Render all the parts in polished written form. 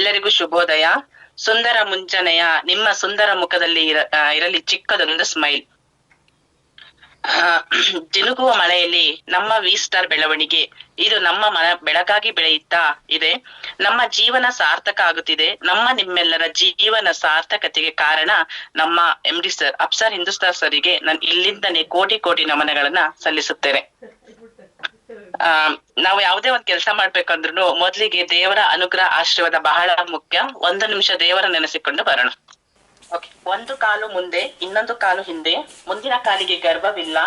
ಎಲ್ಲರಿಗೂ ಶುಭೋದಯ. ಸುಂದರ ಮುಂಜಾನೆಯ ನಿಮ್ಮ ಸುಂದರ ಮುಖದಲ್ಲಿ ಇರಲಿ ಚಿಕ್ಕದೊಂದು ಸ್ಮೈಲ್. ಜಿನುಗುವ ಮಳೆಯಲ್ಲಿ ನಮ್ಮ ವಿ ಸ್ಟಾರ್ ಬೆಳವಣಿಗೆ, ಇದು ನಮ್ಮ ಬೆಳಕಾಗಿ ಬೆಳೆಯುತ್ತಾ ಇದೆ. ನಮ್ಮ ಜೀವನ ಸಾರ್ಥಕ ಆಗುತ್ತಿದೆ. ನಿಮ್ಮೆಲ್ಲರ ಜೀವನ ಸಾರ್ಥಕತೆಗೆ ಕಾರಣ ನಮ್ಮ MD ಸರ್, ಅಪ್ಸರ್ ಹಿಂದೂಸ್ತಾನ್ ಸರಿಗೆ ನಾನು ಇಲ್ಲಿಂದನೇ ಕೋಟಿ ಕೋಟಿ ನಮನಗಳನ್ನ ಸಲ್ಲಿಸುತ್ತೇನೆ. ನಾವು ಯಾವುದೇ ಒಂದ್ ಕೆಲಸ ಮಾಡ್ಬೇಕಂದ್ರು ಮೊದ್ಲಿಗೆ ದೇವರ ಅನುಗ್ರಹ ಆಶೀರ್ವಾದ ಬಹಳ ಮುಖ್ಯ. ಒಂದು ನಿಮಿಷ ದೇವರ ನೆನೆಸಿಕೊಂಡು ಬರೋಣ. ಓಕೆ. ಒಂದು ಕಾಲು ಮುಂದೆ, ಇನ್ನೊಂದು ಕಾಲು ಹಿಂದೆ. ಮುಂದಿನ ಕಾಲಿಗೆ ಗರ್ವವಿಲ್ಲ,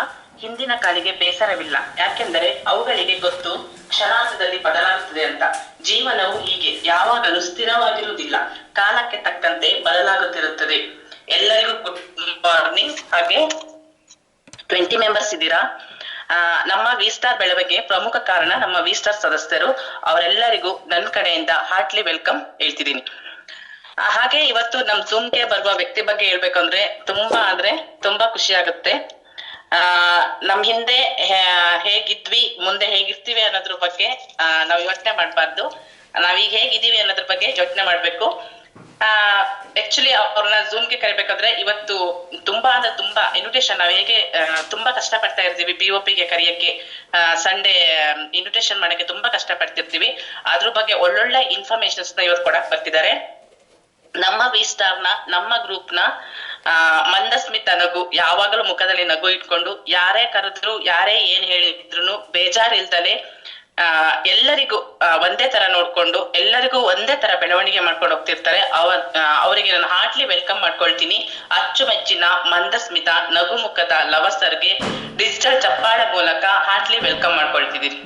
ಹಿಂದಿನ ಕಾಲಿಗೆ ಬೇಸರವಿಲ್ಲ. ಯಾಕೆಂದರೆ ಅವುಗಳಿಗೆ ಗೊತ್ತು ಕ್ಷಣಾರ್ಧದಲ್ಲಿ ಬದಲಾಗುತ್ತದೆ ಅಂತ. ಜೀವನವು ಹೀಗೆ ಯಾವಾಗಲೂ ಸ್ಥಿರವಾಗಿರುವುದಿಲ್ಲ, ಕಾಲಕ್ಕೆ ತಕ್ಕಂತೆ ಬದಲಾಗುತ್ತಿರುತ್ತದೆ. ಎಲ್ಲರಿಗೂ ಗುಡ್ ಮಾರ್ನಿಂಗ್. ಹಾಗೆ 20 ಮೆಂಬರ್ಸ್ ಇದ್ದೀರಾ. ನಮ್ಮ ವಿ ಸ್ಟಾರ್ ಬೆಳವಣಿಗೆ ಪ್ರಮುಖ ಕಾರಣ ನಮ್ಮ ವಿ ಸ್ಟಾರ್ ಸದಸ್ಯರು. ಅವರೆಲ್ಲರಿಗೂ ನನ್ನ ಕಡೆಯಿಂದ ಹಾರ್ಟ್ಲಿ ವೆಲ್ಕಮ್ ಹೇಳ್ತಿದ್ದೀನಿ. ಹಾಗೆ ಇವತ್ತು ನಮ್ ಝೂಮ್ಗೆ ಬರುವ ವ್ಯಕ್ತಿ ಬಗ್ಗೆ ಹೇಳ್ಬೇಕಂದ್ರೆ ತುಂಬಾ ಖುಷಿ ಆಗುತ್ತೆ. ನಮ್ ಹಿಂದೆ ಹೇಗಿದ್ವಿ, ಮುಂದೆ ಹೇಗಿರ್ತೀವಿ ಅನ್ನೋದ್ರ ಬಗ್ಗೆ ನಾವ್ ಯೋಚನೆ ಮಾಡ್ಬಾರ್ದು. ನಾವೀಗ ಹೇಗಿದ್ದೀವಿ ಅನ್ನೋದ್ರ ಬಗ್ಗೆ ಯೋಚನೆ ಮಾಡ್ಬೇಕು. ಆಕ್ಚುಲಿ ಅವ್ರನ್ನ ಝೂಮ್ಗೆ ಕರಿಬೇಕಾದ್ರೆ ಇವತ್ತು ತುಂಬಾ ಇನ್ವಿಟೇಷನ್, ನಾವ್ ಹೇಗೆ ತುಂಬಾ ಕಷ್ಟ ಪಡ್ತಾ ಇರ್ತೀವಿ POPಗೆ ಕರಿಯಕ್ಕೆ, ಸಂಡೇ ಇನ್ವಿಟೇಷನ್ ಮಾಡಕ್ಕೆ ತುಂಬಾ ಕಷ್ಟ ಪಡ್ತಿರ್ತೀವಿ. ಅದ್ರ ಬಗ್ಗೆ ಒಳ್ಳೊಳ್ಳೆ ಇನ್ಫಾರ್ಮೇಶನ್ಸ್ ನ ಇವತ್ತು ಕೊಡಕ್ ಬರ್ತಿದ್ದಾರೆ. ನಮ್ಮ ವಿ ಸ್ಟಾರ್ ನ, ನಮ್ಮ ಗ್ರೂಪ್ ನ ಮಂದಸ್ಮಿತ ನಗು, ಯಾವಾಗಲೂ ಮುಖದಲ್ಲಿ ನಗು ಇಟ್ಕೊಂಡು ಯಾರೇ ಕರೆದ್ರು, ಯಾರೇ ಏನ್ ಹೇಳಿದ್ರು ಬೇಜಾರಿಲ್ದಲೆ ಎಲ್ಲರಿಗೂ ಒಂದೇ ತರ ನೋಡ್ಕೊಂಡು ಎಲ್ಲರಿಗೂ ಒಂದೇ ತರ ಬೆಳವಣಿಗೆ ಮಾಡ್ಕೊಂಡು ಹೋಗ್ತಿರ್ತಾರೆ. ಅವರಿಗೆ ನಾನು ಹಾರ್ಟ್ಲಿ ವೆಲ್ಕಮ್ ಮಾಡ್ಕೊಳ್ತೀನಿ. ಅಚ್ಚುಮೆಚ್ಚಿನ ಮಂದಸ್ಮಿತ ನಗುಮುಖದ ಲವಸರ್ಗೆ ಡಿಜಿಟಲ್ ಚಪ್ಪಾಳೆ ಮೂಲಕ ಹಾರ್ಟ್ಲಿ ವೆಲ್ಕಮ್ ಮಾಡ್ಕೊಳ್ತಿದ್ದೀನಿ.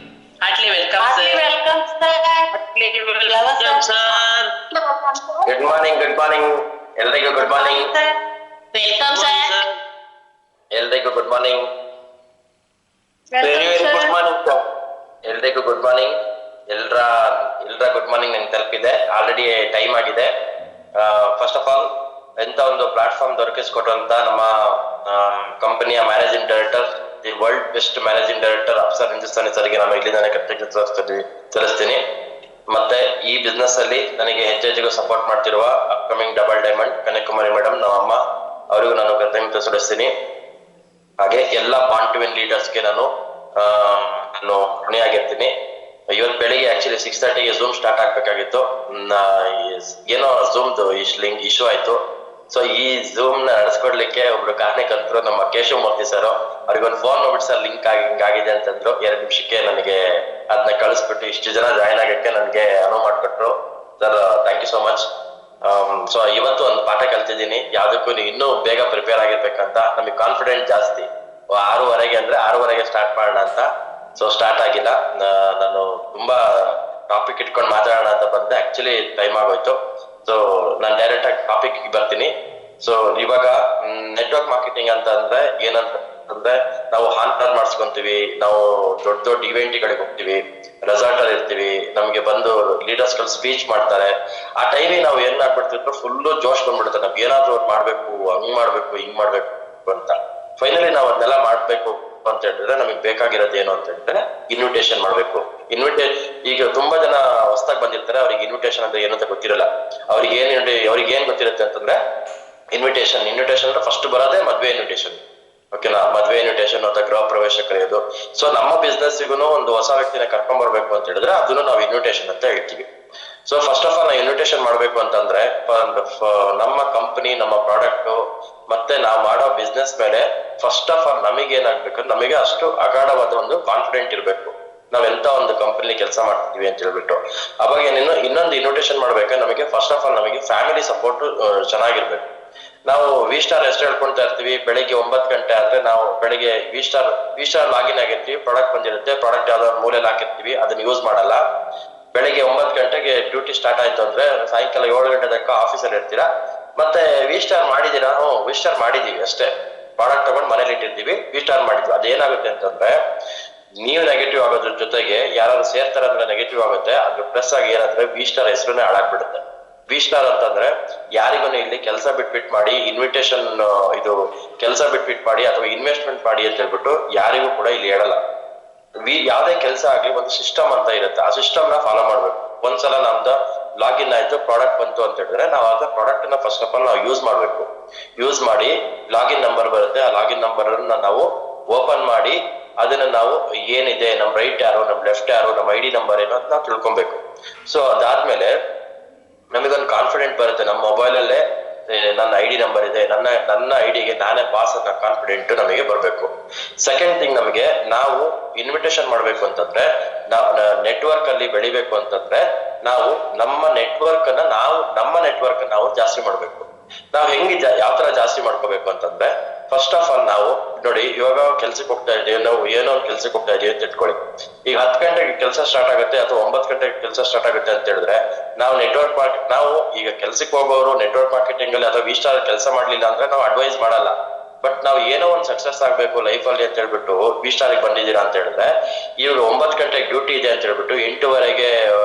Heartily welcome sir. Good morning ಎಲ್ರಿಗೂ. Good morning. Welcome sir. ಎಲ್ರಿಗೂ good morning. Very good morning sir. ಎಲ್ರಿಗೂ ಗುಡ್ ಮಾರ್ನಿಂಗ್. ಎಲ್ರ ಗುಡ್ ಮಾರ್ನಿಂಗ್ ನಂಗೆ ತಲುಪಿದೆ. ಆಲ್ರೆಡಿ ಟೈಮ್ ಆಗಿದೆ. ಫಸ್ಟ್ ಆಫ್ ಆಲ್ ಎಂತ ಒಂದು ಪ್ಲಾಟ್ಫಾರ್ಮ್ ದೊರಕಿಸ್ಕೊಟ್ಟಂತ ನಮ್ಮ ಕಂಪನಿಯ managing director, the world best managing director Afsar Hindustani ಸರ್ಗೆ ನಾನು ಇಲ್ಲಿಂದಾನೆ ಕೃತಜ್ಞತೆ ಸಲ್ಲಿಸ್ತೀನಿ. ಮತ್ತೆ ಈ ಬಿಸ್ನೆಸ್ ಅಲ್ಲಿ ನನಗೆ ಹೆಚ್ಚೆಚ್ಚಿಗೂ ಸಪೋರ್ಟ್ ಮಾಡ್ತಿರುವ upcoming double diamond Kanyakumari madam, ನಮ್ಮಮ್ಮ, ಅವರಿಗೂ ನಾನು ಕೃತಜ್ಞತೆ ಸಲ್ಲಿಸ್ತೀನಿ. ಹಾಗೆ ಎಲ್ಲ ಬಾಂಡ್ ಟು ವಿನ್ ಲೀಡರ್ಸ್ಗೆ ನಾನು ಋಣಿಯಾಗಿರ್ತೀನಿ. ಇವತ್ತು ಬೆಳಿಗ್ಗೆ ಆಕ್ಚುಲಿ 6:30ಗೆ ಝೂಮ್ ಸ್ಟಾರ್ಟ್ ಆಗ್ಬೇಕಾಗಿತ್ತು. ಏನೋ ಝೂಮ್ದು ಇಶ್ಯೂ ಆಯ್ತು. ಸೊ ಈ ಝೂಮ್ ನ ನಡೆಸ್ಕೊಡ್ಲಿಕ್ಕೆ ಒಬ್ರು ಕಾರಣಕರ್ತರು ನಮ್ಮ ಕೇಶವಮೂರ್ತಿ ಸರ್. ಅವ್ರಿಗೊಂದು ಫೋನ್ ಮಾಡ್ಬಿಟ್ಟು ಸರ್ ಲಿಂಕ್ ಹಿಂಗಾಗಿದೆ ಅಂತಂದ್ರು. 2 ನಿಮಿಷಕ್ಕೆ ನನಗೆ ಅದನ್ನ ಕಳಿಸ್ಬಿಟ್ಟು ಇಷ್ಟು ಜನ ಜಾಯ್ನ್ ಆಗಕ್ಕೆ ನನಗೆ ಅನುವು ಮಾಡ್ಕೊಟ್ರು. Sir thank you so much. So ಇವತ್ತು ಒಂದು ಪಾಠ ಕಲ್ತಿದ್ದೀನಿ. ಯಾವ್ದಕ್ಕೂ ನೀವು ಇನ್ನೂ ಬೇಗ ಪ್ರಿಪೇರ್ ಆಗಿರ್ಬೇಕಂತ. ನಮಗೆ ಕಾನ್ಫಿಡೆಂಟ್ ಜಾಸ್ತಿ. 6:30 ಅಂದ್ರೆ 6:30 ಸ್ಟಾರ್ಟ್ ಮಾಡೋಣ ಅಂತ. ಸೊ ಸ್ಟಾರ್ಟ್ ಆಗಿಲ್ಲ. ನಾನು ತುಂಬಾ ಟಾಪಿಕ್ ಇಟ್ಕೊಂಡು ಮಾತಾಡೋಣ ಅಂತ ಬಂದೆ. ಆಕ್ಚುಲಿ ಟೈಮ್ ಆಗೋಯ್ತು. ಸೊ ನಾನು ಡೈರೆಕ್ಟ್ ಆಗಿ ಟಾಪಿಕ್ ಬರ್ತೀನಿ. ಸೊ ಇವಾಗ ನೆಟ್ವರ್ಕ್ ಮಾರ್ಕೆಟಿಂಗ್ ಅಂತ ಅಂದ್ರೆ ಏನಂತಂದ್ರೆ, ನಾವು ಹಾನ್ಟರ್ ಮಾಡಿಸ್ಕೊಂತೀವಿ, ನಾವು ದೊಡ್ಡ ಇವೆಂಟ್ಗಳಿಗೆ ಹೋಗ್ತೀವಿ, ರೆಸಾರ್ಟ್ ಅಲ್ಲಿ ಇರ್ತೀವಿ, ನಮ್ಗೆ ಬಂದು ಲೀಡರ್ಸ್ ಗಳು ಸ್ಪೀಚ್ ಮಾಡ್ತಾರೆ. ಆ ಟೈಮಿಗೆ ನಾವು ಏನ್ ಮಾಡ್ಬಿಡ್ತಿದ್ರು, ಫುಲ್ಲು ಜೋಶ್ ಬಂದ್ಬಿಡುತ್ತೆ. ನಮ್ಗೆ ಏನಾದ್ರು ಮಾಡ್ಬೇಕು, ಹಂಗ್ ಮಾಡ್ಬೇಕು, ಹಿಂಗ್ ಮಾಡ್ಬೇಕು ಅಂತ. ಫೈನಲಿ ನಾವು ಅದನ್ನೆಲ್ಲ ಮಾಡ್ಬೇಕು ಅಂತ ಹೇಳಿದ್ರೆ ನಮಗೆ ಬೇಕಾಗಿರೋದು ಏನು ಅಂತ ಹೇಳಿದ್ರೆ ಇನ್ವಿಟೇಷನ್ ಮಾಡ್ಬೇಕು. ಈಗ ತುಂಬಾ ಜನ ಹೊಸದಾಗಿ ಬಂದಿರ್ತಾರೆ. ಅವ್ರಿಗೆ ಇನ್ವಿಟೇಷನ್ ಅಂದ್ರೆ ಏನಂತ ಗೊತ್ತಿರಲ್ಲ. ಅವ್ರಿಗೆ ಏನ್ ಗೊತ್ತಿರುತ್ತೆ ಅಂತಂದ್ರೆ ಇನ್ವಿಟೇಷನ್ ಅಂದ್ರೆ ಫಸ್ಟ್ ಬರೋದೇ ಮದ್ವೆ ಇನ್ವಿಟೇಷನ್. ಓಕೆನಾ? ಮದ್ವೆ ಇನ್ವಿಟೇಷನ್ ಅಥವಾ ಗೃಹ ಪ್ರವೇಶ ಕರೆಯೋದು. ಸೊ ನಮ್ಮ ಬಿಸ್ನೆಸ್ಸಿಗೂ ಒಂದು ಹೊಸ ವ್ಯಕ್ತಿನ ಕರ್ಕೊಂಡ್ ಬರ್ಬೇಕು ಅಂತ ಹೇಳಿದ್ರೆ ಅದನ್ನು ನಾವು ಇನ್ವಿಟೇಷನ್ ಅಂತ ಹೇಳ್ತೀವಿ. ಸೊ ಫಸ್ಟ್ ಆಫ್ ಆಲ್ ನಾವು ಇನ್ವಿಟೇಷನ್ ಮಾಡ್ಬೇಕು ಅಂತಂದ್ರೆ ನಮ್ಮ ಕಂಪನಿ, ನಮ್ಮ ಪ್ರಾಡಕ್ಟ್ ಮತ್ತೆ ನಾವು ಮಾಡೋ ಬಿಸ್ನೆಸ್ ಮೇಲೆ ಫಸ್ಟ್ ಆಫ್ ಆಲ್ ನಮಗೆ ಏನಾಗ್ಬೇಕು, ನಮಗೆ ಅಷ್ಟು ಅಗಾಢವಾದ ಒಂದು ಕಾನ್ಫಿಡೆಂಟ್ ಇರ್ಬೇಕು. ನಾವ್ ಎಂತ ಒಂದು ಕಂಪನಿ ಕೆಲಸ ಮಾಡ್ತೀವಿ ಅಂತ ಹೇಳ್ಬಿಟ್ಟು. ಅವಾಗ ಇನ್ನೊಂದು ಇನ್ವಿಟೇಷನ್ ಮಾಡ್ಬೇಕಾದ್ರೆ ನಮಗೆ ಫಸ್ಟ್ ಆಫ್ ಆಲ್ ನಮಗೆ ಫ್ಯಾಮಿಲಿ ಸಪೋರ್ಟ್ ಚೆನ್ನಾಗಿರ್ಬೇಕು. ನಾವು ವಿ ಸ್ಟಾರ್ ಎಷ್ಟು ಹೇಳ್ಕೊಂತಾ ಇರ್ತೀವಿ, ಬೆಳಿಗ್ಗೆ 9 ಗಂಟೆ ಆದ್ರೆ ನಾವು ಬೆಳಿಗ್ಗೆ ವಿ ಸ್ಟಾರ್ ಲಾಗಿನ್ ಆಗಿರ್ತೀವಿ. ಪ್ರಾಡಕ್ಟ್ ಬಂದಿರುತ್ತೆ, ಪ್ರಾಡಕ್ಟ್ ಯಾವ್ದೋ ಮೂಲೆಯಲ್ಲಿ ಹಾಕಿರ್ತೀವಿ, ಅದನ್ನ ಯೂಸ್ ಮಾಡಲ್ಲ. ಬೆಳಿಗ್ಗೆ 9 ಗಂಟೆಗೆ ಡ್ಯೂಟಿ ಸ್ಟಾರ್ಟ್ ಆಯ್ತು ಅಂದ್ರೆ ಸಾಯಂಕಾಲ 7 ಗಂಟೆ ತನಕ ಆಫೀಸಲ್ಲಿ ಇರ್ತೀರಾ. ಮತ್ತೆ ವಿ ಸ್ಟಾರ್ ಮಾಡಿದೀರಾ? ವಿ ಸ್ಟಾರ್ ಮಾಡಿದೀವಿ ಅಷ್ಟೇ. ಪ್ರಾಡಕ್ಟ್ ತಗೊಂಡು ಮನೇಲಿ ಇಟ್ಟಿರ್ತೀವಿ, ವಿ ಸ್ಟಾರ್ ಮಾಡಿದ್ವಿ. ಅದೇನಾಗುತ್ತೆ ಅಂತಂದ್ರೆ ನೀವು ನೆಗೆಟಿವ್ ಆಗೋದ್ರ ಜೊತೆಗೆ ಯಾರಾದ್ರು ಸೇರ್ತಾರೆ ಅಂದ್ರೆ ನೆಗೆಟಿವ್ ಆಗುತ್ತೆ. ಅದ್ರ ಪ್ಲಸ್ ಆಗಿ ಏನಂದ್ರೆ ವಿ ಸ್ಟಾರ್ ಹೆಸರನ್ನೇ ಹಾಳಾಗ್ಬಿಡುತ್ತೆ. ವಿ ಸ್ಟಾರ್ ಅಂತಂದ್ರೆ ಯಾರಿಗೂ ಇಲ್ಲಿ ಕೆಲಸ ಬಿಟ್ಬಿಟ್ ಮಾಡಿ, ಇನ್ವಿಟೇಷನ್ ಇದು ಕೆಲಸ ಬಿಟ್ಬಿಟ್ ಮಾಡಿ ಅಥವಾ ಇನ್ವೆಸ್ಟ್ಮೆಂಟ್ ಮಾಡಿ ಅಂತ ಹೇಳ್ಬಿಟ್ಟು ಯಾರಿಗೂ ಕೂಡ ಇಲ್ಲಿ ಹೇಳಲ್ಲ. ಯಾವ್ದೇ ಕೆಲಸ ಆಗ್ಲಿ ಒಂದು ಸಿಸ್ಟಮ್ ಅಂತ ಇರುತ್ತೆ. ಆ ಸಿಸ್ಟಮ್ ನ ಫಾಲೋ ಮಾಡ್ಬೇಕು. ಒಂದ್ಸಲ ನಮ್ದು ಲಾಗಿನ್ ಆಯ್ತು ಏನಾಯ್ತು ಪ್ರಾಡಕ್ಟ್ ಬಂತು ಅಂತ ಹೇಳಿದ್ರೆ ನಾವು ಅದ ಪ್ರಾಡಕ್ಟ್ ನ ಫಸ್ಟ್ ಆಫ್ ಆಲ್ ನಾವು ಯೂಸ್ ಮಾಡಿ ಲಾಗಿನ್ ನಂಬರ್ ಬರುತ್ತೆ, ಆ ಲಾಗಿನ್ ನಂಬರ್ ಅನ್ನ ನಾವು ಓಪನ್ ಮಾಡಿ ಅದನ್ನ ನಾವು ಏನಿದೆ ನಮ್ ರೈಟ್ ಯಾರೋ ನಮ್ ಲೆಫ್ಟ್ ಯಾರೋ ನಮ್ಮ ಐಡಿ ನಂಬರ್ ಏನೋ ಅಂತ ನಾವು ತಿಳ್ಕೊಬೇಕು. ಸೊ ಅದಾದ್ಮೇಲೆ ನಮಗೊಂದು ಕಾನ್ಫಿಡೆಂಟ್ ಬರುತ್ತೆ, ನಮ್ಮ ಮೊಬೈಲ್ ಅಲ್ಲೇ ನನ್ನ ಐಡಿ ನಂಬರ್ ಇದೆ, ನನ್ನ ಐಡಿಗೆ ನಾನೇ ಪಾಸ್ ಅನ್ನೋ ಕಾನ್ಫಿಡೆಂಟ್ ನಮಗೆ ಬರಬೇಕು. ಸೆಕೆಂಡ್ ಥಿಂಗ್, ನಮಗೆ ನಾವು ಇನ್ವಿಟೇಷನ್ ಮಾಡ್ಬೇಕು ಅಂತಂದ್ರೆ, ನಾವು ನೆಟ್ವರ್ಕ್ ಅಲ್ಲಿ ಬೆಳಿಬೇಕು ಅಂತಂದ್ರೆ ನಾವು ನಮ್ಮ ನೆಟ್ವರ್ಕ್ ನಾವು ಜಾಸ್ತಿ ಮಾಡ್ಬೇಕು. ನಾವು ಯಾವ ತರ ಜಾಸ್ತಿ ಮಾಡ್ಕೋಬೇಕು ಅಂತಂದ್ರೆ, ಫಸ್ಟ್ ಆಫ್ ಆಲ್ ನಾವು ನೋಡಿ, ಇವಾಗ ಕೆಲ್ಸಕ್ಕೆ ಹೋಗ್ತಾ ಇದೀವಿ, ನಾವು ಏನೋ ಒಂದು ಕೆಲ್ಸಕ್ಕೆ ಹೋಗ್ತಾ ಇದೀವಿ ಅಂತ ಇಟ್ಕೊಳ್ಳಿ. ಈಗ 10 ಗಂಟೆಗೆ ಕೆಲಸ ಸ್ಟಾರ್ಟ್ ಆಗುತ್ತೆ ಅಥವಾ 9 ಗಂಟೆಗೆ ಕೆಲಸ ಸ್ಟಾರ್ಟ್ ಆಗುತ್ತೆ ಅಂತ ಹೇಳಿದ್ರೆ, ನಾವು ಈಗ ಕೆಲ್ಸಕ್ಕೆ ಹೋಗೋರು ನೆಟ್ವರ್ಕ್ ಮಾರ್ಕೆಟಿಂಗ್ ಅಲ್ಲಿ ಅಥವಾ ವಿ-ಸ್ಟಾರ್ ಕೆಲಸ ಮಾಡ್ಲಿಲ್ಲ ಅಂದ್ರೆ ನಾವು ಅಡ್ವೈಸ್ ಮಾಡಲ್ಲ. ಬಟ್ ನಾವು ಏನೋ ಒಂದು ಸಕ್ಸಸ್ ಆಗ್ಬೇಕು ಲೈಫ್ ಅಲ್ಲಿ ಅಂತ ಹೇಳ್ಬಿಟ್ಟು ವಿ-ಸ್ಟಾರ್ ಬಂದಿದ್ದೀರಾ ಅಂತ ಹೇಳಿದ್ರೆ, ಇವಾಗ 9 ಗಂಟೆಗೆ ಡ್ಯೂಟಿ ಇದೆ ಅಂತ ಹೇಳ್ಬಿಟ್ಟು 8:30ಗೆ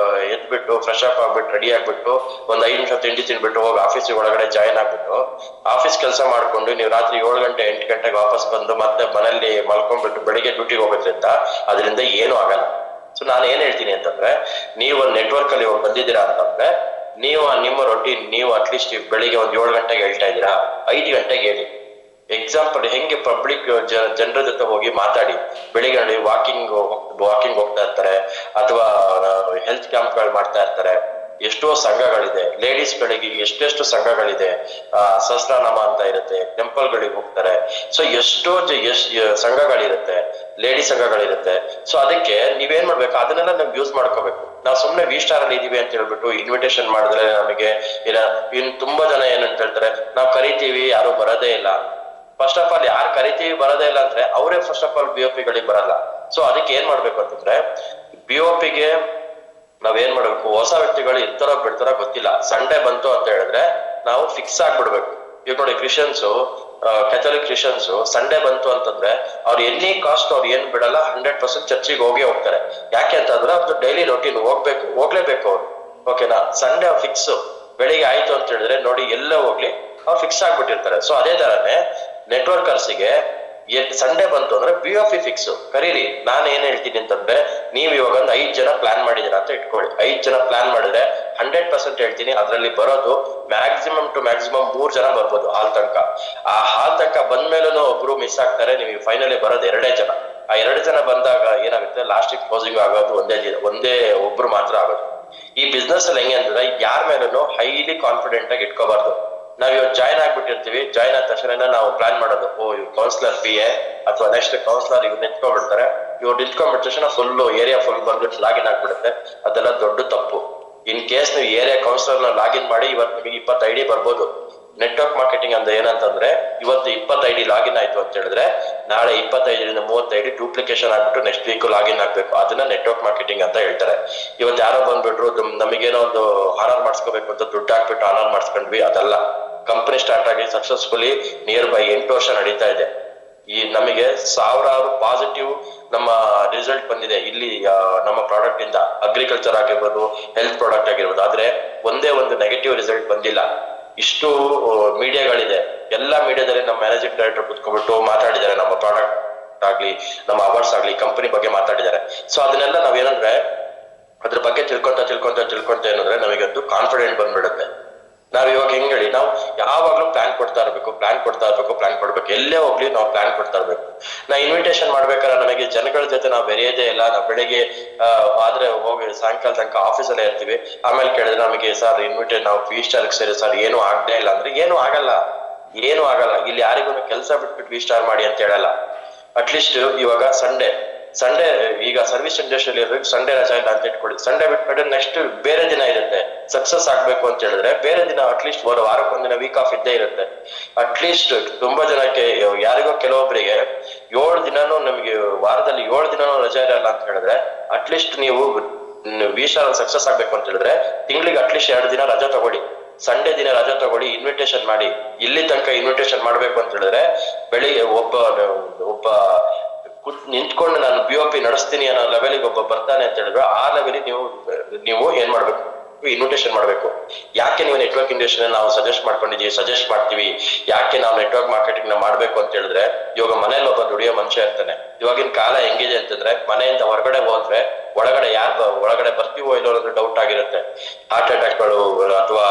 ಎದ್ಬಿಟ್ಟು ಫ್ರೆಶ್ ಅಪ್ ಆಗ್ಬಿಟ್ಟು ರೆಡಿ ಆಗ್ಬಿಟ್ಟು ಒಂದ್ 5 ನಿಮಿಷ ತಿಂಡಿ ತಿನ್ಬಿಟ್ಟು ಹೋಗಿ ಆಫೀಸ್ ಒಳಗಡೆ ಜಾಯ್ನ್ ಆಗ್ಬಿಟ್ಟು ಆಫೀಸ್ ಕೆಲಸ ಮಾಡ್ಕೊಂಡು ನೀವು ರಾತ್ರಿ 7 ಗಂಟೆ 8 ಗಂಟೆಗೆ ವಾಪಸ್ ಬಂದು ಮತ್ತೆ ಮನೇಲಿ ಮಲ್ಕೊಂಡ್ಬಿಟ್ಟು ಬೆಳಿಗ್ಗೆ ಡ್ಯೂಟಿಗೆ ಹೋಗೋದ್ರಿಂದ ಅದರಿಂದ ಏನು ಆಗಲ್ಲ. ಸೊ ನಾನು ಏನ್ ಹೇಳ್ತೀನಿ ಅಂತಂದ್ರೆ, ನೀವು ಒಂದು ನೆಟ್ವರ್ಕ್ ಅಲ್ಲಿ ಬಂದಿದ್ದೀರಾ ಅಂತಂದ್ರೆ ನೀವು ನಿಮ್ಮ ರೊಟೀನ್ ನೀವು ಅಟ್ಲೀಸ್ಟ್ ಬೆಳಿಗ್ಗೆ ಒಂದ್ 7 ಗಂಟೆಗೆ ಹೇಳ್ತಾ ಇದ್ದೀರಾ, 5 ಗಂಟೆಗೆ ಹೇಳಿ. ಎಕ್ಸಾಂಪಲ್ ಹೆಂಗೆ ಪಬ್ಲಿಕ್ ಜನರ ಜೊತೆ ಹೋಗಿ ಮಾತಾಡಿ, ಬೆಳಿಗ್ಗೆ ನೋಡಿ ವಾಕಿಂಗ್ ಹೋಗ್ತಾ ಇರ್ತಾರೆ ಅಥವಾ ಹೆಲ್ತ್ ಕ್ಯಾಂಪ್ಗಳು ಮಾಡ್ತಾ ಇರ್ತಾರೆ. ಎಷ್ಟೋ ಸಂಘಗಳಿದೆ, ಲೇಡೀಸ್ ಗಳಿಗೆ ಎಷ್ಟೆಷ್ಟು ಸಂಘಗಳಿದೆ, ಸಹಸ್ರನಾಮ ಅಂತ ಇರುತ್ತೆ, ಟೆಂಪಲ್ ಗಳಿಗೆ ಹೋಗ್ತಾರೆ. ಸೊ ಎಷ್ಟೋ ಸಂಘಗಳಿರುತ್ತೆ, ಲೇಡಿ ಸಂಘಗಳಿರುತ್ತೆ. ಸೊ ಅದಕ್ಕೆ ನೀವೇನ್ ಮಾಡ್ಬೇಕು, ಅದನ್ನೆಲ್ಲ ನಾವು ಯೂಸ್ ಮಾಡ್ಕೋಬೇಕು. ನಾವು ಸುಮ್ನೆ ವಿ-ಸ್ಟಾರ್ ಅಲ್ಲಿ ಇದೀವಿ ಅಂತ ಹೇಳ್ಬಿಟ್ಟು ಇನ್ವಿಟೇಷನ್ ಮಾಡಿದ್ರೆ ನಮಗೆ ಇನ್ ತುಂಬಾ ಜನ ಏನಂತ ಹೇಳ್ತಾರೆ, ನಾವು ಕರಿತೀವಿ ಯಾರು ಬರೋದೇ ಇಲ್ಲ. ಫಸ್ಟ್ ಆಫ್ ಆಲ್ ಯಾರು ಕರಿತೀವಿ ಬರೋದೇ ಇಲ್ಲ ಅಂದ್ರೆ ಅವರೇ ಫಸ್ಟ್ ಆಫ್ ಆಲ್ BOP ಗಳಿಗೆ ಬರಲ್ಲ. ಸೊ ಅದಕ್ಕೆ ಏನ್ ಮಾಡ್ಬೇಕು ಅಂತಂದ್ರೆ, BOP ಗೆ ನಾವೇನ್ ಮಾಡ್ಬೇಕು, ಹೊಸ ವ್ಯಕ್ತಿಗಳು ಇರ್ತಾರೋ ಬಿಡ್ತಾರೋ ಗೊತ್ತಿಲ್ಲ, ಸಂಡೇ ಬಂತು ಅಂತ ಹೇಳಿದ್ರೆ ನಾವು ಫಿಕ್ಸ್ ಆಗ್ಬಿಡ್ಬೇಕು. ಈಗ ನೋಡಿ ಕ್ರಿಶ್ಚಿಯನ್ಸ್, ಕ್ಯಾಥೋಲಿಕ್ ಕ್ರಿಶ್ಚಿಯನ್ಸ್ ಸಂಡೇ ಬಂತು ಅಂತಂದ್ರೆ ಅವ್ರು ಎನಿ ಕಾಸ್ಟ್ ಅವ್ರು ಏನ್ ಬಿಡಲ್ಲ, 100% ಚರ್ಚಿಗೆ ಹೋಗ್ತಾರೆ. ಯಾಕೆ ಅಂತಂದ್ರೆ ಅವ್ರದ್ದು ಡೈಲಿ ರೊಟೀನ್ ಹೋಗ್ಲೇಬೇಕು ಅವ್ರು. ಓಕೆನಾ, ಸಂಡೇ ಫಿಕ್ಸ್ ಬೆಳಿಗ್ಗೆ ಆಯ್ತು ಅಂತ ಹೇಳಿದ್ರೆ ನೋಡಿ ಎಲ್ಲ ಹೋಗ್ಲಿ ಅವ್ರು ಫಿಕ್ಸ್ ಆಗ್ಬಿಟ್ಟಿರ್ತಾರೆ. ಸೊ ಅದೇ ತರನೇ ನೆಟ್ವರ್ಕರ್ಸಿಗೆ ಸಂಡೇ ಬಂತು ಅಂದ್ರೆ BOP ಫಿಕ್ಸ್ ಕರೀರಿ. ನಾನು ಏನ್ ಹೇಳ್ತೀನಿ ಅಂತಂದ್ರೆ, ನೀವ್ ಇವಾಗ ಒಂದು 5 ಜನ ಪ್ಲಾನ್ ಮಾಡಿದೀರಾ ಅಂತ ಇಟ್ಕೊಳ್ಳಿ. 5 ಜನ ಪ್ಲಾನ್ ಮಾಡಿದ್ರೆ 100% ಹೇಳ್ತೀನಿ ಅದ್ರಲ್ಲಿ ಬರೋದು ಮ್ಯಾಕ್ಸಿಮಮ್ 3 ಜನ ಬರ್ಬೋದು ಹಾಲ್ ತನಕ. ಆ ಹಾಲ್ ತನಕ ಬಂದ್ಮೇಲೂ ಒಬ್ರು ಮಿಸ್ ಆಗ್ತಾರೆ, ನಿಮಗೆ ಫೈನಲಿ ಬರೋದು 2 ಜನ. ಆ 2 ಜನ ಬಂದಾಗ ಏನಾಗುತ್ತೆ, ಲಾಸ್ಟಿಗೆ ಕ್ಲೋಸಿಂಗ್ ಆಗೋದು ಒಂದೇ ಒಬ್ರು ಮಾತ್ರ ಆಗೋದು. ಈ ಬಿಸ್ನೆಸ್ ಅಲ್ಲಿ ಹೆಂಗೆ ಅಂತಂದ್ರೆ, ಯಾರ ಮೇಲೂ ಹೈಲಿ ಕಾನ್ಫಿಡೆಂಟ್ ಆಗಿ ಇಟ್ಕೋಬಾರ್ದು. ನಾವ್ ಇವತ್ತು ಜಾಯ್ನ್ ಆಗ್ಬಿಟ್ಟಿರ್ತೀವಿ, ಜಾಯ್ನ್ ಆದ ತಕ್ಷಣ ನಾವು ಪ್ಲಾನ್ ಮಾಡೋದು, ಇವ್ ಕೌನ್ಸಿಲರ್ PA ಅಥವಾ ನೆಕ್ಸ್ಟ್ ಕೌನ್ಸಿಲರ್ ಇವ್ರು ನಿಂತ್ಕೊಂಡ್ಬಿಡ್ತಾರೆ. ಇವ್ರು ನಿಂತ್ಕೊಂಡ್ಬಿಟ್ಟ ತಕ್ಷಣ ಏರಿಯಾ ಫುಲ್ ಬಂದ್ಬಿಟ್ಟು ಲಾಗಿನ್ ಆಗ್ಬಿಡುತ್ತೆ. ಅದೆಲ್ಲ ದೊಡ್ಡ ತಪ್ಪು. ಇನ್ ಕೇಸ್ ನೀವು ಏರಿಯಾ ಕೌನ್ಸಿಲರ್ ಲಾಗಿನ್ ಮಾಡಿ ಇವತ್ತು ನಿಮಗೆ 20 ID ಬರ್ಬೋದು. ನೆಟ್ವರ್ಕ್ ಮಾರ್ಕೆಟಿಂಗ್ ಅಂದ್ರೆ ಏನಂತಂದ್ರೆ, ಇವತ್ತು 20 ID ಲಾಗಿನ್ ಆಯ್ತು ಅಂತ ಹೇಳಿದ್ರೆ ನಾಳೆ 25ರಿಂದ 30 ID ಡೂಪ್ಲಿಕೇಶನ್ ಆಗ್ಬಿಟ್ಟು ನೆಕ್ಸ್ಟ್ ವೀಕ್ ಲಾಗಿನ್ ಆಗ್ಬೇಕು. ಅದನ್ನ ನೆಟ್ವರ್ಕ್ ಮಾರ್ಕೆಟಿಂಗ್ ಅಂತ ಹೇಳ್ತಾರೆ. ಇವತ್ತು ಯಾರೋ ಬಂದ್ಬಿಟ್ರು ನಮಗೇನೋ ಒಂದು ಆನರ್ ಮಾಡಿಸ್ಕೋಬೇಕು ಅಂತ ದುಡ್ಡು ಹಾಕ್ಬಿಟ್ಟು ಆನರ್ ಮಾಡಿಸ್ಕೊಂಡ್ವಿ, ಅದಲ್ಲ. ಕಂಪನಿ ಸ್ಟಾರ್ಟ್ ಆಗಿ ಸಕ್ಸಸ್ಫುಲಿ ನಿಯರ್ ಬೈ 8 ವರ್ಷ ನಡೀತಾ ಇದೆ. ಈ ನಮಗೆ ಸಾವಿರಾರು ಪಾಸಿಟಿವ್ ನಮ್ಮ ರಿಸಲ್ಟ್ ಬಂದಿದೆ ಇಲ್ಲಿ ನಮ್ಮ ಪ್ರಾಡಕ್ಟ್ ಇಂದ. ಅಗ್ರಿಕಲ್ಚರ್ ಆಗಿರ್ಬೋದು, ಹೆಲ್ತ್ ಪ್ರಾಡಕ್ಟ್ ಆಗಿರ್ಬೋದು. ಆದ್ರೆ ಒಂದೇ ಒಂದು ನೆಗೆಟಿವ್ ರಿಸಲ್ಟ್ ಬಂದಿಲ್ಲ. ಇಷ್ಟು ಮೀಡಿಯಾಗಳಿದೆ, ಎಲ್ಲಾ ಮೀಡಿಯಾದಲ್ಲಿ ನಮ್ಮ ಮ್ಯಾನೇಜಿಂಗ್ ಡೈರೆಕ್ಟರ್ ಕುತ್ಕೊಂಡ್ಬಿಟ್ಟು ಮಾತಾಡಿದ್ದಾರೆ, ನಮ್ಮ ಪ್ರಾಡಕ್ಟ್ ಆಗ್ಲಿ ನಮ್ಮ ಅವಾರ್ಡ್ಸ್ ಆಗ್ಲಿ ಕಂಪನಿ ಬಗ್ಗೆ ಮಾತಾಡಿದ್ದಾರೆ. ಸೊ ಅದನ್ನೆಲ್ಲ ನಾವೇನಂದ್ರೆ ಅದ್ರ ಬಗ್ಗೆ ತಿಳ್ಕೊಂತ ಏನಂದ್ರೆ ನಮಗಂತೂ ಕಾನ್ಫಿಡೆಂಟ್ ಬಂದ್ಬಿಡುತ್ತೆ. ನಾವ್ ಇವಾಗ ಹೆಂಗ್ ಹೇಳಿ, ನಾವು ಯಾವಾಗ್ಲೂ ಪ್ಲಾನ್ ಕೊಡ್ತಾ ಇರ್ಬೇಕು. ಎಲ್ಲೇ ಹೋಗ್ಲಿ ನಾವು ಪ್ಲಾನ್ ಕೊಡ್ತಾ ಇರ್ಬೇಕು. ನಾ ಇನ್ವಿಟೇಷನ್ ಮಾಡ್ಬೇಕಾದ್ರೆ ನನಗೆ ಜನಗಳ ಜೊತೆ ನಾವು ಬೆರೆಯೋದೇ ಇಲ್ಲ. ನಾವು ಬೆಳಿಗ್ಗೆ ಆದ್ರೆ ಹೋಗಿ ಸಾಯಂಕಾಲ ತನಕ ಆಫೀಸಲ್ಲೇ ಇರ್ತೀವಿ. ಆಮೇಲೆ ಕೇಳಿದ್ರೆ ನಮಗೆ ಸರ್ ನಾವು ವಿ-ಸ್ಟಾರ್ ಸೇರಿ ಸರ್ ಏನು ಆಗದೆ ಇಲ್ಲ ಅಂದ್ರೆ ಏನು ಆಗಲ್ಲ. ಇಲ್ಲಿ ಯಾರಿಗೂ ಕೆಲಸ ಬಿಟ್ಬಿಟ್ಟು ವಿ-ಸ್ಟಾರ್ ಮಾಡಿ ಅಂತ ಹೇಳಲ್ಲ. ಅಟ್ಲೀಸ್ಟ್ ಇವಾಗ ಸಂಡೇ ಈಗ ಸರ್ವಿಸ್ ಇಂಡಸ್ಟ್ರಿಯಲ್ಲಿ ಇರ್ಬೇಕು, ಸಂಡೇ ರಜಾ ಇಲ್ಲ ಅಂತ ಇಟ್ಕೊಳ್ಳಿ. ಸಂಡೇ ಬಿಟ್ಬಿಟ್ಟು ನೆಕ್ಸ್ಟ್ ಬೇರೆ ದಿನ ಇರುತ್ತೆ. ಸಕ್ಸಸ್ ಆಗ್ಬೇಕು ಅಂತ ಹೇಳಿದ್ರೆ ಬೇರೆ ದಿನ ಅಟ್ಲೀಸ್ಟ್ ವಾರಕ್ಕೊಂದಿನ ವೀಕ್ ಆಫ್ ಇದ್ದೇ ಇರುತ್ತೆ. ಅಟ್ಲೀಸ್ಟ್ ತುಂಬಾ ಜನಕ್ಕೆ, ಯಾರಿಗೋ ಕೆಲವೊಬ್ಬರಿಗೆ 7 ದಿನನೂ ನಮಗೆ ವಾರದಲ್ಲಿ 7 ದಿನನೂ ರಜಾ ಇರಲ್ಲ ಅಂತ ಹೇಳಿದ್ರೆ, ಅಟ್ಲೀಸ್ಟ್ ನೀವು ವಿ-ಸ್ಟಾರ್ ಸಕ್ಸಸ್ ಆಗ್ಬೇಕು ಅಂತ ಹೇಳಿದ್ರೆ ತಿಂಗಳಿಗೆ ಅಟ್ಲೀಸ್ಟ್ 2 ದಿನ ರಜಾ ತಗೊಳ್ಳಿ. ಸಂಡೇ ದಿನ ರಜಾ ತಗೊಳ್ಳಿ, ಇನ್ವಿಟೇಷನ್ ಮಾಡಿ. ಇಲ್ಲಿ ತನಕ ಇನ್ವಿಟೇಷನ್ ಮಾಡ್ಬೇಕು ಅಂತ ಹೇಳಿದ್ರೆ ಬೆಳಿಗ್ಗೆ ಒಬ್ಬ ನಿಂತ್ಕೊಂಡು ನಾನು BOP ನಡೆಸ್ತೀನಿ ಅನ್ನೋ ಲೆವೆಲ್ಗೆ ಒಬ್ಬ ಬರ್ತಾನೆ ಅಂತ ಹೇಳಿದ್ರೆ ಆ ಲೆವೆಲಿಗೆ ನೀವು ಏನ್ ಮಾಡ್ಬೇಕು, ಇನ್ವಿಟೇಷನ್ ಮಾಡ್ಬೇಕು. ಯಾಕೆ ನೀವು ನೆಟ್ವರ್ಕ್ ಇಂಡಸ್ಟ್ರಿ ನಾವು ಸಜೆಸ್ಟ್ ಮಾಡ್ತೀವಿ, ಯಾಕೆ ನಾವು ನೆಟ್ವರ್ಕ್ ಮಾರ್ಕೆಟಿಂಗ್ ನ ಮಾಡ್ಬೇಕು ಅಂತ ಹೇಳಿದ್ರೆ, ಇವಾಗ ಮನೇಲಿ ಒಬ್ಬ ದುಡಿಯೋ ಮನುಷ್ಯ ಇರ್ತಾನೆ. ಇವಾಗಿನ ಕಾಲ ಹೆಂಗಿದೆ ಅಂತಂದ್ರೆ, ಮನೆಯಿಂದ ಹೊರಗಡೆ ಹೋದ್ರೆ ಒಳಗಡೆ ಒಳಗಡೆ ಬರ್ತೀವೋ ಇಲ್ಲೋ ಅನ್ನೋದು ಡೌಟ್ ಆಗಿರುತ್ತೆ. ಹಾರ್ಟ್ ಅಟ್ಯಾಕ್ಗಳು ಅಥವಾ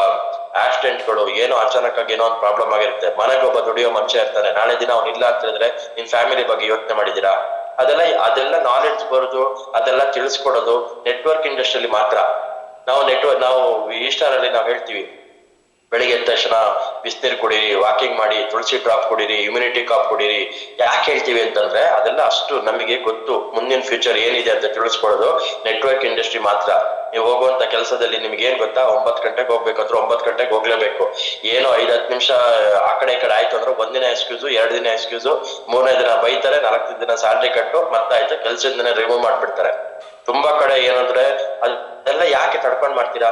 ಆಕ್ಸಿಡೆಂಟ್ಗಳು, ಏನೋ ಅಚಾನಕ್ ಆಗಿ ಏನೋ ಒಂದು ಪ್ರಾಬ್ಲಮ್ ಆಗಿರುತ್ತೆ. ಮನೆಗೆ ಒಬ್ಬ ದುಡಿಯೋ ಮನುಷ್ಯ ಇರ್ತಾನೆ, ನಾಳೆ ದಿನ ಅವ್ನು ಇಲ್ಲ ಅಂತ ಹೇಳಿದ್ರೆ ನಿಮ್ ಫ್ಯಾಮಿಲಿ ಬಗ್ಗೆ ಯೋಚನೆ ಮಾಡಿದೀರಾ? ಅದೆಲ್ಲ ನಾಲೆಡ್ಜ್ ಬರೋದು, ಅದೆಲ್ಲ ತಿಳಿಸ್ಕೊಡೋದು ನೆಟ್ವರ್ಕ್ ಇಂಡಸ್ಟ್ರಿಯಲ್ಲಿ ಮಾತ್ರ. ನಾವು ಈಸ್ಟರ್ ಅಲ್ಲಿ ನಾವು ಹೇಳ್ತೀವಿ, ಬೆಳಿಗ್ಗೆ ಎದ್ದ ತಕ್ಷಣ ಬಿಸಿನೀರು ಕುಡೀರಿ, ವಾಕಿಂಗ್ ಮಾಡಿ, ತುಳಸಿ ಡ್ರಾಪ್ ಕುಡೀರಿ, ಇಮ್ಯುನಿಟಿ ಕಾಪ್ ಕುಡೀರಿ. ಯಾಕೆ ಹೇಳ್ತೀವಿ ಅಂತಂದ್ರೆ ಅದೆಲ್ಲ ಅಷ್ಟು ನಮಗೆ ಗೊತ್ತು, ಮುಂದಿನ ಫ್ಯೂಚರ್ ಏನಿದೆ ಅಂತ ತಿಳಿಸ್ಕೊಡೋದು ನೆಟ್ವರ್ಕ್ ಇಂಡಸ್ಟ್ರಿ ಮಾತ್ರ. ನೀವು ಹೋಗುವಂತ ಕೆಲಸದಲ್ಲಿ ನಿಮ್ಗೆ ಏನ್ ಗೊತ್ತಾ, 9 ಗಂಟೆಗೆ ಹೋಗ್ಬೇಕಂದ್ರೆ 9 ಗಂಟೆಗೆ ಹೋಗ್ಲೇಬೇಕು. ಏನೋ 5-10 ನಿಮಿಷ ಆ ಕಡೆ ಈ ಕಡೆ ಆಯ್ತು ಅಂದ್ರೆ 1 ದಿನ ಎಕ್ಸ್ಕ್ಯೂಸು, 2 ದಿನ ಎಕ್ಸ್ಕ್ಯೂಸು, 3ನೇ ದಿನ ಬೈತಾರೆ, 4ನೇ ದಿನ ಸ್ಯಾಲ್ರಿ ಕಟ್ಟು ಮತ್ತಾಯ್ತು ಕೆಲ್ಸದಿಂದನೇ ರಿಮೂವ್ ಮಾಡ್ಬಿಡ್ತಾರೆ. ತುಂಬಾ ಕಡೆ ಏನಂದ್ರೆ ಅದೆಲ್ಲ ಯಾಕೆ ತಡ್ಕೊಂಡ್ ಮಾಡ್ತೀರಾ?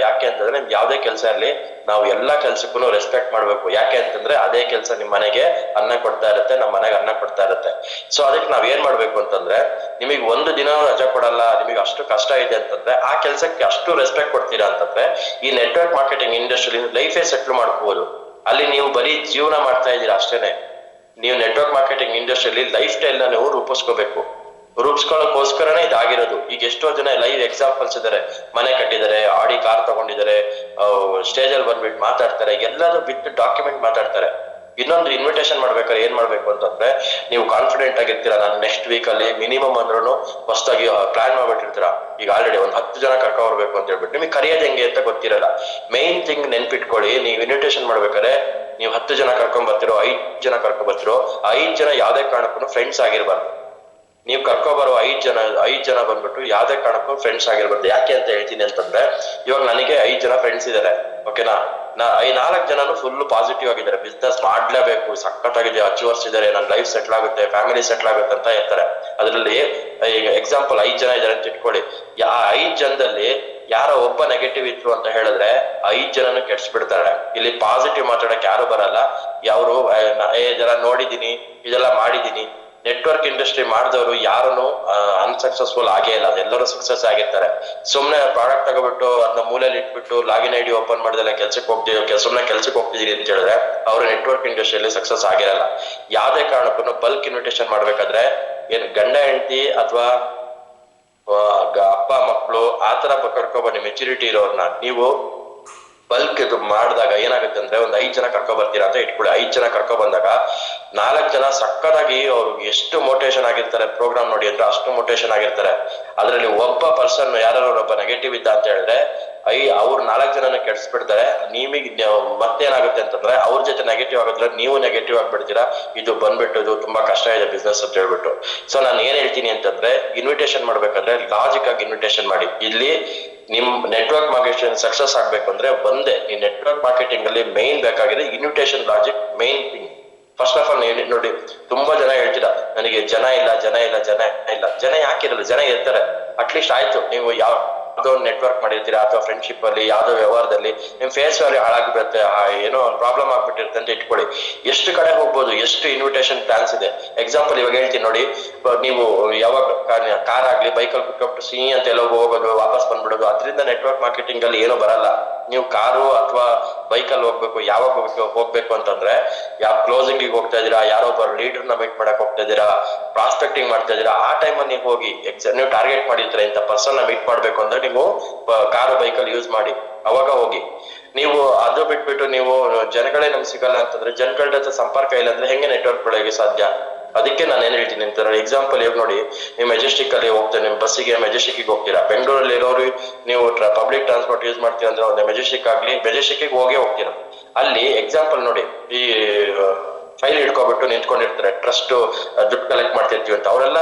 ಯಾಕೆ ಅಂತಂದ್ರೆ ನಿಮ್ಗೆ ಯಾವ್ದೇ ಕೆಲಸ ಇರ್ಲಿ, ನಾವು ಎಲ್ಲಾ ಕೆಲ್ಸಕ್ಕೂ ರೆಸ್ಪೆಕ್ಟ್ ಮಾಡ್ಬೇಕು. ಯಾಕೆ ಅಂತಂದ್ರೆ ಅದೇ ಕೆಲಸ ನಿಮ್ ಮನೆಗೆ ಅನ್ನ ಕೊಡ್ತಾ ಇರುತ್ತೆ, ನಮ್ಮ ಮನೆಗೆ ಅನ್ನ ಕೊಡ್ತಾ ಇರುತ್ತೆ. ಸೊ ಅದಕ್ಕೆ ನಾವ್ ಏನ್ ಮಾಡ್ಬೇಕು ಅಂತಂದ್ರೆ, ನಿಮಗೆ 1 ದಿನ ರಜಾ ಕೊಡಲ್ಲ, ನಿಮಗೆ ಅಷ್ಟು ಕಷ್ಟ ಇದೆ ಅಂತಂದ್ರೆ ಆ ಕೆಲ್ಸಕ್ಕೆ ಅಷ್ಟು ರೆಸ್ಪೆಕ್ಟ್ ಕೊಡ್ತೀರಾ ಅಂತಂದ್ರೆ ಈ ನೆಟ್ವರ್ಕ್ ಮಾರ್ಕೆಟಿಂಗ್ ಇಂಡಸ್ಟ್ರಿ ಲೈಫೇ ಸೆಟ್ಲ್ ಮಾಡ್ಕೋಬಹುದು. ಅಲ್ಲಿ ನೀವು ಬರೀ ಜೀವನ ಮಾಡ್ತಾ ಇದ್ದೀರಾ ಅಷ್ಟೇನೆ. ನೀವು ನೆಟ್ವರ್ಕ್ ಮಾರ್ಕೆಟಿಂಗ್ ಇಂಡಸ್ಟ್ರಿಯಲ್ಲಿ ಲೈಫ್ ಸ್ಟೈಲ್ ನ ನೀವು ರೂಪಿಸ್ಕೋಬೇಕು. ರೂಪಿಸ್ಕೊಳ್ಳೋಕೋಸ್ಕರನೇ ಇದಾಗಿರೋದು. ಈಗ ಎಷ್ಟೋ ಜನ ಲೈವ್ ಎಕ್ಸಾಂಪಲ್ಸ್ ಇದಾರೆ, ಮನೆ ಕಟ್ಟಿದ್ದಾರೆ, ಆಡಿ ಕಾರ್ ತಗೊಂಡಿದ್ದಾರೆ, ಸ್ಟೇಜ್ ಅಲ್ಲಿ ಬಂದ್ಬಿಟ್ಟು ಮಾತಾಡ್ತಾರೆ, ಎಲ್ಲರೂ ಬಿಟ್ಟು ಡಾಕ್ಯುಮೆಂಟ್ ಮಾತಾಡ್ತಾರೆ. ಇನ್ನೊಂದು ಇನ್ವಿಟೇಷನ್ ಮಾಡ್ಬೇಕಾದ್ರೆ ಏನ್ ಮಾಡ್ಬೇಕು ಅಂತಂದ್ರೆ, ನೀವು ಕಾನ್ಫಿಡೆಂಟ್ ಆಗಿರ್ತೀರಾ, ನಾನು ನೆಕ್ಸ್ಟ್ ವೀಕ್ ಅಲ್ಲಿ ಮಿನಿಮಮ್ ಅಂದ್ರೂ ಹೊಸದಾಗಿ ಪ್ಲಾನ್ ಮಾಡ್ಬಿಟ್ಟಿರ್ತೀರಾ. ಈಗ ಆಲ್ರೆಡಿ 10 ಜನ ಕರ್ಕೊ ಬರ್ಬೇಕು ಅಂತ ಹೇಳ್ಬಿಟ್ಟು ನಿಮಗೆ ಕರೆಯೋದು ಹೆಂಗೆ ಅಂತ ಗೊತ್ತಿರಲ್ಲ. ಮೇನ್ ಥಿಂಗ್ ನೆನ್ಪಿಟ್ಕೊಳ್ಳಿ, ನೀವು ಇನ್ವಿಟೇಷನ್ ಮಾಡ್ಬೇಕಾದ್ರೆ ನೀವು 10 ಜನ ಕರ್ಕೊಂಡ್ ಬರ್ತಿರೋ, 5 ಜನ ಕರ್ಕೊಂಡ್ ಬರ್ತಿರೋ, 5 ಜನ ಯಾವ್ದೇ ಕಾರಣಕ್ಕೂ ಫ್ರೆಂಡ್ಸ್ ಆಗಿರ್ಬಾರ್ದು. ನೀವು ಕರ್ಕೊಬರೋ 5 ಜನ ಬಂದ್ಬಿಟ್ಟು ಯಾವ್ದೇ ಕಾರಣಕ್ಕೂ ಫ್ರೆಂಡ್ಸ್ ಆಗಿರ್ಬಾರ್ದು. ಯಾಕೆ ಅಂತ ಹೇಳ್ತೀನಿ ಅಂತಂದ್ರೆ, ಇವಾಗ ನನಗೆ 5 ಜನ ಫ್ರೆಂಡ್ಸ್ ಇದಾರೆ, ಓಕೆನಾ? 4 ಜನನು ಫುಲ್ ಪಾಸಿಟಿವ್ ಆಗಿದ್ದಾರೆ, ಬಿಸ್ನೆಸ್ ಮಾಡ್ಲೇಬೇಕು, ಸಖತ್ತಾಗಿದೆ, ಅಚೀವರ್ಸ್ ಇದಾರೆ, ನನ್ನ ಲೈಫ್ ಸೆಟ್ಲ್ ಆಗುತ್ತೆ, ಫ್ಯಾಮಿಲಿ ಸೆಟ್ಲ್ ಆಗುತ್ತೆ ಅಂತ ಇರ್ತಾರೆ. ಅದರಲ್ಲಿ ಈಗ ಎಕ್ಸಾಂಪಲ್ 5 ಜನ ಇದಾರೆ ಅಂತ ಇಟ್ಕೊಳ್ಳಿ. 5 ಜನದಲ್ಲಿ ಯಾರೋ ಒಬ್ಬ ನೆಗೆಟಿವ್ ಇತ್ತು ಅಂತ ಹೇಳಿದ್ರೆ 5 ಜನನು ಕೆಡ್ಸ್ಬಿಡ್ತಾರೆ. ಇಲ್ಲಿ ಪಾಸಿಟಿವ್ ಮಾತಾಡಕ್ ಯಾರು ಬರಲ್ಲ. ಯಾರು ಇದೆಲ್ಲ ನೋಡಿದೀನಿ, ಇದೆಲ್ಲ ಮಾಡಿದೀನಿ. ನೆಟ್ವರ್ಕ್ ಇಂಡಸ್ಟ್ರಿ ಮಾಡಿದವರು ಯಾರನ್ನು ಅನ್ಸಕ್ಸಸ್ಫುಲ್ ಆಗೇ ಇಲ್ಲ, ಅದೆಲ್ಲರೂ ಸಕ್ಸಸ್ ಆಗಿರ್ತಾರೆ. ಸುಮ್ನೆ ಪ್ರಾಡಕ್ಟ್ ತಗೋಬಿಟ್ಟು ಅದನ್ನ ಮೂಲೆಯಲ್ಲಿ ಇಟ್ಬಿಟ್ಟು ಲಾಗಿನ್ ಐಡಿ ಓಪನ್ ಮಾಡಿದೆಲ್ಲ ಸುಮ್ನೆ ಕೆಲ್ಸಕ್ಕೆ ಹೋಗ್ತಿದೀರಿ ಅಂತ ಹೇಳಿದ್ರೆ ಅವರು ನೆಟ್ವರ್ಕ್ ಇಂಡಸ್ಟ್ರಿಯಲ್ಲಿ ಸಕ್ಸಸ್ ಆಗಿರಲ್ಲ. ಯಾವ್ದೇ ಕಾರಣಕ್ಕೂ ಬಲ್ಕ್ ಇನ್ವಿಟೇಷನ್ ಮಾಡ್ಬೇಕಾದ್ರೆ ಏನ್ ಗಂಡ ಹೆಂಡತಿ ಅಥವಾ ಅಪ್ಪ ಮಕ್ಕಳು ಆತರ ಕರ್ಕೊಬನ್ನಿ, ಮೆಚುರಿಟಿ ಇರೋರ್ನ ನೀವು ಬಲ್ಕ್ ಇದು ಮಾಡಿದಾಗ ಏನಾಗುತ್ತೆ ಅಂದ್ರೆ, ಒಂದು 5 ಜನ ಕರ್ಕೊ ಬರ್ತೀರಾ ಅಂತ ಇಟ್ಕೊಳ್ಳಿ. 5 ಜನ ಕರ್ಕೊ ಬಂದಾಗ 4 ಜನ ಸಕ್ಕತ್ತಾಗಿ ಅವ್ರಿಗೆ ಎಷ್ಟು ಮೋಟಿವೇಶನ್ ಆಗಿರ್ತಾರೆ, ಪ್ರೋಗ್ರಾಮ್ ನೋಡಿ ಅಂದ್ರೆ ಅಷ್ಟು ಮೋಟಿವೇಶನ್ ಆಗಿರ್ತಾರೆ. ಅದ್ರಲ್ಲಿ ಒಬ್ಬ ಪರ್ಸನ್ ಯಾರು ಒಬ್ಬ ನೆಗೆಟಿವ್ ಇದ್ದ ಅಂತ ಹೇಳಿದ್ರೆ ಅವ್ರು 4 ಜನನ ಕೆಡ್ಸ್ಬಿಡ್ತಾರೆ. ನಿಮಗೆ ಮತ್ತೇನಾಗುತ್ತೆ ಅಂತಂದ್ರೆ ಅವ್ರ ಜೊತೆ ನೆಗೆಟಿವ್ ಆಗಿದ್ರೆ ನೀವು ನೆಗೆಟಿವ್ ಆಗ್ಬಿಡ್ತೀರಾ. ಇದು ಬಂದ್ಬಿಟ್ಟು ಇದು ತುಂಬಾ ಕಷ್ಟ ಇದೆ ಬಿಸ್ನೆಸ್ ಅಂತ ಹೇಳ್ಬಿಟ್ಟು. ಸೊ ನಾನು ಏನ್ ಹೇಳ್ತೀನಿ ಅಂತಂದ್ರೆ, ಇನ್ವಿಟೇಷನ್ ಮಾಡ್ಬೇಕಾದ್ರೆ ಲಾಜಿಕ್ ಆಗಿ ಇನ್ವಿಟೇಷನ್ ಮಾಡಿ. ಇಲ್ಲಿ ನಿಮ್ ನೆಟ್ವರ್ಕ್ ಮಾರ್ಕೆಟಿಂಗ್ ಸಕ್ಸಸ್ ಆಗ್ಬೇಕು ಅಂದ್ರೆ ಒಂದೇ, ಈ ನೆಟ್ವರ್ಕ್ ಮಾರ್ಕೆಟಿಂಗ್ ಅಲ್ಲಿ ಮೇನ್ ಬೇಕಾಗಿದೆ invitation logic, main thing. First of all ನೋಡಿ, ತುಂಬಾ ಜನ ಹೇಳ್ತೀರಾ ನನಗೆ ಜನ ಇಲ್ಲ. ಜನ ಯಾಕಿರಲ್ಲ? ಜನ ಇರ್ತಾರೆ. ಅಟ್ಲೀಸ್ಟ್ ಆಯ್ತು, ನೀವು ಯಾವ್ದೋ ನೆಟ್ವರ್ಕ್ ಮಾಡಿರ್ತೀರಾ ಅಥವಾ ಫ್ರೆಂಡ್ಶಿಪ್ ಅಲ್ಲಿ ಯಾವ್ದೋ ವ್ಯವಹಾರದಲ್ಲಿ ನಿಮ್ ಫೇಸ್ ವ್ಯಾಲ್ಯೂ ಹಾಳಾಗ್ಬಿಡುತ್ತೆ, ಏನೋ ಪ್ರಾಬ್ಲಮ್ ಆಗ್ಬಿಟ್ಟಿರುತ್ತೆ ಅಂತ ಇಟ್ಕೊಳ್ಳಿ. ಎಷ್ಟು ಕಡೆ ಹೋಗ್ಬೋದು, ಎಷ್ಟು ಇನ್ವಿಟೇಷನ್ ಪ್ಲಾನ್ಸ್ ಇದೆ. ಎಕ್ಸಾಂಪಲ್ ಇವಾಗ ಹೇಳ್ತೀನಿ ನೋಡಿ, ನೀವು ಯಾವಾಗ ಕಾರ್ ಆಗ್ಲಿ ಬೈಕಲ್ಲಿ ಕುತ್ಕೊಬಿಟ್ಟು ಅಂತ ಎಲ್ಲ ಹೋಗೋದು, ವಾಪಸ್ ಬಂದ್ಬಿಡೋದು, ಅದರಿಂದ ನೆಟ್ವರ್ಕ್ ಮಾರ್ಕೆಟಿಂಗ್ ಅಲ್ಲಿ ಏನೋ ಬರಲ್ಲ. ನೀವು ಕಾರು ಅಥವಾ ಬೈಕಲ್ಲಿ ಯಾವಾಗ ಹೋಗ್ಬೇಕು ಅಂತಂದ್ರೆ, ಯಾವ ಕ್ಲೋಸಿಂಗ್ ಹೋಗ್ತಾ ಇದೀರಾ, ಯಾರೊಬ್ಬ ಲೀಡರ್ನ ಮೀಟ್ ಮಾಡಕ್ ಹೋಗ್ತಾ ಇದೀರಾ, ಪ್ರಾಸ್ಪೆಕ್ಟಿಂಗ್ ಮಾಡ್ತಾ ಇದೀರಾ, ಆ ಟೈಮಲ್ಲಿ ನೀವು ಹೋಗಿ ನೀವು ಟಾರ್ಗೆಟ್ ಮಾಡಿರ್ತೀರ ಇಂಥ ಪರ್ಸನ್ ಮೀಟ್ ಮಾಡ್ಬೇಕು ಅಂದ್ರೆ ನೀವು ಕಾರು ಬೈಕಲ್ಲಿ ಯೂಸ್ ಮಾಡಿ, ಅವಾಗ ಹೋಗಿ. ನೀವು ಅದು ಬಿಟ್ಬಿಟ್ಟು ನೀವು ಜನಗಳೇ ನಮ್ಗೆ ಸಿಗಲ್ಲ ಅಂತಂದ್ರೆ, ಜನಗಳ ಜೊತೆ ಸಂಪರ್ಕ ಇಲ್ಲ ಅಂದ್ರೆ ಹೆಂಗೆ ನೆಟ್ವರ್ಕ್ ಬೆಳೆಯೋಕೆ ಸಾಧ್ಯ? ಅದಕ್ಕೆ ನಾನು ಏನ್ ಹೇಳ್ತೀನಿ ಅಂತ ಎಕ್ಸಾಂಪಲ್ ಇವಾಗ ನೋಡಿ, ನೀವು ಮೆಜೆಸ್ಟಿಕ್ ಅಲ್ಲಿ ಹೋಗ್ತೀರಾ, ನಿಮ್ ಬಸ್ಸಿಗೆ ಮೆಜೆಸ್ಟಿಕ್ ಹೋಗ್ತೀರಾ. ಬೆಂಗಳೂರಲ್ಲಿ ಇರೋರು ನೀವು ಪಬ್ಲಿಕ್ ಟ್ರಾನ್ಸ್ಪೋರ್ಟ್ ಯೂಸ್ ಮಾಡ್ತೀರಾ ಅಂದ್ರೆ ಒಂದು ಮೆಜೆಸ್ಟಿಕ್ ಹೋಗ್ತೀರಾ. ಅಲ್ಲಿ ಎಕ್ಸಾಂಪಲ್ ನೋಡಿ, ಈ ಫೈಲ್ ಹಿಡ್ಕೊಬಿಟ್ಟು ನಿಂತ್ಕೊಂಡಿರ್ತಾರೆ, ಟ್ರಸ್ಟ್ ದುಡ್ಡು ಕಲೆಕ್ಟ್ ಮಾಡ್ತಿರ್ತೀವಿ ಅಂತ. ಅವರೆಲ್ಲ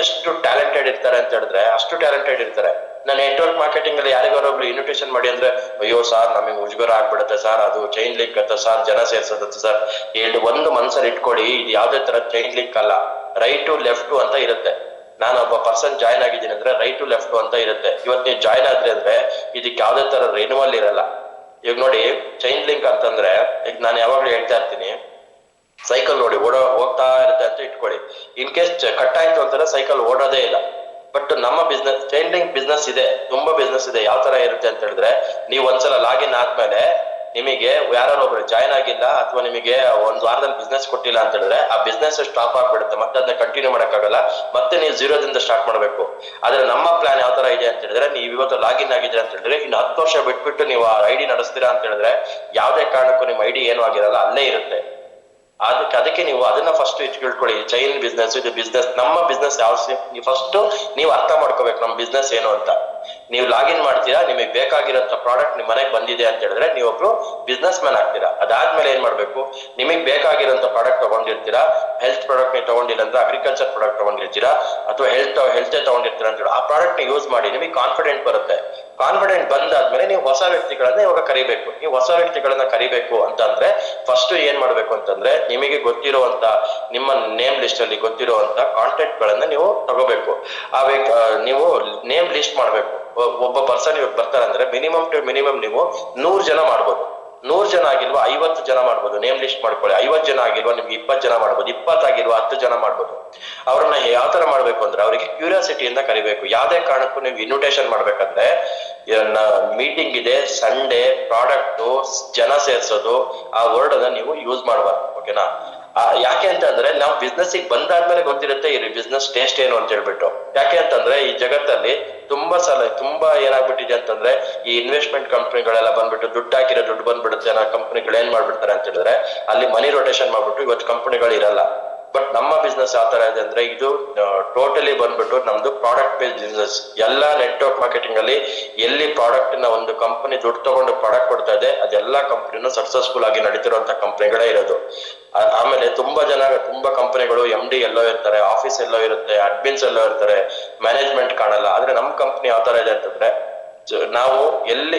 ಎಷ್ಟು ಟ್ಯಾಲೆಂಟೆಡ್ ಇರ್ತಾರೆ ಅಂತ ಹೇಳಿದ್ರೆ ಅಷ್ಟು ಟ್ಯಾಲೆಂಟೆಡ್ ಇರ್ತಾರೆ. ನಾನು ನೆಟ್ವರ್ಕ್ ಮಾರ್ಕೆಟಿಂಗ್ ಅಲ್ಲಿ ಯಾರಿಗಾರೊಬ್ರು ಇನ್ವಿಟೇಷನ್ ಮಾಡಿ ಅಂದ್ರೆ, ಅಯ್ಯೋ ಸಾರ್ ನಮಗೆ ಮುಜುಗರ ಆಗ್ಬಿಡುತ್ತೆ ಸರ್, ಅದು ಚೈನ್ ಲಿಂಕ್ ಅಂತ ಸರ್, ಜನ ಸೇರ್ಸೋದತ್ತೆ ಸರ್. ಒಂದು ಮನ್ಸಲ್ಲಿ ಇಟ್ಕೊಳ್ಳಿ, ಇದು ಯಾವ್ದೇ ತರ ಚೈನ್ ಲಿಂಕ್ ಅಲ್ಲ, ರೈಟ್ ಟು ಲೆಫ್ಟ್ ಅಂತ ಇರುತ್ತೆ. ನಾನು ಒಬ್ಬ ಪರ್ಸನ್ ಜಾಯ್ನ್ ಆಗಿದ್ದೀನಿ ಅಂದ್ರೆ ರೈಟ್ ಟು ಲೆಫ್ಟ್ ಅಂತ ಇರುತ್ತೆ. ಇವತ್ತು ನೀವು ಜಾಯ್ನ್ ಆದ್ರಿ ಅಂದ್ರೆ ಇದಕ್ಕೆ ಯಾವ್ದೇ ತರ ರಿನ್ಯೂವಲ್ ಇರಲ್ಲ. ಈಗ ನೋಡಿ, ಚೈನ್ ಲಿಂಕ್ ಅಂತಂದ್ರೆ, ಈಗ ನಾನು ಯಾವಾಗ್ಲೂ ಹೇಳ್ತಾ ಇರ್ತೀನಿ, ಸೈಕಲ್ ನೋಡಿ ಹೋಗ್ತಾ ಇರುತ್ತೆ ಅಂತ ಇಟ್ಕೊಳ್ಳಿ. ಇನ್ ಕೇಸ್ ಕಟ್ ಆಯ್ತು ಅಂತಾರೆ ಸೈಕಲ್ ಓಡೋದೇ ಇಲ್ಲ. ಬಟ್ ನಮ್ಮ ಬಿಸ್ನೆಸ್ ಚೈನ್ ಲಿಂಕ್ ಬಿಸ್ನೆಸ್ ಇದೆ, ತುಂಬಾ ಬಿಸ್ನೆಸ್ ಇದೆ. ಯಾವ ತರ ಇರುತ್ತೆ ಅಂತ ಹೇಳಿದ್ರೆ, ನೀವು ಒಂದ್ಸಲ ಲಾಗಿನ್ ಆದ್ಮೇಲೆ ನಿಮಗೆ ಯಾರು ಒಬ್ರು ಜಾಯ್ನ್ ಆಗಿಲ್ಲ ಅಥವಾ ನಿಮಗೆ ಒಂದು ವಾರದಲ್ಲಿ ಬಿಸ್ನೆಸ್ ಕೊಟ್ಟಿಲ್ಲ ಅಂತ ಹೇಳಿದ್ರೆ ಆ ಬಿಸ್ನೆಸ್ ಸ್ಟಾಪ್ ಆಗ್ಬಿಡುತ್ತೆ, ಮತ್ತೆ ಅದನ್ನ ಕಂಟಿನ್ಯೂ ಮಾಡಕ್ಕಾಗಲ್ಲ, ಮತ್ತೆ ನೀವು ಜೀರೋದಿಂದ ಸ್ಟಾರ್ಟ್ ಮಾಡ್ಬೇಕು. ಆದ್ರೆ ನಮ್ಮ ಪ್ಲಾನ್ ಯಾವ ತರ ಇದೆ ಅಂತ ಹೇಳಿದ್ರೆ, ನೀವು ಇವತ್ತು ಲಾಗಿನ್ ಆಗಿದ್ರೆ ಅಂತ ಹೇಳಿದ್ರೆ ಇನ್ನು 10 ವರ್ಷ ಬಿಟ್ಬಿಟ್ಟು ನೀವು ಆ ಐಡಿ ನಡೆಸ್ತೀರಾ ಅಂತ ಹೇಳಿದ್ರೆ ಯಾವ್ದೇ ಕಾರಣಕ್ಕೂ ನಿಮ್ಮ ಐಡಿ ಏನು ಆಗಿರಲ್ಲ, ಅಲ್ಲೇ ಇರುತ್ತೆ. ಅದಕ್ಕೆ ನೀವು ಅದನ್ನ ಫಸ್ಟ್ ಇಟ್ಕೊಳ್ಕೊಳ್ಳಿ. ಚೈನ್ ಬಿಸ್ನೆಸ್ ಇದು ಬಿಸ್ನೆಸ್, ನಮ್ಮ ಬಿಸ್ನೆಸ್ ಯಾವ ಫಸ್ಟ್ ನೀವು ಅರ್ಥ ಮಾಡ್ಕೋಬೇಕು ನಮ್ಮ ಬಿಸ್ನೆಸ್ ಏನು ಅಂತ. ನೀವು ಲಾಗಿನ್ ಮಾಡ್ತೀರಾ, ನಿಮಗೆ ಬೇಕಾಗಿರೋಂಥ ಪ್ರಾಡಕ್ಟ್ ನಿಮ್ ಮನೆಗೆ ಬಂದಿದೆ ಅಂತ ಹೇಳಿದ್ರೆ ನೀವೊಬ್ರು ಬಿಸ್ನೆಸ್ ಮ್ಯಾನ್ ಆಗ್ತೀರಾ. ಅದಾದ್ಮೇಲೆ ಏನ್ ಮಾಡ್ಬೇಕು, ನಿಮಗೆ ಬೇಕಾಗಿರೋಂಥ ಪ್ರಾಡಕ್ಟ್ ತಗೊಂಡಿರ್ತೀರಾ, ಹೆಲ್ತ್ ಪ್ರಾಡಕ್ಟ್ ನೀವು ತಗೊಂಡಿಲ್ಲ ಅಂದ್ರೆ ಅಗ್ರಿಕಲ್ಚರ್ ಪ್ರಾಡಕ್ಟ್ ತಗೊಂಡಿರ್ತೀರಾ ಅಥವಾ ಹೆಲ್ತ್ ತಗೊಂಡಿರ್ತೀರಾ ಅಂತ ಹೇಳಿ ಆ ಪ್ರಾಡಕ್ಟ್ ನ ಯೂಸ್ ಮಾಡಿ ನಿಮಗೆ ಕಾನ್ಫಿಡೆಂಟ್ ಬರುತ್ತೆ. ಕಾನ್ಫಿಡೆಂಟ್ ಬಂದಾದ್ಮೇಲೆ ನೀವು ಹೊಸ ವ್ಯಕ್ತಿಗಳನ್ನ ಇವಾಗ ಕರಿಬೇಕು. ನೀವು ಹೊಸ ವ್ಯಕ್ತಿಗಳನ್ನ ಕರಿಬೇಕು ಅಂತಂದ್ರೆ ಫಸ್ಟ್ ಏನ್ ಮಾಡ್ಬೇಕು ಅಂತಂದ್ರೆ, ನಿಮಗೆ ಗೊತ್ತಿರುವಂತ ನಿಮ್ಮ ನೇಮ್ ಲಿಸ್ಟ್ ಅಲ್ಲಿ ಗೊತ್ತಿರುವಂತ ಕಾಂಟ್ಯಾಕ್ಟ್ ಗಳನ್ನ ನೀವು ತಗೋಬೇಕು. ನೀವು ನೇಮ್ ಲಿಸ್ಟ್ ಮಾಡ್ಬೇಕು. ಒಬ್ಬ ಪರ್ಸನ್ ಇವಾಗ ಬರ್ತಾರೆ ಅಂದ್ರೆ ಮಿನಿಮಮ್ ಟು ಮಿನಿಮಮ್ ನೀವು 100 ಜನ ಮಾಡ್ಬೋದು. 100 ಜನ ಆಗಿಲ್ವಾ 50 ಜನ ಮಾಡ್ಬೋದು. ನೇಮ್ ಲಿಸ್ಟ್ ಮಾಡ್ಕೊಳ್ಳಿ. 50 ಜನ ಆಗಿಲ್ವಾ ನಿಮ್ಗೆ 20 ಜನ ಮಾಡ್ಬೋದು. 20 ಆಗಿಲ್ವಾ 10 ಜನ ಮಾಡ್ಬೋದು. ಅವ್ರನ್ನ ಯಾವ ತರ ಮಾಡ್ಬೇಕು ಅಂದ್ರೆ ಅವರಿಗೆ ಕ್ಯೂರಿಯಾಸಿಟಿಯಿಂದ ಕರಿಬೇಕು. ಯಾವ್ದೇ ಕಾರಣಕ್ಕೂ ನೀವು ಇನ್ವಿಟೇಷನ್ ಮಾಡ್ಬೇಕಂದ್ರೆ ಮೀಟಿಂಗ್ ಇದೆ, ಸಂಡೇ, ಪ್ರಾಡಕ್ಟ್, ಜನ ಸೇರ್ಸೋದು ಆ ವರ್ಡ್ ಅನ್ನ ನೀವು ಯೂಸ್ ಮಾಡಬಾರ್ದು. ಓಕೆನಾ? ಯಾಕೆ ಅಂತಂದ್ರೆ ನಾವು ಬಿಸ್ನೆಸ್ ಬಂದಾದ್ಮೇಲೆ ಗೊತ್ತಿರುತ್ತೆ ಈ ಬಿಸ್ನೆಸ್ ಟೇಸ್ಟ್ ಏನು ಅಂತ ಹೇಳ್ಬಿಟ್ಟು. ಯಾಕೆ ಅಂತಂದ್ರೆ ಈ ಜಗತ್ತಲ್ಲಿ ತುಂಬಾ ಏನಾಗ್ಬಿಟ್ಟಿದೆ ಅಂತಂದ್ರೆ ಈ ಇನ್ವೆಸ್ಟ್ಮೆಂಟ್ ಕಂಪ್ನಿಗಳೆಲ್ಲ ಬಂದ್ಬಿಟ್ಟು ದುಡ್ಡು ಹಾಕಿರೋ ದುಡ್ಡು ಬಂದ್ಬಿಡುತ್ತೆ ಅನ್ನೋ ಕಂಪ್ನಿಗಳು ಏನ್ ಮಾಡ್ಬಿಡ್ತಾರೆ ಅಂತ ಹೇಳಿದ್ರೆ ಅಲ್ಲಿ ಮನಿ ರೊಟೇಷನ್ ಮಾಡ್ಬಿಟ್ಟು ಇವತ್ತು ಕಂಪ್ನಿಗಳು ಇರಲ್ಲ. ಬಟ್ ನಮ್ಮ ಬಿಸ್ನೆಸ್ ಯಾವ ತರ ಇದೆ ಅಂದ್ರೆ ಇದು ಟೋಟಲಿ ಬಂದ್ಬಿಟ್ಟು ನಮ್ದು ಪ್ರಾಡಕ್ಟ್ ಬೇಸ್ಡ್ ಬಿಸ್ನೆಸ್. ಎಲ್ಲ ನೆಟ್ವರ್ಕ್ ಮಾರ್ಕೆಟಿಂಗ್ ಅಲ್ಲಿ ಎಲ್ಲಿ ಪ್ರಾಡಕ್ಟ್ ನ ಒಂದು ಕಂಪನಿ ದುಡ್ಡು ತಗೊಂಡು ಪ್ರಾಡಕ್ಟ್ ಕೊಡ್ತಾ ಇದೆ ಅದೆಲ್ಲಾ ಕಂಪನಿನೂ ಸಕ್ಸಸ್ಫುಲ್ ಆಗಿ ನಡೀತಿರುವಂತ ಕಂಪನಿಗಳೇ ಇರೋದು. ಆಮೇಲೆ ತುಂಬಾ ಕಂಪನಿಗಳು MD ಎಲ್ಲೋ ಇರ್ತಾರೆ, ಆಫೀಸ್ ಎಲ್ಲೋ ಇರುತ್ತೆ, ಅಡ್ಮಿನ್ಸ್ ಎಲ್ಲೋ ಇರ್ತಾರೆ, ಮ್ಯಾನೇಜ್ಮೆಂಟ್ ಕಾಣಲ್ಲ. ಆದ್ರೆ ನಮ್ ಕಂಪನಿ ಯಾವ ತರ ಇದೆ ಅಂತಂದ್ರೆ ನಾವು ಎಲ್ಲಿ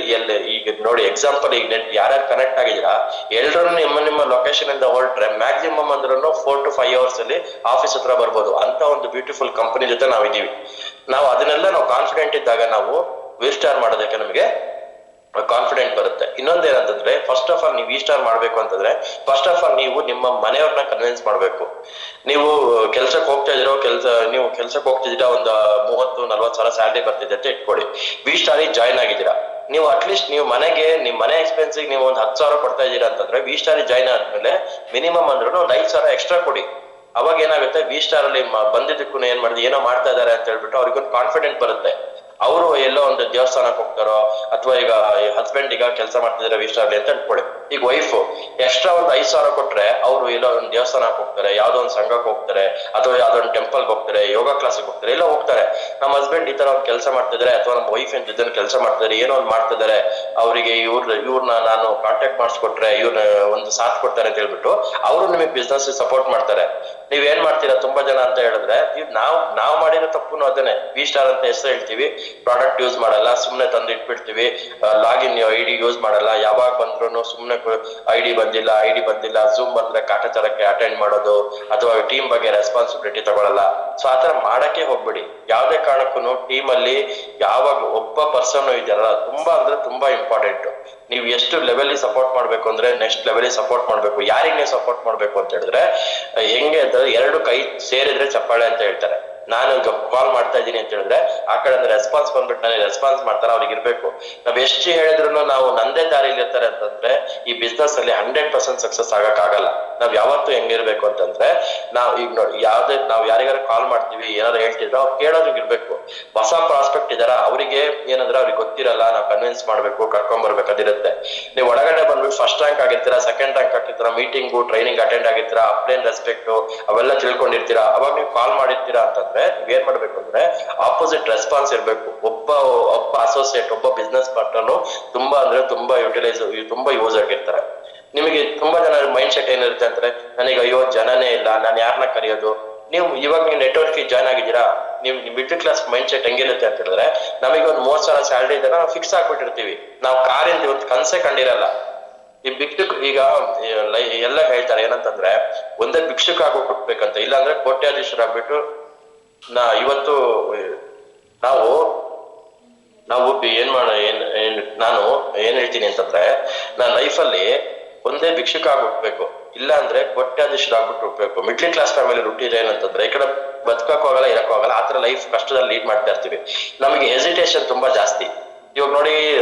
ಈಗ ನೋಡಿ ಎಕ್ಸಾಂಪಲ್, ಈಗ ಯಾರ್ಯಾರು ಕನೆಕ್ಟ್ ಆಗಿದ್ದೀರಾ ಎಲ್ರೂ ನಿಮ್ಮ ಲೊಕೇಶನ್ ಇಂದ ಹೊರಟ್ರೆ ಮ್ಯಾಕ್ಸಿಮಮ್ ಅಂದ್ರೂ 4 to 5 hours ಅಲ್ಲಿ ಆಫೀಸ್ ಹತ್ರ ಬರ್ಬೋದು. ಅಂತ ಒಂದು ಬ್ಯೂಟಿಫುಲ್ ಕಂಪನಿ ಜೊತೆ ನಾವಿದೀವಿ. ನಾವು ಅದನ್ನೆಲ್ಲ ನಾವು ಕಾನ್ಫಿಡೆಂಟ್ ಇದ್ದಾಗ ನಾವು ವಿಸ್ಟಾರ್ ಮಾಡೋದಕ್ಕೆ ನಮಗೆ ಕಾನ್ಫಿಡೆಂಟ್ ಬರುತ್ತೆ. ಇನ್ನೊಂದೇನಂತಂದ್ರೆ ಫಸ್ಟ್ ಆಫ್ ಆಲ್ ನೀವು ಸ್ಟಾರ್ ಮಾಡ್ಬೇಕು ಅಂತಂದ್ರೆ ಫಸ್ಟ್ ಆಫ್ ಆಲ್ ನೀವು ನಿಮ್ಮ ಮನೆಯವ್ರನ್ನ ಕನ್ವಿನ್ಸ್ ಮಾಡ್ಬೇಕು. ನೀವು ಕೆಲ್ಸಕ್ಕೆ ಹೋಗ್ತಿದ್ದೀರಾ, ಒಂದು 30-40 ಸಾವಿರ ಸ್ಯಾಲರಿ ಬರ್ತಿದೆ ಅಂತ ಇಟ್ಕೊಳ್ಳಿ. ಸ್ಟಾರ್ ಜಾಯ್ನ್ ಆಗಿದ್ದೀರಾ, ನೀವು ಅಟ್ಲೀಸ್ಟ್ ನೀವು ನಿಮ್ಮ ಮನೆ ಎಕ್ಸ್ಪೆನ್ಸಿಗೆ ನೀವು ಒಂದು 10 ಸಾವಿರ ಕೊಡ್ತಾ ಇದ್ದೀರಾ ಅಂತಂದ್ರೆ ಸ್ಟಾರ್ ಜಾಯ್ನ್ ಆದ್ಮೇಲೆ ಮಿನಿಮಮ್ ಅಂದ್ರೂ ಒಂದು 5 ಸಾವಿರ ಎಕ್ಸ್ಟ್ರಾ ಕೊಡಿ. ಅವಾಗ ಏನಾಗುತ್ತೆ, ಸ್ಟಾರ್ ಅಲ್ಲಿ ಬಂದಿದ್ದಕ್ಕೂ ಏನ್ ಮಾಡಿದ್ರೆ ಏನೋ ಮಾಡ್ತಾ ಇದಾರೆ ಅಂತ ಹೇಳ್ಬಿಟ್ಟು ಅವ್ರಿಗೊಂದು ಕಾನ್ಫಿಡೆಂಟ್ ಬರುತ್ತೆ. ಅವರು ಎಲ್ಲೋ ಒಂದು ದೇವಸ್ಥಾನಕ್ಕೆ ಹೋಗ್ತಾರೋ ಅಥವಾ ಈಗ ಹಸ್ಬೆಂಡ್ ಈಗ ಕೆಲಸ ಮಾಡ್ತಿದ್ರೆ ವಿಸ್ಟಾರ್ಲಿ ಅಂತ ಅನ್ಕೊಳ್ಳಿ. ಈಗ ವೈಫ್ ಎಕ್ಸ್ಟ್ರಾ ಒಂದು 5 ಸಾವಿರ ಕೊಟ್ರೆ ಅವರು ಎಲ್ಲೋ ಒಂದು ದೇವಸ್ಥಾನಕ್ಕೆ ಹೋಗ್ತಾರೆ, ಯಾವ್ದೋ ಒಂದು ಸಂಘಕ್ಕೆ ಹೋಗ್ತಾರೆ ಅಥವಾ ಯಾವ್ದೋ ಒಂದು ಟೆಂಪಲ್ಗೆ ಹೋಗ್ತಾರೆ, ಯೋಗ ಕ್ಲಾಸಿಗೆ ಹೋಗ್ತಾರೆ, ಎಲ್ಲ ಹೋಗ್ತಾರೆ. ನಮ್ಮ ಹಸ್ಬೆಂಡ್ ಈ ತರ ಒಂದು ಕೆಲಸ ಮಾಡ್ತಿದ್ದಾರೆ ಅಥವಾ ನಮ್ಮ ವೈಫ್ ಏನ್ ಜೊತೆ ಕೆಲಸ ಮಾಡ್ತಿದ್ದಾರೆ, ಏನೋ ಒಂದು ಮಾಡ್ತಿದ್ದಾರೆ, ಅವರಿಗೆ ಇವ್ರನ್ನ ನಾನು ಕಾಂಟ್ಯಾಕ್ಟ್ ಮಾಡಿಸ್ಕೊಟ್ರೆ ಇವ್ರನ್ನ ಒಂದು ಸಾಥ್ ಕೊಡ್ತಾರೆ ಅಂತ ಹೇಳ್ಬಿಟ್ಟು ಅವರು ನಿಮಗೆ ಬಿಸ್ನೆಸ್ ಸಪೋರ್ಟ್ ಮಾಡ್ತಾರೆ. ನೀವೇನ್ ಮಾಡ್ತೀರಾ ತುಂಬಾ ಜನ ಅಂತ ಹೇಳಿದ್ರೆ ನಾವು ಮಾಡಿರೋ ತಪ್ಪುನು ಅದನ್ನೇ. ಸ್ಟಾರ್ ಅಂತ ಹೆಸರು ಹೇಳ್ತೀವಿ, ಪ್ರಾಡಕ್ಟ್ ಯೂಸ್ ಮಾಡಲ್ಲ, ಸುಮ್ನೆ ತಂದು ಇಟ್ಬಿಡ್ತೀವಿ, ಲಾಗಿನ್ ಐಡಿ ಯೂಸ್ ಮಾಡಲ್ಲ, ಯಾವಾಗ ಬಂದ್ರು ಸುಮ್ನೆ ಐಡಿ ಬಂದಿಲ್ಲ ಝೂಮ್ ಬಂದ್ರೆ ಕಾಟಾಚಾರಕ್ಕೆ ಅಟೆಂಡ್ ಮಾಡೋದು ಅಥವಾ ಟೀಮ್ ಬಗ್ಗೆ ರೆಸ್ಪಾನ್ಸಿಬಿಲಿಟಿ ತಗೊಳಲ್ಲ. ಸೊ ಆತರ ಮಾಡಕ್ಕೆ ಹೋಗ್ಬಿಡಿ. ಯಾವ್ದೇ ಕಾರಣಕ್ಕೂ ಟೀಮ್ ಅಲ್ಲಿ ಯಾವಾಗ ಒಬ್ಬ ಪರ್ಸನ್ ಇದೆಯಲ್ಲ ತುಂಬಾ ಅಂದ್ರೆ ತುಂಬಾ ಇಂಪಾರ್ಟೆಂಟ್. ನೀವು ಎಷ್ಟು ಲೆವೆಲ್ ಸಪೋರ್ಟ್ ಮಾಡ್ಬೇಕು ಅಂದ್ರೆ ನೆಕ್ಸ್ಟ್ ಲೆವೆಲ್ ಸಪೋರ್ಟ್ ಮಾಡ್ಬೇಕು. ಯಾರಿಗೆ ನೀವು ಸಪೋರ್ಟ್ ಮಾಡ್ಬೇಕು ಅಂತ ಹೇಳಿದ್ರೆ ಹೆಂಗೆ ಅಂತಂದ್ರೆ 2 ಕೈ ಸೇರಿದ್ರೆ ಚಪ್ಪಾಳೆ ಅಂತ ಹೇಳ್ತಾರೆ. ನಾನು ಈಗ ಕಾಲ್ ಮಾಡ್ತಾ ಇದ್ದೀನಿ ಅಂತ ಹೇಳಿದ್ರೆ ಆ ಕಡೆ ರೆಸ್ಪಾನ್ಸ್ ಬಂದ್ಬಿಟ್ಟು ನನಗೆ ರೆಸ್ಪಾನ್ಸ್ ಮಾಡ್ತಾರೆ, ಅವ್ರಿಗೆ ಇರ್ಬೇಕು. ನಾವ್ ಎಷ್ಟು ಹೇಳಿದ್ರು ನಾವು ನಂದೇ ದಾರಿಲಿ ಇರ್ತಾರೆ ಅಂತಂದ್ರೆ ಈ ಬಿಸ್ನೆಸ್ ಅಲ್ಲಿ 100% ಸಕ್ಸಸ್ ಆಗಲ್ಲ. ನಾವ್ ಯಾವತ್ತೂ ಹೆಂಗಿರ್ಬೇಕು ಅಂತಂದ್ರೆ ಈಗ ನೋಡಿ ನಾವ್ ಯಾರಿಗಾರ ಕಾಲ್ ಮಾಡ್ತೀವಿ, ಏನಾದ್ರು ಹೇಳ್ತಿದ್ರೆ ಅವ್ರು ಕೇಳೋದ್ರಿಗೆ ಇರ್ಬೇಕು. ಹೊಸ ಪ್ರಾಸ್ಪೆಕ್ಟ್ ಇದಾರ ಅವ್ರಿಗೆ ಏನಂದ್ರೆ ಅವ್ರಿಗೆ ಗೊತ್ತಿರಲ್ಲ, ನಾವು ಕನ್ವಿನ್ಸ್ ಮಾಡ್ಬೇಕು, ಕರ್ಕೊಂಡ್ ಬರ್ಬೇಕು, ಅದಿರುತ್ತೆ. ನೀವು ಒಳಗಡೆ ಬಂದ್ಬಿಟ್ಟು ಫಸ್ಟ್ ರ್ಯಾಂಕ್ ಆಗಿರ್ತೀರಾ, ಸೆಕೆಂಡ್ ರ್ಯಾಂಕ್ ಆಗಿರ್ತೀರಾ, ಮೀಟಿಂಗು ಟ್ರೈನಿಂಗ್ ಅಟೆಂಡ್ ಆಗಿರ್ತೀರಾ, ಅಪ್ಲೈನ್ ರೆಸ್ಪೆಕ್ಟ್ ಅವೆಲ್ಲ ತಿಳ್ಕೊಂಡಿರ್ತೀರಾ. ಅವಾಗ ನೀವು ಕಾಲ್ ಮಾಡಿರ್ತೀರಾ ಅಂತಂದ್ರೆ ನೀವ್ ಏನ್ ಮಾಡ್ಬೇಕು ಅಂದ್ರೆ ಆಪೋಸಿಟ್ ರೆಸ್ಪಾನ್ಸ್ ಇರ್ಬೇಕು. ಒಬ್ಬ ಅಸೋಸಿಯೇಟ್, ಒಬ್ಬ ಬಿಸ್ನೆಸ್ ಪಾರ್ಟ್ನರ್ ತುಂಬಾ ಅಂದ್ರೆ ತುಂಬಾ ಯೂಸ್ ಆಗಿರ್ತಾರೆ. ನಿಮಗೆ ತುಂಬಾ ಜನ ಮೈಂಡ್ ಸೆಟ್ ಏನಿರುತ್ತೆ ಅಂದ್ರೆ ನನಗೆ ಅಯ್ಯೋ ಜನನೇ ಇಲ್ಲ, ನಾನು ಯಾರನ್ನ ಕರೆಯೋದು. ನೀವು ಇವಾಗ ನೀವು ನೆಟ್ವರ್ಕ್ ಜಾಯ್ನ್ ಆಗಿದ್ದೀರಾ, ನೀವು ಮಿಡ್ಲ್ ಕ್ಲಾಸ್ ಮೈಂಡ್ ಸೆಟ್ ಹೆಂಗಿರುತ್ತೆ ಅಂತ ಹೇಳಿದ್ರೆ ನಮಗೆ ಒಂದು 30 ಸಾವಿರ ಸ್ಯಾಲರಿ ಇದೆ, ನಾವು ಫಿಕ್ಸ್ ಆಗ್ಬಿಟ್ಟಿರ್ತೀವಿ. ನಾವು ಕಾರಿಂದ ಇವತ್ತು ಕನ್ಸೇ ಕಂಡಿರಲ್ಲ. ಈ ಈಗ ಎಲ್ಲ ಹೇಳ್ತಾರೆ ಏನಂತಂದ್ರೆ ಒಂದೇ ಭಿಕ್ಷುಕ ಆಗೋಗ್ಬಿಡ್ಬೇಕಂತ, ಇಲ್ಲಾಂದ್ರೆ ಕೋಟ್ಯಾಧೀಶರಾಗ್ಬಿಟ್ಟು ಇವತ್ತು ನಾವು ನಾನು ಏನ್ ಹೇಳ್ತೀನಿ ಅಂತಂದ್ರೆ ನಾನು ಲೈಫಲ್ಲಿ ಒಂದೇ ಭಿಕ್ಷುಕ ಆಗ್ಬಿಡ್ಬೇಕು, ಇಲ್ಲ ಅಂದ್ರೆ ಕೋಟ್ಯಾಧೀಶರಾಗ್ಬಿಟ್ಟು ಹೋಗ್ಬೇಕು. ಮಿಡ್ಲ್ ಕ್ಲಾಸ್ ಫ್ಯಾಮಿಲಿ ಹುಟ್ಟಿದ್ರೆ ಏನಂತಂದ್ರೆ ಈ ಕಡೆ ಬದುಕಕ್ಕೂ ಆಗಲ್ಲ, ಇರಕ್ಕೂ ಆಗಲ್ಲ, ಆತರ ಲೈಫ್ ಕಷ್ಟದಲ್ಲಿ ಲೀಡ್ ಮಾಡ್ತಾ ಇರ್ತೀವಿ. ನಮಗೆ ಹೆಸಿಟೇಷನ್ ತುಂಬಾ ಜಾಸ್ತಿ. ಇವಾಗ ನೋಡಿ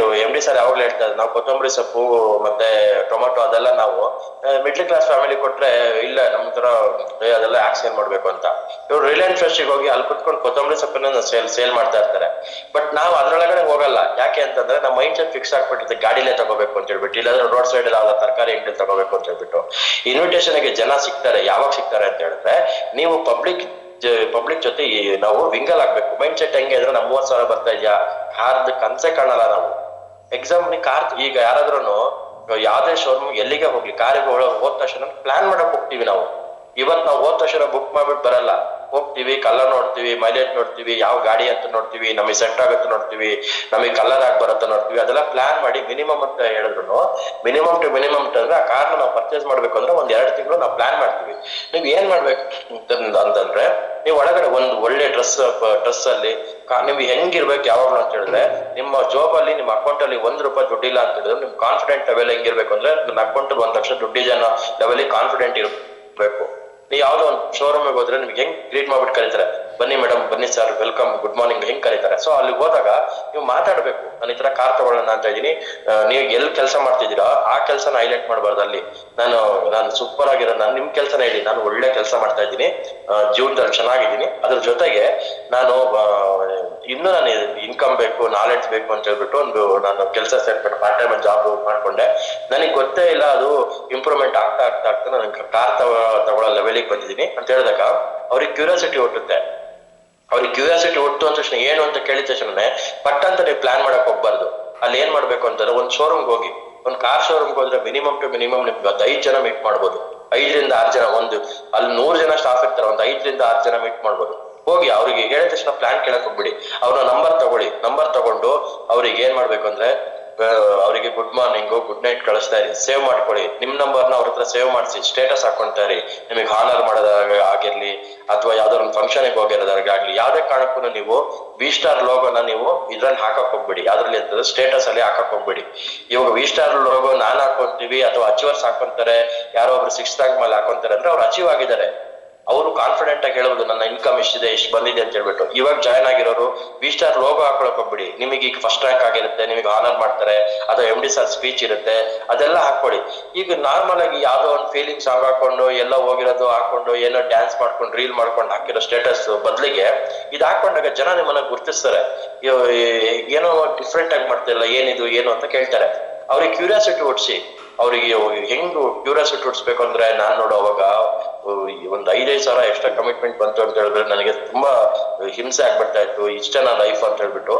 MD ಸರ್ ಯಾವಾಗ್ಲೂ ಹೇಳ್ತಾರೆ, ನಾವು ಕೊತ್ತಂಬರಿ ಸೊಪ್ಪು ಮತ್ತೆ ಟೊಮೆಟೊ ಅದೆಲ್ಲ ನಾವು ಮಿಡ್ಲ್ ಕ್ಲಾಸ್ ಫ್ಯಾಮಿಲಿ ಕೊಟ್ರೆ ಇಲ್ಲ ನಮ್ ತರ ಅದೆಲ್ಲ ಆಕ್ಸಿಯನ್ ಮಾಡ್ಬೇಕು ಅಂತ. ಇವ್ರು ರಿಲಯನ್ಸ್ ಫ್ರೆಶ್ ಹೋಗಿ ಅಲ್ಲಿ ಕುತ್ಕೊಂಡು ಕೊತ್ತಂಬರಿ ಸೊಪ್ಪನ್ನ ಸೇಲ್ ಮಾಡ್ತಾ ಇರ್ತಾರೆ. ಬಟ್ ನಾವು ಅದ್ರೊಳಗಡೆ ಹೋಗಲ್ಲ. ಯಾಕೆ ಅಂತಂದ್ರೆ ನಮ್ಮ ಮೈಂಡ್ ಸೆಟ್ ಫಿಕ್ಸ್ ಆಗ್ಬಿಟ್ಟಿದೆ, ಗಾಡಿಲೇ ತಗೋಬೇಕು ಅಂತ ಹೇಳ್ಬಿಟ್ಟು, ಇಲ್ಲಾಂದ್ರೆ ರೋಡ್ ಸೈಡ್ ಯಾವ್ದೋ ತರಕಾರಿ ಅಂಗಡಿ ತಗೋಬೇಕು ಅಂತ ಹೇಳ್ಬಿಟ್ಟು. ಇನ್ವಿಟೇಷನ್ಗೆ ಜನ ಸಿಗ್ತಾರೆ. ಯಾವಾಗ ಸಿಗ್ತಾರೆ ಅಂತ ಹೇಳಿದ್ರೆ, ನೀವು ಪಬ್ಲಿಕ್ ಜೊತೆ ನಾವು ವಿಂಗಲ್ ಆಗ್ಬೇಕು. ಮೈಂಡ್ ಸೆಟ್ ಹೆಂಗೆ ಅಂದ್ರೆ, ನಮ್ 30,000 ಬರ್ತಾ ಇದೆಯಾ, ಕಾರ್ದು ಕನ್ಸೆ ಕಾಣಲ್ಲ ನಾವು. ಎಕ್ಸಾಂಪಲ್ ಕಾರ್ ಈಗ ಯಾರಾದ್ರೂ ಯಾವ್ದೇ ಶೋರೂಮ್ ಎಲ್ಲಿಗೆ ಹೋಗ್ಲಿ, ಕಾರಿಗೆ ಹೋದ ತಕ್ಷಣ ಪ್ಲಾನ್ ಮಾಡಕ್ ಹೋಗ್ತೀವಿ ನಾವು. ಇವತ್ ನಾವು ಹೋದ ತಕ್ಷಣ ಬುಕ್ ಮಾಡ್ಬಿಟ್ಟು ಬರಲ್ಲ. ಹೋಗ್ತೀವಿ, ಕಲರ್ ನೋಡ್ತೀವಿ, ಮೈಲೇಜ್ ನೋಡ್ತೀವಿ, ಯಾವ ಗಾಡಿ ಅಂತ ನೋಡ್ತೀವಿ, ನಮಗೆ ಸೆಟ್ ಆಗುತ್ತೆ ನೋಡ್ತೀವಿ, ನಮಗೆ ಕಲರ್ ಆಗಿ ಬರುತ್ತೆ ನೋಡ್ತೀವಿ. ಅದೆಲ್ಲ ಪ್ಲಾನ್ ಮಾಡಿ ಮಿನಿಮಮ್ ಅಂತ ಹೇಳಿದ್ರು, ಮಿನಿಮಮ್ ಟು ಮಿನಿಮಮ್ ಅಂದ್ರೆ ಆ ಕಾರ್ನ ನಾವು ಪರ್ಚೇಸ್ ಮಾಡ್ಬೇಕು ಅಂದ್ರೆ 1-2 ತಿಂಗಳು ನಾವು ಪ್ಲಾನ್ ಮಾಡ್ತೀವಿ. ನೀವ್ ಏನ್ ಮಾಡ್ಬೇಕು ಅಂತಂದ್ರೆ, ನೀವು ಒಳಗಡೆ ಒಂದು ಒಳ್ಳೆ ಡ್ರೆಸ್ ಅಲ್ಲಿ ನಿಮ್ಗೆ ಹೆಂಗಿರ್ಬೇಕು ಯಾವಾಗ್ಲೂ ಅಂತ ಹೇಳಿದ್ರೆ, ನಿಮ್ಮ ಜಾಬಲ್ಲಿ ನಿಮ್ಮ ಅಕೌಂಟ್ ಅಲ್ಲಿ ₹1 ದುಡ್ಡಿಲ್ಲ ಅಂತ ಹೇಳಿದ್ರೆ, ನಿಮ್ ಕಾನ್ಫಿಡೆಂಟ್ ಲೆವೆಲ್ ಹೆಂಗಿರ್ಬೇಕು ಅಂದ್ರೆ, ನನ್ನ ಅಕೌಂಟ್ 1 ಲಕ್ಷ ದುಡ್ಡಿದೆ ಅನ್ನೋ ಲೆವೆಲ್ ಕಾನ್ಫಿಡೆಂಟ್ ಇರ್ಬೇಕು. ನೀವು ಯಾವ್ದೋ ಒಂದು ಶೋರೂಮ್ಗೆ ಹೋದ್ರೆ ನಿಮ್ಗೆ ಹೆಂಗ್ ಟ್ರೀಟ್ ಮಾಡ್ಬಿಟ್ಟು ಕರೀತಾರೆ, ಬನ್ನಿ ಮೇಡಮ್, ಬನ್ನಿ ಸರ್, ವೆಲ್ಕಮ್, ಗುಡ್ ಮಾರ್ನಿಂಗ್ ಹೆಂಗ್ ಕರೀತಾರೆ. ಸೊ ಅಲ್ಲಿ ಹೋದಾಗ ನೀವು ಮಾತಾಡ್ಬೇಕು, ನಾನು ಈ ತರ ಕಾರ್ ತಗೊಳ್ಳೋಣ ಅಂತ ಇದೀನಿ, ನೀವು ಎಲ್ಲಿ ಕೆಲಸ ಮಾಡ್ತಿದ್ದೀರಾ ಆ ಕೆಲಸನ ಹೈಲೈಟ್ ಮಾಡಬಾರ್ದು. ಅಲ್ಲಿ ನಾನು ಸೂಪರ್ ಆಗಿರೋ, ನಾನು ನಿಮ್ ಕೆಲಸನ ಹೇಳಿ, ನಾನು ಒಳ್ಳೆ ಕೆಲಸ ಮಾಡ್ತಾ ಇದ್ದೀನಿ, ಜೀವನದಲ್ಲಿ ಚೆನ್ನಾಗಿದ್ದೀನಿ, ಅದ್ರ ಜೊತೆಗೆ ನಾನು ಇನ್ನೂ ನಾನು ಇನ್ಕಮ್ ಬೇಕು, ನಾಲೆಡ್ಜ್ ಬೇಕು ಅಂತ ಹೇಳ್ಬಿಟ್ಟು ನಾನು ಕೆಲಸ ಸೇರ್ಬಿಟ್ಟು ಪಾರ್ಟ್ ಟೈಮ್ ಜಾಬ್ ಮಾಡ್ಕೊಂಡೆ. ನನಗೆ ಗೊತ್ತೇ ಇಲ್ಲ ಅದು ಇಂಪ್ರೂವ್ಮೆಂಟ್ ಆಗ್ತಾ ನನಗೆ ಕಾರ್ ತಗೊಳ್ಳೋ ಲೆವೆಲಿಗೆ ಬಂದಿದ್ದೀನಿ ಅಂತ ಹೇಳಿದಾಗ ಅವ್ರಿಗೆ ಕ್ಯೂರಿಯಾಸಿಟಿ ಹುಟ್ಟುತ್ತೆ. ಅವ್ರಿಗೆ ಕ್ಯೂರಿಯಾಸಿಟಿ ಹುಟ್ಟು ಅಂದ ತಕ್ಷಣ ಏನು ಅಂತ ಕೇಳಿದ ತಕ್ಷಣ ಪಟ್ ಅಂತ ನೀವು ಪ್ಲಾನ್ ಮಾಡಕ್ ಹೋಗ್ಬಾರ್ದು. ಅಲ್ಲಿ ಏನ್ ಮಾಡ್ಬೇಕು ಅಂತಂದ್ರೆ, ಒಂದು ಶೋರೂಮ್ಗೆ ಹೋಗಿ, ಒಂದು ಕಾರ್ ಶೋರೂಮ್ಗೆ ಹೋದ್ರೆ ಮಿನಿಮಮ್ ಟು ಮಿನಿಮಮ್ ನಿಮ್ಗೆ 5 ಜನ ಮೀಟ್ ಮಾಡ್ಬೋದು. 5ರಿಂದ 6 ಜನ, ಅಲ್ಲಿ 100 ಜನ ಸ್ಟಾಫ್ ಇರ್ತಾರೆ, 5ರಿಂದ 6 ಜನ ಮೀಟ್ ಮಾಡ್ಬೋದು. ಹೋಗಿ ಅವ್ರಿಗೆ ಹೇಳಿದ ತಕ್ಷಣ ಪ್ಲಾನ್ ಕೇಳಕ್ ಹೋಗ್ಬಿಡಿ. ಅವ್ರ ನಂಬರ್ ತಗೊಂಡು ಅವ್ರಿಗೆ ಏನ್ ಮಾಡ್ಬೇಕು ಅಂದ್ರೆ, ಅವರಿಗೆ ಗುಡ್ ಮಾರ್ನಿಂಗ್, ಗುಡ್ ನೈಟ್ ಕಳಿಸ್ತಾ ಇರಿ, ಸೇವ್ ಮಾಡ್ಕೊಳ್ಳಿ. ನಿಮ್ ನಂಬರ್ನ ಅವ್ರ ಹತ್ರ ಸೇವ್ ಮಾಡಿಸಿ ಸ್ಟೇಟಸ್ ಹಾಕೊಂತಾ ಇರಿ. ನಿಮಗೆ ಹಾನರ್ ಮಾಡೋದಾಗ ಆಗಿರ್ಲಿ, ಅಥವಾ ಯಾವ್ದಾದ್ರು ಒಂದು ಫಂಕ್ಷನ್ಗೆ ಹೋಗಿರೋದಾಗ್ಲಿ, ಯಾವ್ದೇ ಕಾರಣಕ್ಕೂ ನೀವು V-Star ಲೋಗೋನ ನೀವು ಇದ್ರಲ್ಲಿ ಹಾಕಕ್ ಹೋಗ್ಬೇಡಿ. ಯಾವ್ದ್ರಲ್ಲಿ ಅಂತಂದ್ರೆ ಸ್ಟೇಟಸ್ ಅಲ್ಲಿ ಹಾಕಕ್ ಹೋಗ್ಬೇಡಿ. ಇವಾಗ V-Star ಲೋಗೋ ನಾನ್ ಹಾಕೊಂತೀವಿ ಅಥವಾ ಅಚೀವರ್ಸ್ ಹಾಕೊಂತಾರೆ, ಯಾರೋ ಒಬ್ರು 6th ರ್ಯಾಂಕ್ ಮೇಲೆ ಹಾಕೊಂತಾರೆ ಅಂದ್ರೆ ಅವ್ರು ಅಚೀವ್ ಆಗಿದ್ದಾರೆ. ಅವರು ಕಾನ್ಫಿಡೆಂಟ್ ಆಗಿ ಹೇಳ್ಬೋದು, ನನ್ನ ಇನ್ಕಮ್ ಇಷ್ಟಿದೆ, ಇಷ್ಟು ಬಂದಿದೆ ಅಂತ ಹೇಳ್ಬಿಟ್ಟು. ಇವಾಗ ಜಾಯ್ನ್ ಆಗಿರೋರು V-Star ಲೋಗೋ ಹಾಕೊಳಕ್ ಹೋಗ್ಬಿಡಿ. ನಿಮಗೆ ಈಗ ಫಸ್ಟ್ ರ್ಯಾಂಕ್ ಆಗಿರುತ್ತೆ, ನಿಮಗೆ ಆನರ್ ಮಾಡ್ತಾರೆ, ಅಥವಾ MD ಸರ್ ಸ್ಪೀಚ್ ಇರುತ್ತೆ, ಅದೆಲ್ಲ ಹಾಕೊಳ್ಳಿ. ಈಗ ನಾರ್ಮಲ್ ಆಗಿ ಯಾವ್ದೋ ಒಂದು ಫೀಲಿಂಗ್ ಸಾಂಗ್ ಹಾಕೊಂಡು ಎಲ್ಲ ಹೋಗಿರೋದು ಹಾಕೊಂಡು ಏನೋ ಡ್ಯಾನ್ಸ್ ಮಾಡ್ಕೊಂಡು ರೀಲ್ ಮಾಡ್ಕೊಂಡು ಹಾಕಿರೋ ಸ್ಟೇಟಸ್ ಬದಲಿಗೆ ಇದು ಹಾಕೊಂಡಾಗ ಜನ ನಿಮ್ಮನ್ನ ಗುರ್ತಿಸ್ತಾರೆ. ಏನೋ ಡಿಫ್ರೆಂಟ್ ಆಗಿ ಮಾಡ್ತಿರಲ್ಲ, ಏನಿದು ಏನು ಅಂತ ಕೇಳ್ತಾರೆ. ಅವ್ರಿಗೆ ಕ್ಯೂರಿಯಾಸಿಟಿ ಹುಡ್ಸಿ. ಅವ್ರಿಗೆ ಹೆಂಗ್ ಕ್ಯೂರಿಯಾಸಿಟಿ ಹುಡ್ಸ್ಬೇಕು ಅಂದ್ರೆ, ನಾನ್ ನೋಡು ಅವಾಗ ಒಂದು 5-5 ಸಾವಿರ ಎಕ್ಸ್ಟ್ರಾ ಕಮಿಟ್ಮೆಂಟ್ ಬಂತು ಅಂತ ಹೇಳಿದ್ರೆ ನನಗೆ ತುಂಬಾ ಹಿಂಸೆ ಆಗ್ಬಿಡ್ತಾ ಇತ್ತು. ಇಷ್ಟೇನಾ ಲೈಫ್ ಅಂತ ಹೇಳ್ಬಿಟ್ಟು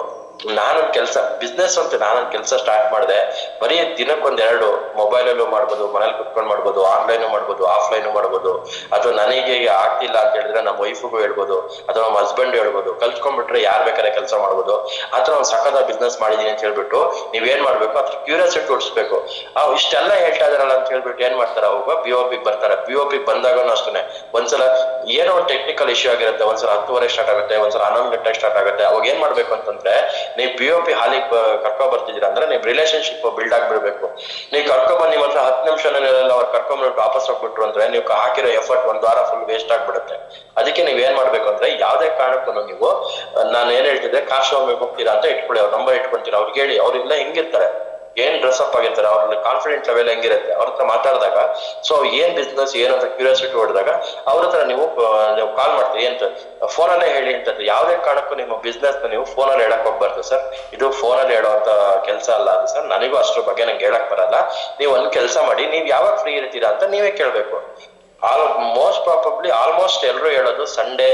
ನಾನೊಂದ್ ಬಿಸ್ನೆಸ್ ಅಂತ ನಾನೊಂದ್ ಕೆಲಸ ಸ್ಟಾರ್ಟ್ ಮಾಡಿದೆ. ಬರೀ ದಿನಕ್ಕೊಂದ್-2 ಮೊಬೈಲಲ್ಲೂ ಮಾಡ್ಬೋದು, ಮನೇಲಿ ಕುತ್ಕೊಂಡ್ ಮಾಡ್ಬೋದು, ಆನ್ಲೈನ್ ಮಾಡ್ಬೋದು, ಆಫ್ಲೈನ್ ಮಾಡ್ಬೋದು, ಅಥವಾ ನನಗೆ ಆಗ್ತಿಲ್ಲ ಅಂತ ಹೇಳಿದ್ರೆ ನಮ್ಮ ವೈಫಿಗೂ ಹೇಳ್ಬೋದು, ಅಥವಾ ನಮ್ಮ ಹಸ್ಬೆಂಡ್ ಹೇಳ್ಬೋದು. ಕಲ್ತ್ಕೊಂಡ್ಬಿಟ್ರೆ ಯಾರ್ ಬೇಕಾದ್ರೆ ಕೆಲಸ ಮಾಡ್ಬೋದು. ಆತರ ಒಂದ್ ಸಖತ್ ಬಿಸ್ನೆಸ್ ಮಾಡಿದೀನಿ ಅಂತ ಹೇಳ್ಬಿಟ್ಟು ನೀವೇನ್ ಮಾಡ್ಬೇಕು, ಅದ್ರ ಕ್ಯೂರಿಯಾಸಿಟಿ ಹುಡ್ಸ್ಬೇಕು. ಇಷ್ಟೆಲ್ಲ ಹೇಳ್ತಾ ಇದಾರಲ್ಲ ಅಂತ ಹೇಳ್ಬಿಟ್ಟು ಏನ್ ಮಾಡ್ತಾರೆ, ಅವಾಗ BOP ಬರ್ತಾರೆ. BOP ಬಂದಾಗನು ಅಷ್ಟೇ ಒಂದ್ಸಲ ಏನೋ ಒಂದು ಟೆಕ್ನಿಕಲ್ ಇಶ್ಯೂ ಆಗಿರುತ್ತೆ. ಒಂದ್ಸಲ 10:30 ಸ್ಟಾರ್ಟ್ ಆಗುತ್ತೆ, ಒಂದ್ಸಲ 11 ಗಂಟೆಗೆ ಸ್ಟಾರ್ಟ್ ಆಗುತ್ತೆ. ಅವಾಗ ಏನ್ ಮಾಡ್ಬೇಕು ಅಂತಂದ್ರೆ, ನೀವು BOP ಹಾಲಿಗೆ ಕರ್ಕೊಂಡ್ ಬರ್ತಿದ್ದೀರಾ ಅಂದ್ರೆ ನೀವು ರಿಲೇಶನ್ಶಿಪ್ ಬಿಲ್ಡ್ ಆಗ್ಬಿಡ್ಬೇಕು. ನೀವು ಕರ್ಕೊಂಡ್ಬಂದು ನಿಮ್ಮ ಹತ್ರ 10 ನಿಮಿಷನೆಲ್ಲ ಅವ್ರು ಕರ್ಕೊಂಡ್ಬಿಟ್ಟು ವಾಪಸ್ ಹೋಗ್ಬಿಟ್ರು ಅಂದ್ರೆ ನೀವು ಹಾಕಿರೋ ಎಫರ್ಟ್ 1 ವಾರ ಫುಲ್ ವೇಸ್ಟ್ ಆಗ್ಬಿಡುತ್ತೆ. ಅದಕ್ಕೆ ನೀವ್ ಏನ್ ಮಾಡ್ಬೇಕು ಅಂದ್ರೆ, ಯಾವ್ದೇ ಕಾರಣಕ್ಕೂ ನೀವು, ನಾನು ಏನ್ ಹೇಳ್ತಿದ್ದೆ, ಕಾರ್ ಶೋರೂಮ್ಗೆ ಹೋಗ್ತೀರಾ ಅಂತ ಇಟ್ಕೊಳ್ಳಿ, ಅವ್ರ ನಂಬರ್ ಇಟ್ಕೊಂತೀರಾ, ಅವ್ರಿಗೆ ಹೇಳಿ. ಅವ್ರೆಲ್ಲ ಹೆಂಗಿರ್ತಾರೆ, ಏನ್ ಡ್ರೆಸ್ ಅಪ್ ಆಗಿರ್ತಾರೆ, ಅವ್ರ ಕಾನ್ಫಿಡೆಂಟ್ ಲೆವೆಲ್ ಹೆಂಗಿರುತ್ತೆ, ಅವ್ರ ಹತ್ರ ಮಾತಾಡಿದಾಗ, ಸೊ ಏನ್ ಬಿಸ್ನೆಸ್ ಏನು ಅಂತ ಕ್ಯೂರಿಯಾಸಿಟಿ ಹೊಡೆದಾಗ ಅವ್ರ ಹತ್ರ ನೀವು ಕಾಲ್ ಮಾಡ್ತೀವಿ ಅಂತ ಫೋನಲ್ಲೇ ಹೇಳಿ ಅಂತ. ಯಾವ್ದೇ ಕಾರಣಕ್ಕೂ ನಿಮ್ಮ ಬಿಸ್ನೆಸ್ ನೀವು ಫೋನಲ್ಲಿ ಹೇಳಕ್ ಹೋಗ್ಬಾರ್ದು ಸರ್. ಇದು ಫೋನಲ್ಲಿ ಹೇಳೋಂತ ಕೆಲಸ ಅಲ್ಲ ಅದು ಸರ್. ನನಗೂ ಅಷ್ಟ್ರ ಬಗ್ಗೆ ನಂಗೆ ಹೇಳಕ್ ಬರಲ್ಲ. ನೀವು ಒಂದ್ ಕೆಲಸ ಮಾಡಿ, ನೀವ್ ಯಾವಾಗ ಫ್ರೀ ಇರ್ತೀರಾ ಅಂತ ನೀವೇ ಕೇಳ್ಬೇಕು. ಆಲ್ಮೋಸ್ಟ್ ಎಲ್ರು ಹೇಳೋದು ಸಂಡೇ.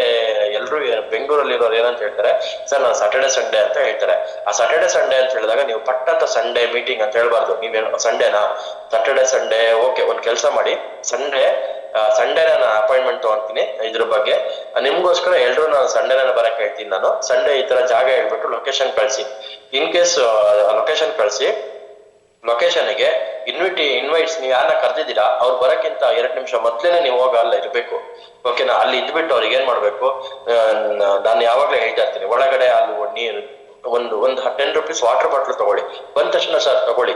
ಎಲ್ರು ಬೆಂಗಳೂರಲ್ಲಿ ಇರೋರು ಏನಂತ ಹೇಳ್ತಾರೆ, ಸರ್ ನಾನು ಸ್ಯಾಟರ್ಡೆ ಸಂಡೇ ಅಂತ ಹೇಳ್ತಾರೆ. ಆ ಸ್ಯಾಟರ್ಡೆ ಸಂಡೇ ಅಂತ ಹೇಳಿದಾಗ ನೀವು ಪಟ್ಟಂತ ಸಂಡೇ ಮೀಟಿಂಗ್ ಅಂತ ಹೇಳ್ಬಾರ್ದು. ನೀವೇನು ಸಂಡೇನಾ, ಸ್ಯಾಟರ್ಡೆ ಸಂಡೇ, ಓಕೆ, ಒಂದ್ ಕೆಲಸ ಮಾಡಿ, ಸಂಡೇನ ನಾನು ಅಪಾಯಿಂಟ್ಮೆಂಟ್ ತಗೊಂತೀನಿ ಇದ್ರ ಬಗ್ಗೆ. ನಿಮ್ಗೋಸ್ಕರ ಎಲ್ರು ನಾನು ಸಂಡೇನ ಬರಕ್ ಹೇಳ್ತೀನಿ. ನಾನು ಸಂಡೇ ಈ ತರ ಜಾಗ ಹೇಳ್ಬಿಟ್ಟು ಲೊಕೇಶನ್ ಕಳ್ಸಿ. ಇನ್ ಕೇಸ್ ಲೊಕೇಶನ್ ಕಳ್ಸಿ, ಲೊಕೇಶನ್ಗೆ ಇನ್ವೈಟ್ಸ್ ನೀವು ಯಾರನ್ನ ಕರ್ದಿದ್ದೀರಾ ಅವ್ರು ಬರಕ್ಕಿಂತ 2 ನಿಮಿಷ ಮೊದ್ಲೇನೆ ನೀವು ಹೋಗ ಅಲ್ಲ ಇರ್ಬೇಕು. ಓಕೆನಾ? ಅಲ್ಲಿ ಇದ್ಬಿಟ್ಟು ಅವ್ರಿಗೆ ಏನ್ ಮಾಡ್ಬೇಕು, ನಾನು ಯಾವಾಗ್ಲೂ ಹೇಳ್ತಾ ಇರ್ತೀನಿ, ಒಳಗಡೆ ಅಲ್ಲಿ ನೀರು ಒಂದು ₹10 ವಾಟರ್ ಬಾಟ್ಲ್ ತಗೊಳ್ಳಿ. ಬಂದ ತಕ್ಷಣ ಸರ್ ತಗೊಳ್ಳಿ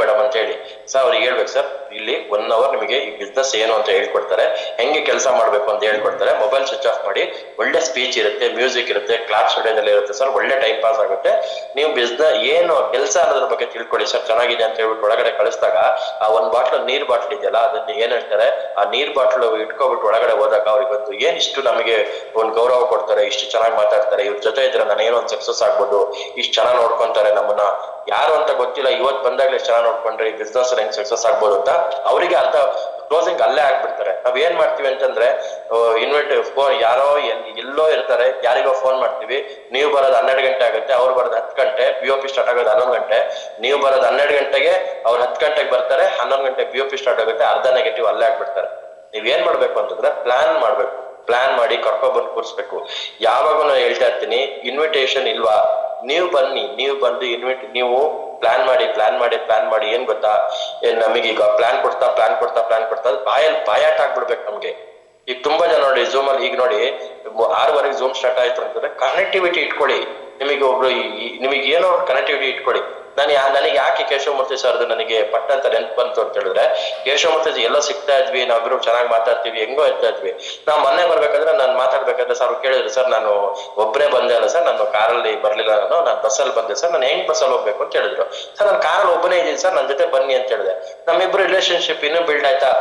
ಮೇಡಮ್ ಅಂತ ಹೇಳಿ ಸರ್ ಅವ್ರಿಗೆ ಹೇಳ್ಬೇಕು. ಸರ್ ಇಲ್ಲಿ 1 hour ನಿಮಗೆ ಈ ಬಿಸ್ನೆಸ್ ಏನು ಅಂತ ಹೇಳ್ಕೊಡ್ತಾರೆ, ಹೆಂಗೆ ಕೆಲಸ ಮಾಡ್ಬೇಕು ಅಂತ ಹೇಳ್ಕೊಡ್ತಾರೆ. ಮೊಬೈಲ್ ಸ್ವಿಚ್ ಆಫ್ ಮಾಡಿ, ಒಳ್ಳೆ ಸ್ಪೀಚ್ ಇರುತ್ತೆ, ಮ್ಯೂಸಿಕ್ ಇರುತ್ತೆ, ಕ್ಲಾಸ್ ಸ್ಟುಡಿಯೋದಲ್ಲಿ ಇರುತ್ತೆ ಸರ್, ಒಳ್ಳೆ ಟೈಮ್ ಪಾಸ್ ಆಗುತ್ತೆ. ನೀವು ಬಿಸ್ನೆಸ್ ಏನು ಕೆಲಸ ಅನ್ನೋದ್ರ ಬಗ್ಗೆ ತಿಳ್ಕೊಳ್ಳಿ ಸರ್, ಚೆನ್ನಾಗಿದೆ ಅಂತ ಹೇಳ್ಬಿಟ್ಟು ಒಳಗಡೆ ಕಳಿಸಿದಾಗ ಆ 1 ಬಾಟ್ಲ್ ನೀರ್ ಬಾಟ್ಲ್ ಇದೆಯಲ್ಲ, ಅದನ್ನ ಏನ್ ಹೇಳ್ತಾರೆ, ಆ ನೀರ್ ಬಾಟ್ಲ್ ಇಟ್ಕೊಬಿಟ್ಟು ಒಳಗಡೆ ಹೋದಾಗ ಅವ್ರಿಗೊಂದು ಏನ್ ಇಷ್ಟು ನಮಗೆ ಒಂದು ಗೌರವ ಕೊಡ್ತಾರೆ, ಇಷ್ಟು ಚೆನ್ನಾಗಿ ಮಾತಾಡ್ತಾರೆ, ಇವ್ರ ಜೊತೆ ಇದ್ರೆ ನಾನು ಏನೋ ಒಂದು ಸಕ್ಸಸ್ ಆಗ್ಬೋದು, ಇಷ್ಟು ಚೆನ್ನಾಗಿ ನೋಡ್ಕೊಂತಾರೆ ನಮ್ಮನ್ನ, ಯಾರು ಅಂತ ಗೊತ್ತಿಲ್ಲ, ಇವತ್ತು ಬಂದಾಗ್ಲೇ ಚೆನ್ನಾಗಿ ನೋಡ್ಕೊಂಡ್ರೆ ಈ ಬಿಸ್ನೆಸ್ ಹೆಂಗ್ ಸಕ್ಸಸ್ ಆಗ್ಬೋದು ಅಂತ ಅವರಿಗೆ ಅರ್ಥ, ಕ್ಲೋಸಿಂಗ್ ಅಲ್ಲೇ ಆಗ್ಬಿಡ್ತಾರೆ. ನಾವ್ ಏನ್ ಮಾಡ್ತೀವಿ ಅಂತಂದ್ರೆ ಇನ್ವೈಟ್ ಫೋನ್, ಯಾರೋ ಎಲ್ಲೋ ಇರ್ತಾರೆ, ಯಾರಿಗೋ ಫೋನ್ ಮಾಡ್ತೀವಿ, ನೀವು ಬರೋದು 12 ಗಂಟೆ ಆಗುತ್ತೆ, ಅವ್ರು ಬರೋದು 10 ಗಂಟೆ, BOP ಸ್ಟಾರ್ಟ್ ಆಗೋದು 11 ಗಂಟೆ, ನೀವು ಬರೋದು 12 ಗಂಟೆಗೆ, ಅವ್ರು 10 ಗಂಟೆಗೆ ಬರ್ತಾರೆ, 11 ಗಂಟೆ BOP ಸ್ಟಾರ್ಟ್ ಆಗುತ್ತೆ, ಅರ್ಧ ನೆಗೆಟಿವ್ ಅಲ್ಲೇ ಆಗ್ಬಿಡ್ತಾರೆ. ನೀವ್ ಏನ್ ಮಾಡ್ಬೇಕು ಅಂತಂದ್ರೆ ಪ್ಲಾನ್ ಮಾಡ್ಬೇಕು, ಪ್ಲಾನ್ ಮಾಡಿ ಕರ್ಕೊಬಂದು ಕೂರಿಸ್ಬೇಕು. ಯಾವಾಗೂ ನಾನು ಹೇಳ್ತಾ ಇರ್ತೀನಿ, ಇನ್ವಿಟೇಷನ್ ಇಲ್ವಾ, ನೀವು ಬನ್ನಿ, ನೀವು ಬಂದು ನೀವು ಪ್ಲಾನ್ ಮಾಡಿ ಏನ್ ಗೊತ್ತಾ, ನಮಗೀಗ ಪ್ಲಾನ್ ಕೊಡ್ತಾ ಬಾಯಾಟ ಆಗ್ಬಿಡ್ಬೇಕು ನಮ್ಗೆ. ಈಗ ತುಂಬಾ ಜನ ನೋಡಿ ಝೂಮ್ ಅಲ್ಲಿ, ಈಗ ನೋಡಿ 6 ಝೂಮ್ ಸ್ಟಾರ್ಟ್ ಆಯ್ತು ಅಂತಂದ್ರೆ ಕನೆಕ್ಟಿವಿಟಿ ಇಟ್ಕೊಳ್ಳಿ, ನಿಮಗೆ ಒಬ್ರು ನಿಮಗೆ ಏನೋ ಕನೆಕ್ಟಿವಿಟಿ ಇಟ್ಕೊಳ್ಳಿ. ನನಗೆ ಯಾಕೆ ಕೇಶವಮೂರ್ತಿ ಸರ್ದು ನನಗೆ ಪಟ್ಟಂತ ನೆನ್ಪು ಬಂತು ಅಂತ ಹೇಳಿದ್ರೆ, ಕೇಶವಮೂರ್ತಿ ಎಲ್ಲ ಸಿಗ್ತಾ ಇದ್ವಿ, ನಾವಿಬ್ರು ಚೆನ್ನಾಗಿ ಮಾತಾಡ್ತೀವಿ, ಹೆಂಗೋ ಇರ್ತಾ ಇದ್ವಿ. ನಾವು ಮೊನ್ನೆ ಬರ್ಬೇಕಾದ್ರೆ ನಾನು ಮಾತಾಡ್ಬೇಕಾದ್ರೆ ಸರ್ ಕೇಳಿದ್ರು, ಸರ್ ನಾನು ಒಬ್ಬರೇ ಬಂದೆ ಅಲ್ಲ ಸರ್, ನಾನು ಕಾರಲ್ಲಿ ಬರ್ಲಿಲ್ಲ, ನಾನು ಬಸ್ಸಲ್ಲಿ ಬಂದೆ ಸರ್, ನಾನು ಹೆಂಗ್ ಬಸ್ಸಲ್ಲಿ ಹೋಗ್ಬೇಕು ಅಂತ ಹೇಳಿದ್ರು. ಸರ್ ನಾನು ಕಾರಲ್ಲಿ ಒಬ್ಬನೇ ಇದ್ದೀನಿ ಸರ್, ನನ್ನ ಜೊತೆ ಬನ್ನಿ ಅಂತ ಹೇಳಿದೆ. ನಮ್ಮಿಬ್ರು ರಿಲೇಶನ್ಶಿಪ್ ಇನ್ನೂ ಬಿಲ್ಡ್ ಆಯ್ತಾ?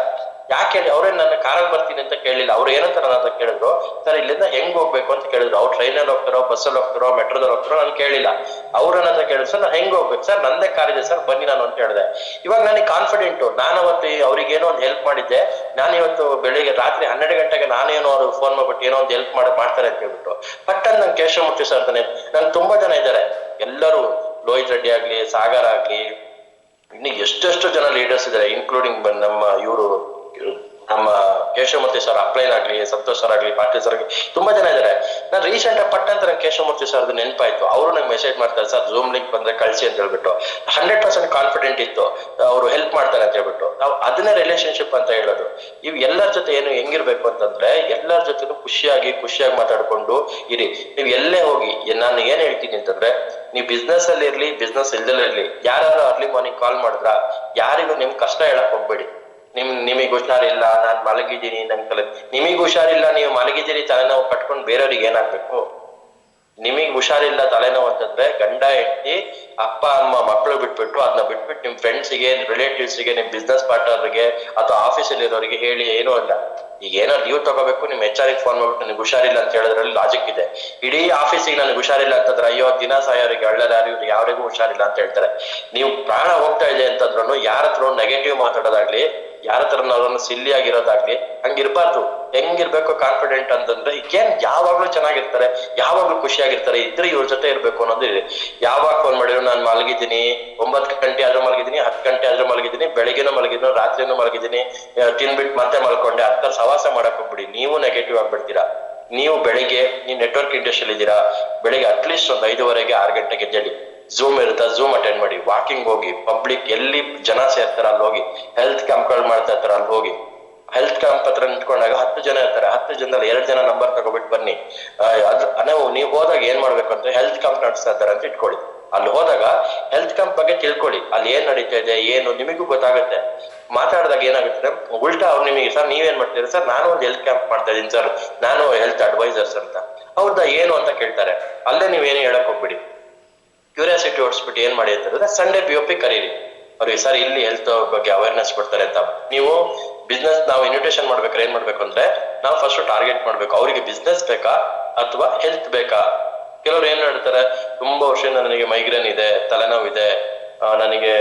ಯಾಕೆ ಹೇಳಿ, ಅವ್ರೇನ್ ನನ್ನ ಕಾರಲ್ಲಿ ಬರ್ತೀನಿ ಅಂತ ಕೇಳಿಲ್ಲ, ಅವ್ರು ಏನಂತ ನನ್ನ ಹತ್ರ ಕೇಳಿದ್ರು, ಸರ್ ಇಲ್ಲಿಂದ ಹೆಂಗ್ ಹೋಗ್ಬೇಕು ಅಂತ ಕೇಳಿದ್ರು. ಅವ್ರು ಟ್ರೈನಲ್ಲಿ ಹೋಗ್ತಾರೋ, ಬಸ್ಸಲ್ಲಿ ಹೋಗ್ತಾರೋ, ಮೆಟ್ರೋದಲ್ಲಿ ಹೋಗ್ತಾರೋ ನಾನು ಕೇಳಿಲ್ಲ, ಅವ್ರ ನನ್ನ ಹತ್ರ ಕೇಳಿದ್ರು, ಸರ್ ನಾನು ಹೆಂಗ್ ಹೋಗ್ಬೇಕು ಸರ್, ನಂದೇ ಕಾರ್ ಇದೆ ಸರ್, ಬನ್ನಿ ನಾನು ಅಂತ ಹೇಳಿದೆ. ಇವಾಗ ನನಗೆ ಕಾನ್ಫಿಡೆಂಟು, ನಾನು ಅವತ್ತು ಅವ್ರಿಗೆ ಏನೋ ಒಂದು ಹೆಲ್ಪ್ ಮಾಡಿದ್ದೆ, ನಾನು ಇವತ್ತು ಬೆಳಿಗ್ಗೆ ರಾತ್ರಿ 12 ಗಂಟೆಗೆ ನಾನೇನೋ ಅವ್ರು ಫೋನ್ ಮಾಡ್ಬಿಟ್ಟು ಏನೋ ಒಂದು ಹೆಲ್ಪ್ ಮಾಡ್ತಾರೆ ಅಂತ ಹೇಳ್ಬಿಟ್ಟು ಪಟ್ಟನ್ ನಂಗೆ ಕೇಶವಮೂರ್ತಿ ಸರ್ ಅಂತಾನೆ. ನನ್ಗೆ ತುಂಬಾ ಜನ ಇದ್ದಾರೆ, ಎಲ್ಲರೂ ಲೋಹಿತ್ ರೆಡ್ಡಿ ಆಗ್ಲಿ, ಸಾಗರ್ ಆಗ್ಲಿ, ಇನ್ನು ಎಷ್ಟೆಷ್ಟು ಜನ ಲೀಡರ್ಸ್ ಇದ್ದಾರೆ, ಇನ್ಕ್ಲೂಡಿಂಗ್ ನಮ್ಮ ಕೇಶವಮೂರ್ತಿ ಸರ್ ಅಪ್ಲೈನ್ ಆಗ್ಲಿ, ಸಂತೋಷ್ ಸರ್ ಆಗ್ಲಿ, ಪಾಟೀಲ್ ಸರ್ ಆಗ್ಲಿ, ತುಂಬಾ ಜನ ಇದ್ದಾರೆ. ನಾನು ರೀಸೆಂಟ್ ಆಗಿ ಪಟ್ಟಂತ ನಂಗೆ ಕೇಶವಮೂರ್ತಿ ಸರ್ದು ನೆನಪಾಯ್ತು. ಅವರು ನಂಗೆ ಮೆಸೇಜ್ ಮಾಡ್ತಾರೆ, ಸರ್ ಝೂಮ್ ಲಿಂಕ್ ಬಂದ್ರೆ ಕಳ್ಸಿ ಅಂತ ಹೇಳ್ಬಿಟ್ಟು. 100% ಕಾನ್ಫಿಡೆಂಟ್ ಇತ್ತು, ಅವರು ಹೆಲ್ಪ್ ಮಾಡ್ತಾರೆ ಅಂತ ಹೇಳ್ಬಿಟ್ಟು. ನಾವು ಅದನ್ನೇ ರಿಲೇಶನ್ಶಿಪ್ ಅಂತ ಹೇಳೋದು. ಇವ್ ಎಲ್ಲರ ಜೊತೆ ಏನು ಹೆಂಗಿರ್ಬೇಕು ಅಂತಂದ್ರೆ, ಎಲ್ಲರ ಜೊತೆ ಖುಷಿಯಾಗಿ ಮಾತಾಡ್ಕೊಂಡು ಇರಿ. ನೀವು ಎಲ್ಲೇ ಹೋಗಿ, ನಾನು ಏನ್ ಹೇಳ್ತೀನಿ ಅಂತಂದ್ರೆ, ನೀವು ಬಿಸ್ನೆಸ್ ಅಲ್ಲಿ ಇರ್ಲಿ, ಬಿಸ್ನೆಸ್ ಇಲ್ದಲ್ಲೇ ಇರ್ಲಿ, ಯಾರು ಅರ್ಲಿ ಮಾರ್ನಿಂಗ್ ಕಾಲ್ ಮಾಡಿದ್ರ ಯಾರಿಗೂ ನಿಮ್ ಕಷ್ಟ ಹೇಳಕ್ ಹೋಗ್ಬೇಡಿ. ನಿಮಗ್ ಹುಷಾರಿಲ್ಲ, ನಾನ್ ಮಲಗಿದ್ದೀನಿ, ನಿಮಗ್ ಹುಷಾರಿಲ್ಲ, ನೀವು ಮಲಗಿದ್ದೀರಿ, ತಲೆನೋವು ಕಟ್ಕೊಂಡು ಬೇರೆಯವ್ರಿಗೆ ಏನಾಗ್ಬೇಕು? ನಿಮಗ್ ಹುಷಾರಿಲ್ಲ, ತಲೆನೋವು ಅಂತಂದ್ರೆ ಗಂಡ ಹೆಂಡತಿ, ಅಪ್ಪ ಅಮ್ಮ, ಮಕ್ಕಳು ಬಿಟ್ಬಿಟ್ಟು ಅದನ್ನ ಬಿಟ್ಬಿಟ್ಟು ನಿಮ್ ಫ್ರೆಂಡ್ಸಿಗೆ, ರಿಲೇಟಿವ್ಸ್ಗೆ, ನಿಮ್ ಬಿಸ್ನೆಸ್ ಪಾರ್ಟ್ನರ್ಗೆ ಅಥವಾ ಆಫೀಸಲ್ಲಿ ಇರೋರಿಗೆ ಹೇಳಿ ಏನೂ ಇಲ್ಲ. ಈಗ ಏನೋ ಲೀವ್ ತಗೋಬೇಕು, ನಿಮ್ HR ಫೋನ್ ಮಾಡ್ಬಿಟ್ಟು ನನಗೆ ಹುಷಾರಿಲ್ಲ ಅಂತ ಹೇಳೋದ್ರಲ್ಲಿ ಲಾಜಿಕ್ ಇದೆ. ಇಡೀ ಆಫೀಸಿಗೆ ನನಗೆ ಹುಷಾರಿಲ್ಲ ಅಂತಂದ್ರೆ, ಅಯ್ಯೋ ದಿನ ಸಾಯೋರಿಗೆ ಯಾರು ಯಾರಿಗೂ ಹುಷಾರಿಲ್ಲ ಅಂತ ಹೇಳ್ತಾರೆ. ನೀವು ಪ್ರಾಣ ಹೋಗ್ತಾ ಇದೆ ಅಂತಂದ್ರೂ ಯಾರ ಹತ್ರ ನೆಗೆಟಿವ್ ಮಾತಾಡೋದಾಗ್ಲಿ, ಯಾರ ಹತ್ರ ನಾವೊಂದು ಸಿಲ್ಲಿ ಆಗಿರೋದಾಗ್ಲಿ ಹಂಗಿರ್ಬಾರ್ದು. ಹೆಂಗಿರ್ಬೇಕು ಕಾನ್ಫಿಡೆಂಟ್ ಅಂತಂದ್ರೆ, ಈಗೇನ್ ಯಾವಾಗ್ಲೂ ಚೆನ್ನಾಗಿರ್ತಾರೆ, ಯಾವಾಗ್ಲೂ ಖುಷಿಯಾಗಿರ್ತಾರೆ, ಇದ್ರೆ ಇವ್ರ ಜೊತೆ ಇರ್ಬೇಕು ಅನ್ನೋದು ಇದೆ. ಯಾವಾಗ ಫೋನ್ ಮಾಡಿದ್ರು ನಾನು ಮಲಗಿದ್ದೀನಿ, 9 ಗಂಟೆ ಆದ್ರೂ ಮಲಗಿದ್ದೀನಿ, 10 ಗಂಟೆ ಆದ್ರೂ ಮಲಗಿದ್ದೀನಿ, ಬೆಳಿಗ್ಗೆನೂ ಮಲಗಿದ್ದೀನಿ, ರಾತ್ರಿನೂ ಮಲಗಿದ್ದೀನಿ, ತಿನ್ಬಿಟ್ಟು ಮತ್ತೆ ಮಲ್ಕೊಂಡೆ, ಅರ್ಥ ಸವಾಸ ಮಾಡಕ್ ಹೋಗ್ಬಿಡಿ. ನೀವು ನೆಗೆಟಿವ್ ಆಗ್ಬಿಡ್ತೀರಾ. ನೀವು ಬೆಳಿಗ್ಗೆ ನೆಟ್ವರ್ಕ್ ಇಂಡಸ್ಟ್ರಿಯಲ್ಲಿ ಇದ್ದೀರಾ, ಬೆಳಿಗ್ಗೆ ಅಟ್ಲೀಸ್ಟ್ ಒಂದು 5:30 6 ಗಂಟೆಗೆ ಎದ್ದೇಳಿ, ಝೂಮ್ ಇರುತ್ತಾ ಝೂಮ್ ಅಟೆಂಡ್ ಮಾಡಿ, ವಾಕಿಂಗ್ ಹೋಗಿ, ಪಬ್ಲಿಕ್ ಎಲ್ಲಿ ಜನ ಸೇರ್ತಾರ ಅಲ್ಲಿ ಹೋಗಿ, ಹೆಲ್ತ್ ಕ್ಯಾಂಪ್ಗಳು ಮಾಡ್ತಾ ಇರ್ತಾರ ಅಲ್ಲಿ ಹೋಗಿ. ಹೆಲ್ತ್ ಕ್ಯಾಂಪ್ ಹತ್ರ ನಿಂತ್ಕೊಂಡಾಗ 10 ಜನ ಇರ್ತಾರೆ, 10 ಜನದಲ್ಲಿ 2 ಜನ ನಂಬರ್ ತಗೋಬಿಟ್ಟು ಬನ್ನಿ. ನೀವು ಹೋದಾಗ ಏನ್ ಮಾಡ್ಬೇಕು ಅಂತ, ಹೆಲ್ತ್ ಕ್ಯಾಂಪ್ ನಡೆಸ್ತಾ ಇದ್ದಾರೆ ಅಂತ ಇಟ್ಕೊಳ್ಳಿ. ಅಲ್ಲಿ ಹೋದಾಗ ಹೆಲ್ತ್ ಕ್ಯಾಂಪ್ ಬಗ್ಗೆ ತಿಳ್ಕೊಳ್ಳಿ, ಅಲ್ಲಿ ಏನ್ ನಡೀತಾ ಇದೆ ಏನು ನಿಮಗೂ ಗೊತ್ತಾಗುತ್ತೆ. ಮಾತಾಡಿದಾಗ ಏನಾಗುತ್ತೆ, ಉಲ್ಟಾ ಅವ್ರು ನಿಮಗೆ, ಸರ್ ನೀವೇನ್ ಮಾಡ್ತೀರಿ ಸರ್, ನಾನು ಒಂದು ಹೆಲ್ತ್ ಕ್ಯಾಂಪ್ ಮಾಡ್ತಾ ಇದೀನಿ ಸರ್, ನಾನು ಹೆಲ್ತ್ ಅಡ್ವೈಸರ್ಸ್ ಅಂತ. ಹೌದಾ, ಏನು ಅಂತ ಕೇಳ್ತಾರೆ. ಅಲ್ಲೇ ನೀವೇನು ಹೇಳಕ್ ಹೋಗ್ಬಿಡಿ, ಕ್ಯೂರಿಯಾಸಿಟಿ ಓಡಿಸ್ಬಿಟ್ಟು ಏನ್ ಮಾಡಿ ಅಂತಂದ್ರೆ, ಸಂಡೇ BOP ಕರೀರಿ ಅವ್ರಿಗೆ, ಸರ್ ಇಲ್ಲಿ ಹೆಲ್ತ್ ಬಗ್ಗೆ ಅವೇರ್ನೆಸ್ ಕೊಡ್ತಾರೆ ಅಂತ. ನೀವು ಬಿಸ್ನೆಸ್, ನಾವು ಇನ್ವಿಟೇಷನ್ ಮಾಡ್ಬೇಕಾದ್ರೆ ಏನ್ ಮಾಡ್ಬೇಕು ಅಂದ್ರೆ, ನಾವು ಫಸ್ಟ್ ಟಾರ್ಗೆಟ್ ಮಾಡ್ಬೇಕು, ಅವರಿಗೆ ಬಿಸ್ನೆಸ್ ಬೇಕಾ ಅಥವಾ ಹೆಲ್ತ್ ಬೇಕಾ. ಕೆಲವ್ರು ಏನ್ ಹೇಳ್ತಾರೆ, ತುಂಬಾ ವರ್ಷದಿಂದ ನನಗೆ ಮೈಗ್ರೇನ್ ಇದೆ, ತಲೆನೋವು ಇದೆ, ನನಗೆ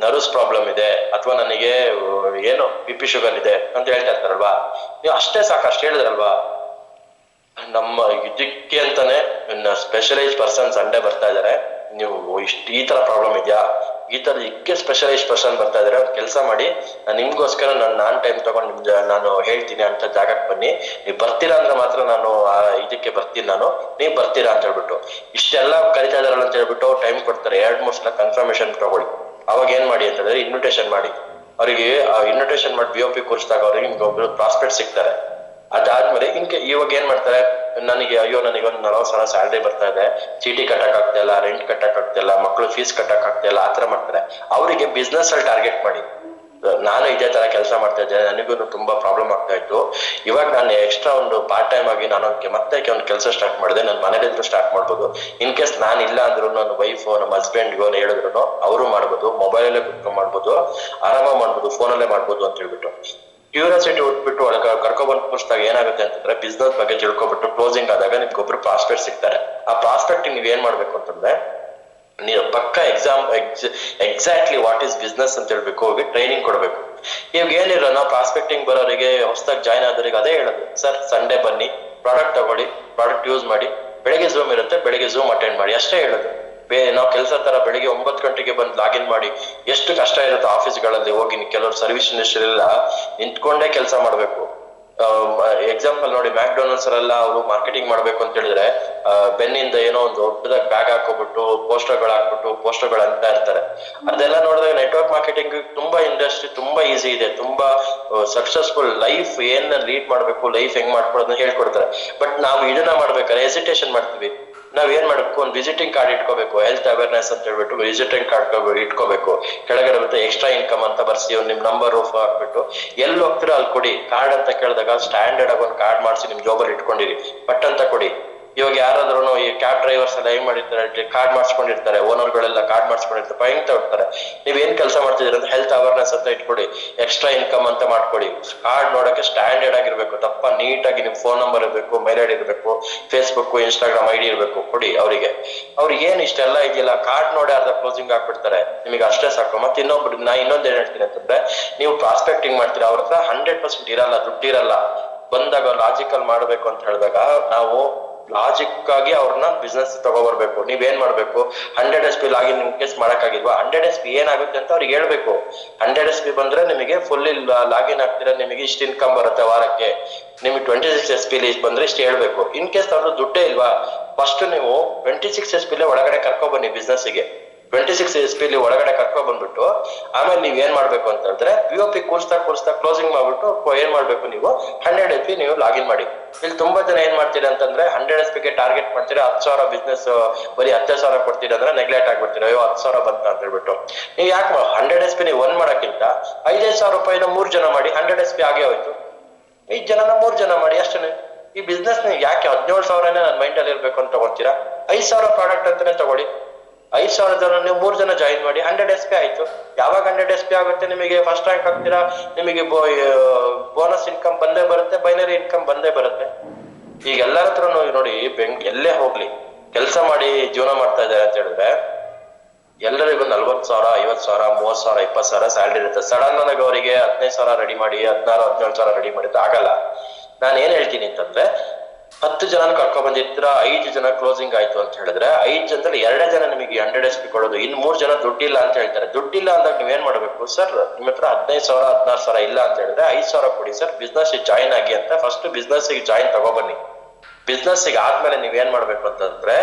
ನರ್ವ್ಸ್ ಪ್ರಾಬ್ಲಮ್ ಇದೆ, ಅಥವಾ ನನಗೆ ಏನೋ BP ಶುಗರ್ ಇದೆ ಅಂತ ಹೇಳ್ತಾ ಇರ್ತಾರಲ್ವಾ. ನೀವು ಅಷ್ಟೇ ಸಾಕು, ಅಷ್ಟೇ ಹೇಳಿದ್ರಲ್ವಾ. ನಮ್ಮ ಇದಕ್ಕೆ ಅಂತಾನೆ ಸ್ಪೆಷಲೈಸ್ ಪರ್ಸನ್ ಸಂಡೇ ಬರ್ತಾ ಇದಾರೆ, ನೀವು ಈ ತರ ಪ್ರಾಬ್ಲಮ್ ಇದೆಯಾ, ಈ ತರ ಇದಕ್ಕೆ ಸ್ಪೆಷಲೈಸ್ ಪರ್ಸನ್ ಬರ್ತಾ ಇದಾರೆ, ಒಂದು ಕೆಲಸ ಮಾಡಿ, ನಿಮ್ಗೋಸ್ಕರ ನಾನ್ ಟೈಮ್ ತಗೊಂಡು ನಾನು ಹೇಳ್ತೀನಿ ಅಂತ ಜಾಗಕ್ಕೆ ಬನ್ನಿ, ನೀವು ಬರ್ತೀರಾ ಅಂದ್ರೆ ಮಾತ್ರ ನಾನು ಇದಕ್ಕೆ ಬರ್ತೀನಿ, ನೀವು ಬರ್ತೀರಾ ಅಂತ ಹೇಳ್ಬಿಟ್ಟು. ಇಷ್ಟೆಲ್ಲ ಕರಿತಾ ಇದಾರಲ್ಲ ಅಂತ ಹೇಳ್ಬಿಟ್ಟು ಟೈಮ್ ಕೊಡ್ತಾರೆ, 2-3 ಸಲ ಕನ್ಫರ್ಮೇಶನ್ ತಗೊಳ್ಳಿ. ಅವಾಗ ಏನ್ ಮಾಡಿ ಅಂತಂದ್ರೆ, ಇನ್ವಿಟೇಷನ್ ಮಾಡಿ ಅವರಿಗೆ. ಇನ್ವಿಟೇಷನ್ ಮಾಡಿ BOP ಕೂರಿಸಿದಾಗ ಅವ್ರಿಗೆ ನಿಮ್ಗೆ ಒಬ್ರು ಪ್ರಾಸ್ಪೆಕ್ಟ್ ಸಿಗ್ತಾರೆ. ಅದಾದ್ಮೇಲೆ ಇವಾಗ ಏನ್ ಮಾಡ್ತಾರೆ, ನನಗೆ ಒಂದು 40,000 ಸ್ಯಾಲ್ರಿ ಬರ್ತಾ ಇದೆ, ಚೀಟಿ ಕಟ್ಟಕ್ ಆಗ್ತಾ ಇಲ್ಲ, ರೆಂಟ್ ಕಟ್ಟಕ್ ಆಗ್ತಾ ಇಲ್ಲ, ಮಕ್ಳು ಫೀಸ್ ಕಟ್ಟಕ್ ಆಗ್ತಾ ಇಲ್ಲ, ಆತರ ಮಾಡ್ತಾರೆ. ಅವರಿಗೆ ಬಿಸ್ನೆಸ್ ಅಲ್ಲಿ ಟಾರ್ಗೆಟ್ ಮಾಡಿ, ನಾನು ಇದೇ ತರ ಕೆಲಸ ಮಾಡ್ತಾ ಇದ್ದೆ, ನನಗೂ ತುಂಬಾ ಪ್ರಾಬ್ಲಮ್ ಆಗ್ತಾ ಇತ್ತು. ಇವಾಗ ನಾನು ಎಕ್ಸ್ಟ್ರಾ ಒಂದು ಪಾರ್ಟ್ ಟೈಮ್ ಆಗಿ ನಾನು ಮತ್ತೆ ಒಂದು ಕೆಲಸ ಸ್ಟಾರ್ಟ್ ಮಾಡಿದೆ. ನನ್ನ ಮನೇಲಿದ್ರು ಸ್ಟಾರ್ಟ್ ಮಾಡ್ಬೋದು. ಇನ್ ಕೇಸ್ ನಾನು ಇಲ್ಲ ಅಂದ್ರು ನನ್ನ ವೈಫ್ ನಮ್ಮ ಹಸ್ಬೆಂಡ್ಗೋ ಹೇಳಿದ್ರು ಅವರು ಮಾಡ್ಬೋದು, ಮೊಬೈಲಲ್ಲೇ ಕುತ್ಕೊಂಡ್ ಮಾಡ್ಬೋದು, ಆರಾಮಾಗಿ ಮಾಡ್ಬೋದು, ಫೋನಲ್ಲೇ ಮಾಡ್ಬೋದು ಅಂತ ಹೇಳ್ಬಿಟ್ಟು ಕ್ಯೂರಿಯಾಸಿಟಿ ಉಟ್ಬಿಟ್ಟು ಒಳಗೆ ಕರ್ಕೊಬಂದ್ ಕೂರಿಸಿದಾಗ ಏನಾಗುತ್ತೆ ಅಂತಂದ್ರೆ ಬಿಸ್ನೆಸ್ ಬಗ್ಗೆ ತಿಳ್ಕೊಬಿಟ್ಟು ಕ್ಲೋಸಿಂಗ್ ಆದಾಗ ನಿಮ್ಗೆ ಒಬ್ರು ಪ್ರಾಸ್ಪೆಕ್ಟ್ ಸಿಗ್ತಾರೆ. ಆ ಪ್ರಾಸ್ಪೆಕ್ಟ್ ನೀವ್ ಏನ್ ಮಾಡ್ಬೇಕು ಅಂತಂದ್ರೆ ನೀವು ಪಕ್ಕ ಎಕ್ಸಾಕ್ಟ್ಲಿ ವಾಟ್ ಈಸ್ ಬಿಸ್ನೆಸ್ ಅಂತ ಹೇಳ್ಬೇಕು, ಹೋಗಿ ಟ್ರೈನಿಂಗ್ ಕೊಡ್ಬೇಕು. ಇವಾಗ ಏನಿಲ್ಲ ನಾವು ಪ್ರಾಸ್ಪೆಕ್ಟಿಂಗ್ ಬರೋರಿಗೆ ಹೊಸದಾಗಿ ಜಾಯ್ನ್ ಆದವರಿಗೆ ಅದೇ ಹೇಳೋದು, ಸರ್ ಸಂಡೇ ಬನ್ನಿ, ಪ್ರಾಡಕ್ಟ್ ತಗೊಳ್ಳಿ, ಪ್ರಾಡಕ್ಟ್ ಯೂಸ್ ಮಾಡಿ, ಬೆಳಿಗ್ಗೆ ಝೂಮ್ ಇರುತ್ತೆ, ಬೆಳಿಗ್ಗೆ ಝೂಮ್ ಅಟೆಂಡ್ ಮಾಡಿ, ಅಷ್ಟೇ ಹೇಳೋದು. ನಾವು ಕೆಲಸ ತರ ಬೆಳಿಗ್ಗೆ 9 ಗಂಟೆಗೆ ಬಂದು ಲಾಗಿನ್ ಮಾಡಿ ಎಷ್ಟು ಕಷ್ಟ ಇರುತ್ತೆ ಆಫೀಸ್ಗಳಲ್ಲಿ ಹೋಗಿ. ಕೆಲವರು ಸರ್ವಿಸ್ ಇಂಡಸ್ಟ್ರಿ ಎಲ್ಲ ನಿಂತ್ಕೊಂಡೇ ಕೆಲಸ ಮಾಡ್ಬೇಕು. ಎಕ್ಸಾಂಪಲ್ ನೋಡಿ, ಮ್ಯಾಕ್ಡೊನಾಲ್ಡ್ಸ್ ಎಲ್ಲ ಅವರು ಮಾರ್ಕೆಟಿಂಗ್ ಮಾಡ್ಬೇಕು ಅಂತ ಹೇಳಿದ್ರೆ ಬೆನ್ನಿಂದ ಏನೋ ಒಂದು ದೊಡ್ಡದಾಗ ಬ್ಯಾಗ್ ಹಾಕೋಬಿಟ್ಟು ಪೋಸ್ಟರ್ಗಳು ಹಾಕ್ಬಿಟ್ಟು ಪೋಸ್ಟರ್ಗಳು ಅಂತ ಇರ್ತಾರೆ. ಅದೆಲ್ಲ ನೋಡಿದಾಗ ನೆಟ್ವರ್ಕ್ ಮಾರ್ಕೆಟಿಂಗ್ ತುಂಬಾ ಇಂಡಸ್ಟ್ರಿ ತುಂಬಾ ಈಸಿ ಇದೆ, ತುಂಬಾ ಸಕ್ಸಸ್ಫುಲ್ ಲೈಫ್ ಏನ್ ಲೀಡ್ ಮಾಡ್ಬೇಕು, ಲೈಫ್ ಹೆಂಗ್ ಮಾಡ್ಕೊಡೋದನ್ನ ಹೇಳ್ಕೊಡ್ತಾರೆ. ಬಟ್ ನಾವು ಇದನ್ನ ಮಾಡ್ಬೇಕಾದ್ರೆ ಹೆಸಿಟೇಷನ್ ಮಾಡ್ತೀವಿ. ನಾವ್ ಏನ್ ಮಾಡ್ಬೇಕು, ಒಂದು ವಿಸಿಟಿಂಗ್ ಕಾರ್ಡ್ ಇಟ್ಕೋಬೇಕು, ಹೆಲ್ತ್ ಅವೇರ್ನೆಸ್ ಅಂತ ಹೇಳ್ಬಿಟ್ಟು ವಿಸಿಟಿಂಗ್ ಕಾರ್ಡ್ ಇಟ್ಕೋಬೇಕು. ಕೆಳಗಡೆ ಮತ್ತೆ ಎಕ್ಸ್ಟ್ರಾ ಇನ್ಕಮ್ ಅಂತ ಬರ್ಸಿ ನಿಮ್ ನಂಬರ್ ಹಾಕ್ಬಿಟ್ಟು ಎಲ್ಲಿ ಹೋಗ್ತೀರಾ ಅಲ್ಲಿ ಕೊಡಿ. ಕಾರ್ಡ್ ಅಂತ ಕೇಳಿದಾಗ ಸ್ಟ್ಯಾಂಡರ್ಡ್ ಆಗಿ ಒಂದು ಕಾರ್ಡ್ ಮಾಡಿಸಿ ನಿಮ್ ಜಾಬಲ್ಲಿ ಇಟ್ಕೊಂಡಿರಿ, ಪಟ್ ಅಂತ ಕೊಡಿ. ಇವಾಗ ಯಾರಾದ್ರೂ ಈ ಕ್ಯಾಬ್ ಡ್ರೈವರ್ಸ್ ಎಲ್ಲ ಏನ್ ಮಾಡಿರ್ತಾರೆ, ಕಾರ್ಡ್ ಮಾಡಿಸ್ಕೊಂಡಿರ್ತಾರೆ, ಓನರ್ಗಳೆಲ್ಲ ಕಾರ್ಡ್ ಮಾಡಿಸ್ಕೊಂಡಿರ್ತಾರೆ, ಫೈನ್ ತಗೊಳ್ತಾರೆ. ನೀವ್ ಏನ್ ಕೆಲಸ ಮಾಡ್ತಿದ್ದೀರ ಅಂತ ಹೆಲ್ತ್ ಅವೇರ್ನೆಸ್ ಅಂತ ಇಟ್ಕೊಡಿ, ಎಕ್ಸ್ಟ್ರಾ ಇನ್ಕಮ್ ಅಂತ ಮಾಡ್ಕೊಡಿ. ಕಾರ್ಡ್ ನೋಡಕ್ಕೆ ಸ್ಟ್ಯಾಂಡರ್ಡ್ ಆಗಿರ್ಬೇಕು, ತಪ್ಪ ನೀಟಾಗಿ ನಿಮ್ ಫೋನ್ ನಂಬರ್ ಇರ್ಬೇಕು, ಮೇಲ್ ಐಡಿ ಇರ್ಬೇಕು, ಫೇಸ್ಬುಕ್ ಇನ್ಸ್ಟಾಗ್ರಾಮ್ ಐಡಿ ಇರ್ಬೇಕು, ಕೊಡಿ ಅವ್ರಿಗೆ. ಅವ್ರಿಗೆ ಏನ್ ಇಷ್ಟೆಲ್ಲ ಇದೆಯಲ್ಲ, ಕಾರ್ಡ್ ನೋಡಿ ಅರ್ಧ ಕ್ಲೋಸಿಂಗ್ ಹಾಕ್ಬಿಡ್ತಾರೆ, ನಿಮಗೆ ಅಷ್ಟೇ ಸಾಕು. ಮತ್ತೆ ನಾ ಇನ್ನೊಂದ್ ಏನ್ ಹೇಳ್ತೀನಿ ಅಂತಂದ್ರೆ, ನೀವು ಪ್ರಾಸ್ಪೆಕ್ಟಿಂಗ್ ಮಾಡ್ತೀರಾ, ಅವ್ರ ಹತ್ರ 100% ಇರಲ್ಲ, ದುಡ್ಡಿರಲ್ಲ. ಬಂದಾಗ ಲಾಜಿಕಲ್ ಮಾಡ್ಬೇಕು ಅಂತ ಹೇಳಿದಾಗ ನಾವು ಲಾಜಿಕ್ ಆಗಿ ಅವ್ರನ್ನ ಬಿಸ್ನೆಸ್ ತಗೋಬರ್ಬೇಕು. ನೀವೇನ್ ಮಾಡ್ಬೇಕು, 100 SP ಲಾಗಿನ್ ನಿಮ್ ಕೇಸ್ ಮಾಡಕ್ಕಾಗಿಲ್ವಾ, 100 SP ಏನಾಗುತ್ತೆ ಅಂತ ಅವ್ರಿಗೆ ಹೇಳ್ಬೇಕು. 100 SP ಬಂದ್ರೆ ನಿಮಗೆ ಫುಲ್ಲಿ ಲಾಗಿನ್ ಆಗ್ತೀರಾ, ನಿಮಗೆ ಇಷ್ಟು ಇನ್ಕಮ್ ಬರುತ್ತೆ ವಾರಕ್ಕೆ. ನಿಮಗೆ 26 SP ಬಂದ್ರೆ ಇಷ್ಟು ಹೇಳ್ಬೇಕು. ಇನ್ ಕೇಸ್ ಅವ್ರದ್ದು ದುಡ್ಡೇ ಇಲ್ವಾ, ಫಸ್ಟ್ ನೀವು 26 SP ಒಳಗಡೆ ಕರ್ಕೊ ಬನ್ನಿ ಬಿಸ್ನೆಸ್ಗೆ. 26 SP ಒಳಗಡೆ ಕರ್ಕೊ ಬಂದ್ಬಿಟ್ಟು ಆಮೇಲೆ ನೀವ್ ಏನ್ ಮಾಡ್ಬೇಕು ಅಂತಂದ್ರೆ POP ಕೂರ್ಸ್ತಾ ಕ್ಲೋಸಿಂಗ್ ಮಾಡ್ಬಿಟ್ಟು ಏನ್ ಮಾಡ್ಬೇಕು, ನೀವು 100 SP ನೀವು ಲಾಗಿನ್ ಮಾಡಿ. ಇಲ್ಲಿ ತುಂಬಾ ಜನ ಏನ್ ಮಾಡ್ತೀರಾ ಅಂತಂದ್ರೆ 100 SP ಗೆ ಟಾರ್ಗೆಟ್ ಮಾಡ್ತೀರಾ, 10,000 ಬಿಸ್ನೆಸ್ ಬರೀ 10,000 ಕೊಡ್ತೀರಾ ಅಂದ್ರೆ ನೆಗ್ಲೆಕ್ಟ್ ಆಗ್ಬಿಡ್ತೀರಾ, ಅಯ್ಯೋ 10,000 ಬಂತ ಅಂತ ಹೇಳ್ಬಿಟ್ಟು. ನೀವು ಯಾಕೆ 100 SP ನೀವು ಒಂದ್ ಮಾಡಕ್ಕಿಂತ 5,000 ರೂಪಾಯಿನ 3 ಜನ ಮಾಡಿ, 100 SP ಆಗೇ ಹೋಯ್ತು. 5 ಜನನ 3 ಜನ ಮಾಡಿ ಅಷ್ಟೇ. ಈ ಬಿಸ್ನೆಸ್ ಯಾಕೆ 17,000 ನನ್ನ ಮೈಂಡ್ ಅಲ್ಲಿ ಇರ್ಬೇಕು ಅಂತ ತಗೊಂತೀರಾ? 5,000 ಪ್ರಾಡಕ್ಟ್ ಅಂತಾನೆ ತಗೊಳ್ಳಿ. 5,000 ಜನ ನೀವು 3 ಜನ ಜಾಯಿನ್ ಮಾಡಿ, 100 SP ಆಯ್ತು. ಯಾವಾಗ 100 SP ಆಗುತ್ತೆ, ನಿಮಗೆ ಫಸ್ಟ್ ರ್ಯಾಂಕ್ ಆಗ್ತೀರಾ, ನಿಮಗೆ ಬೋನಸ್ ಇನ್ಕಮ್ ಬಂದೇ ಬರುತ್ತೆ, ಬೈನರಿ ಇನ್ಕಮ್ ಬಂದೇ ಬರುತ್ತೆ. ಈಗ ಎಲ್ಲರ ಹತ್ರ ನೋಡಿ, ಎಲ್ಲೇ ಹೋಗ್ಲಿ ಕೆಲಸ ಮಾಡಿ ಜೀವನ ಮಾಡ್ತಾ ಇದ್ದಾರೆ ಅಂತ ಹೇಳಿದ್ರೆ ಎಲ್ಲರಿಗೂ 40,000, 50,000, 30,000, 20,000 ಸ್ಯಾಲ್ರಿ ಇರುತ್ತೆ. ಸಡನ್ ಆಗಿ ಅವರಿಗೆ 15,000 ರೆಡಿ ಮಾಡಿ, 16, 17,000 ರೆಡಿ ಮಾಡಿದ್ರೆ ಆಗಲ್ಲ. ನಾನು ಏನ್ ಹೇಳ್ತೀನಿ ಅಂತಂದ್ರೆ 10 ಜನ ಕರ್ಕೊಂಡ್ ಬಂದಿರ್ತೀರಾ, 5 ಜನ ಕ್ಲೋಸಿಂಗ್ ಆಯ್ತು ಅಂತ ಹೇಳಿದ್ರೆ 5 ಜನದಲ್ಲಿ 2 ಜನ ನಿಮಗೆ 100 SP ಕೊಡೋದು, ಇನ್ನು 3 ಜನ ದುಡ್ಡಿಲ್ಲ ಅಂತ ಹೇಳ್ತಾರೆ. ದುಡ್ಡಿಲ್ಲ ಅಂದಾಗ ನೀವೇನ್ ಮಾಡ್ಬೇಕು, ಸರ್ ನಿಮ್ಮ ಹತ್ರ 15,000, 16,000 ಇಲ್ಲ ಅಂತ ಹೇಳಿದ್ರೆ 5,000 ಕೊಡಿ ಸರ್, ಬಿಸ್ನೆಸ್ ಜಾಯಿನ್ ಆಗಿ ಅಂತ ಫಸ್ಟ್ ಬಿಸ್ನೆಸ್ ಜಾಯಿನ್ ತಗೊಬನ್ನಿ. ಬಿಸ್ನೆಸ್ ಆದ್ಮೇಲೆ ನೀವೇನ್ ಮಾಡ್ಬೇಕು ಅಂತಂದ್ರೆ,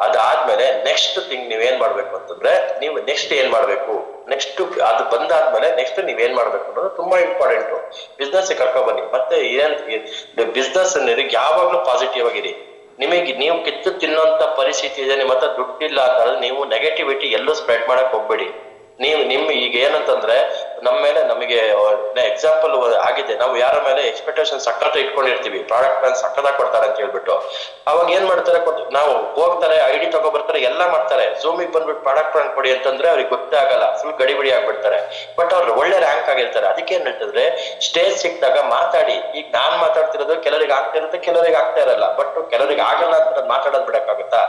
ಅದಾದ್ಮೇಲೆ ನೆಕ್ಸ್ಟ್ ಥಿಂಗ್ ನೀವೇನ್ ಮಾಡ್ಬೇಕು ಅಂತಂದ್ರೆ, ನೀವು ನೆಕ್ಸ್ಟ್ ಏನ್ ಮಾಡ್ಬೇಕು, ನೆಕ್ಸ್ಟ್ ಅದು ಬಂದಾದ್ಮೇಲೆ ನೆಕ್ಸ್ಟ್ ನೀವೇನ್ ಮಾಡ್ಬೇಕು ಅನ್ನೋದು ತುಂಬಾ ಇಂಪಾರ್ಟೆಂಟ್. ಬಿಸ್ನೆಸ್ ಕರ್ಕೊ ಬನ್ನಿ. ಮತ್ತೆ ಏನ್ ಬಿಸ್ನೆಸ್ ಯಾವಾಗ್ಲೂ ಪಾಸಿಟಿವ್ ಆಗಿರಿ. ನಿಮಗೆ ನೀವು ಕಿತ್ತು ತಿನ್ನೋಂತ ಪರಿಸ್ಥಿತಿ ಇದೆ, ನಿಮ್ಮ ಹತ್ರ ದುಡ್ಡಿಲ್ಲ ಅಂತಂದ್ರೆ ನೀವು ನೆಗೆಟಿವಿಟಿ ಎಲ್ಲೂ ಸ್ಪ್ರೆಡ್ ಮಾಡಕ್ ಹೋಗ್ಬೇಡಿ. ನೀವು ಈಗ ಏನಂತಂದ್ರೆ ನಮ್ಮ ಮೇಲೆ ನಮಗೆ ಎಕ್ಸಾಂಪಲ್ ಆಗಿದೆ, ನಾವು ಯಾರ ಮೇಲೆ ಎಕ್ಸ್ಪೆಕ್ಟೇಷನ್ ಸಖತ್ ಇಟ್ಕೊಂಡಿರ್ತೀವಿ, ಪ್ರಾಡಕ್ಟ್ ಮೇಲೆ ಸಖತ್ತಾಗಿ ಕೊಡ್ತಾರೆ ಅಂತ ಹೇಳ್ಬಿಟ್ಟು ಅವಾಗ ಏನ್ ಮಾಡ್ತಾರೆ, ನಾವು ಹೋಗ್ತಾರೆ ID ತಗೊಬರ್ತಾರೆ, ಎಲ್ಲ ಮಾಡ್ತಾರೆ, ಝೂಮಿಗೆ ಬಂದ್ಬಿಟ್ಟು ಪ್ರಾಡಕ್ಟ್ ಕೊಡಿ ಅಂತಂದ್ರೆ ಅವ್ರಿಗೆ ಗೊತ್ತೇ ಆಗಲ್ಲ, ಫುಲ್ ಗಡಿಬಿಡಿ ಆಗ್ಬಿಡ್ತಾರೆ. ಬಟ್ ಅವ್ರು ಒಳ್ಳೆ ರ್ಯಾಂಕ್ ಆಗಿರ್ತಾರೆ. ಅದಕ್ಕೆ ಏನ್ ಹೇಳ್ತಂದ್ರೆ ಸ್ಟೇಜ್ ಸಿಕ್ಕಿದಾಗ ಮಾತಾಡಿ. ಈಗ ನಾನ್ ಮಾತಾಡ್ತಿರೋದು ಕೆಲವರಿಗೆ ಆಗ್ತಾ ಇರುತ್ತೆ, ಕೆಲವರಿಗೆ ಆಗ್ತಾ ಇರಲ್ಲ. ಬಟ್ ಕೆಲವರಿಗೆ ಆಗಲ್ಲ ಅಂತ ಮಾತಾಡೋದ್ ಬಿಡಕ್ಕಾಗತ್ತಾ?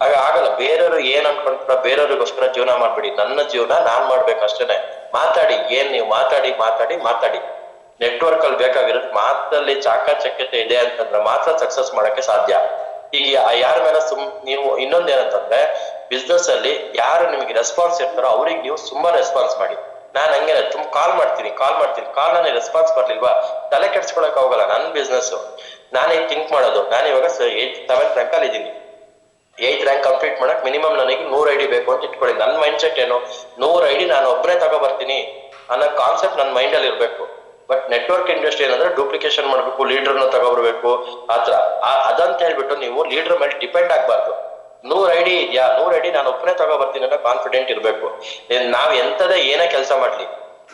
ಆಗ ಆಗಲ್ಲ. ಬೇರೆಯವ್ರು ಏನ್ ಅನ್ಕೊಂತಾರ, ಬೇರೆಯವ್ರಿಗೋಸ್ಕರ ಜೀವನ ಮಾಡ್ಬಿಡಿ. ನನ್ನ ಜೀವನ ನಾನ್ ಮಾಡ್ಬೇಕು ಅಷ್ಟೇನೆ. ಮಾತಾಡಿ, ಏನ್ ನೀವು ಮಾತಾಡಿ. ನೆಟ್ವರ್ಕ್ ಅಲ್ಲಿ ಬೇಕಾಗಿರೋದು ಮಾತಲ್ಲಿ ಚಾಕಚಕ್ಯತೆ ಇದೆ ಅಂತಂದ್ರೆ ಮಾತ್ರ ಸಕ್ಸಸ್ ಮಾಡಕ್ಕೆ ಸಾಧ್ಯ. ಈಗ ಯಾರ ಮೇಲೆ ನೀವು ಇನ್ನೊಂದ್ ಏನಂತಂದ್ರೆ, ಬಿಸ್ನೆಸ್ ಅಲ್ಲಿ ಯಾರು ನಿಮಗೆ ರೆಸ್ಪಾನ್ಸ್ ಇರ್ತಾರೋ ಅವ್ರಿಗೆ ನೀವು ತುಂಬಾ ರೆಸ್ಪಾನ್ಸ್ ಮಾಡಿ. ನಾನ್ ಹಂಗೆ ಕಾಲ್ ಮಾಡ್ತೀನಿ, ಕಾಲ್ ನನಗೆ ರೆಸ್ಪಾನ್ಸ್ ಬರ್ಲಿಲ್ವಾ, ತಲೆ ಕೆಡ್ಸ್ಕೊಳಕ್ ಹೋಗಲ್ಲ. ನನ್ ಬಿಸ್ನೆಸ್ ನಾನೇ ಥಿಂಕ್ ಮಾಡೋದು. ನಾನು ಇವಾಗ 7th ರ್ಯಾಂಕ್ ಅಲ್ಲಿ ಇದ್ದೀನಿ. 8th ರ್ಯಾಂಕ್ ಕಂಪ್ಲೀಟ್ ಮಾಡಕ್ ಮಿನಿಮಮ್ ನನಗೆ 100 ID ಬೇಕು ಅಂತ ಇಟ್ಕೊಳ್ಳಿ. ನನ್ ಮೈಂಡ್ ಸೆಟ್ ಏನು, 100 ID ನಾನು ಒಬ್ಬನೇ ತಗೋಬರ್ತೀನಿ ಅನ್ನೋ ಕಾನ್ಸೆಪ್ಟ್ ನನ್ನ ಮೈಂಡ್ ಅಲ್ಲಿ ಇರ್ಬೇಕು. ಬಟ್ ನೆಟ್ವರ್ಕ್ ಇಂಡಸ್ಟ್ರಿ ಏನಂದ್ರೆ ಡೂಪ್ಲಿಕೇಶನ್ ಮಾಡ್ಬೇಕು, ಲೀಡರ್ನ ತಗೋಬರ್ಬೇಕು, ಆತರ. ಅದಂತ ಹೇಳ್ಬಿಟ್ಟು ನೀವು ಲೀಡರ್ ಮೇಲೆ ಡಿಪೆಂಡ್ ಆಗ್ಬಾರ್ದು. 100 ID ಇದೆಯಾ, 100 ID ನಾನು ಒಬ್ಬನೇ ತಗೋಬರ್ತೀನಿ ಅನ್ನೋ ಕಾನ್ಫಿಡೆಂಟ್ ಇರ್ಬೇಕು. ನಾವ್ ಎಂತದೇ ಏನೇ ಕೆಲಸ ಮಾಡ್ಲಿ,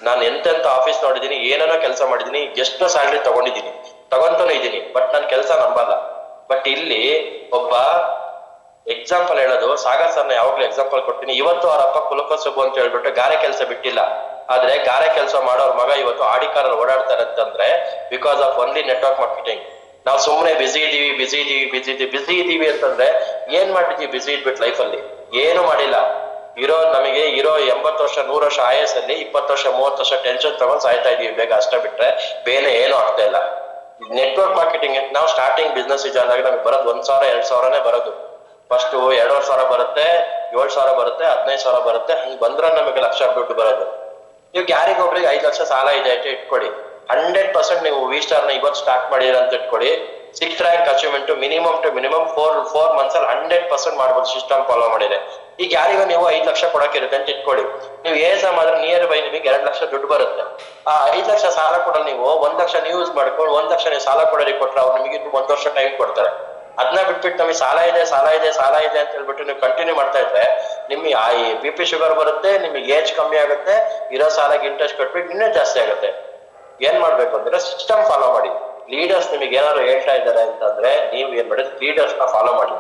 ನಾನು ಎಂತೆಂತ ಆಫೀಸ್ ನೋಡಿದೀನಿ, ಏನೇನೋ ಕೆಲಸ ಮಾಡಿದೀನಿ, ಎಷ್ಟೋ ಸ್ಯಾಲ್ರಿ ತಗೊಂತಾನೂ ಇದ್ದೀನಿ, ಬಟ್ ನಾನು ಕೆಲಸ ನಂಬಲ್ಲ. ಬಟ್ ಇಲ್ಲಿ ಒಬ್ಬ ಎಕ್ಸಾಂಪಲ್ ಹೇಳೋದು, ಸಾಗರ್ ಸರ್ನ ಯಾವಾಗ್ಲೂ ಎಕ್ಸಾಂಪಲ್ ಕೊಡ್ತೀನಿ. ಇವತ್ತು ಅವ್ರ ಅಪ್ಪ ಕುಲಕಸುಬು ಅಂತ ಹೇಳ್ಬಿಟ್ಟು ಗಾರೆ ಕೆಲಸ ಬಿಟ್ಟಿಲ್ಲ, ಆದ್ರೆ ಗಾರೆ ಕೆಲಸ ಮಾಡೋರ್ ಮಗ ಇವತ್ತು ಆಡಿ ಕಾರಲ್ಲಿ ಓಡಾಡ್ತಾರೆ ಅಂತಂದ್ರೆ because of only network marketing. ನಾವು ಸುಮ್ಮನೆ ಬಿಸಿ ಇದೀವಿ ಅಂತಂದ್ರೆ ಏನ್ ಮಾಡಿದ್ವಿ? ಬಿಸಿ ಇದ್ಬಿಟ್ಟು ಲೈಫಲ್ಲಿ ಏನು ಮಾಡಿಲ್ಲ. ನಮಗೆ ಇರೋ 80 ವರ್ಷ 100 ವರ್ಷ ಆಯಸ್ಸಲ್ಲಿ 20 ವರ್ಷ 30 ವರ್ಷ ಟೆನ್ಷನ್ ತಗೊಂಡ್ ಸಾಯ್ತಾ ಇದೀವಿ ಬೇಗ, ಅಷ್ಟ ಬಿಟ್ರೆ ಬೇರೆ ಏನು ಆಗ್ತಾ ಇಲ್ಲ. ನೆಟ್ವರ್ಕ್ ಮಾರ್ಕೆಟಿಂಗ್ ನಾವು ಸ್ಟಾರ್ಟಿಂಗ್ ಬಿಸ್ನೆಸ್ ಜಾಯ್ನ್ ಆಗಿ ನಮಗೆ ಬರೋದು 1,000 2,000ನೇ ಬರೋದು. ಫಸ್ಟ್ 2,500 ಬರುತ್ತೆ, 7,000 ಬರುತ್ತೆ, 15,000 ಬರುತ್ತೆ. ಹಂಗ್ ಬಂದ್ರೆ ನಮಗೆ ಲಕ್ಷ ದುಡ್ಡು ಬರೋದು. ನೀವು ಯಾರಿಗೊಬ್ರಿಗೆ 5 ಲಕ್ಷ ಸಾಲ ಇದೆ ಅಂತ ಇಟ್ಕೊಳ್ಳಿ, 100% ನೀವು V-Star ನ ಇವತ್ತು ಸ್ಟಾರ್ಟ್ ಮಾಡಿರ ಅಂತ ಇಟ್ಕೊಳ್ಳಿ, 6th rank achievement minimum to minimum 4 months ಅಲ್ಲಿ 100% ಮಾಡ್ಬೋದು ಸಿಸ್ಟಮ್ ಫಾಲೋ ಮಾಡಿದ್ರೆ. ಈಗ ಯಾರಿಗೂ ನೀವು 5 ಲಕ್ಷ ಕೊಡಕ್ಕಿರುತ್ತೆ ಅಂತ ಇಟ್ಕೊಳ್ಳಿ, ನೀವು ಎಕ್ಸಾಮ್ ಆದ್ರೆ ನಿಯರ್ ಬೈ ನಿಮಗೆ 2 ಲಕ್ಷ ದುಡ್ಡು ಬರುತ್ತೆ. ಆ 5 ಲಕ್ಷ ಸಾಲ ಕೊಡಲು ನೀವು 1 ಲಕ್ಷ ನೀವು ಯೂಸ್ ಮಾಡ್ಕೊಂಡು 1 ಲಕ್ಷ ನೀವು ಸಾಲ ಕೊಡೋರಿಗೆ ಕೊಟ್ರೆ ಅವ್ರು ನಿಮಗೆ 1 ವರ್ಷ ಟೈಮ್ ಕೊಡ್ತಾರೆ. ಅದನ್ನ ಬಿಟ್ಬಿಟ್ಟು ನಮಗೆ ಸಾಲ ಇದೆ ಅಂತ ಹೇಳ್ಬಿಟ್ಟು ನೀವು ಕಂಟಿನ್ಯೂ ಮಾಡ್ತಾ ಇದ್ರೆ ನಿಮ್ಗೆ BP ಶುಗರ್ ಬರುತ್ತೆ, ನಿಮಗೆ ಏಜ್ ಕಮ್ಮಿ ಆಗುತ್ತೆ, ಇರೋ ಸಾಲಕ್ಕೆ ಇಂಟ್ರೆಸ್ಟ್ ಕಟ್ಬಿಟ್ಟು ಇನ್ನೂ ಜಾಸ್ತಿ ಆಗುತ್ತೆ. ಏನ್ ಮಾಡ್ಬೇಕು ಅಂದ್ರೆ ಸಿಸ್ಟಮ್ ಫಾಲೋ ಮಾಡಿ. ಲೀಡರ್ಸ್ ನಿಮಗೆ ಏನಾದ್ರು ಹೇಳ್ತಾ ಇದ್ದಾರೆ ಅಂತಂದ್ರೆ ನೀವು ಏನ್ ಮಾಡಿ, ಲೀಡರ್ಸ್ ನ ಫಾಲೋ ಮಾಡಿ.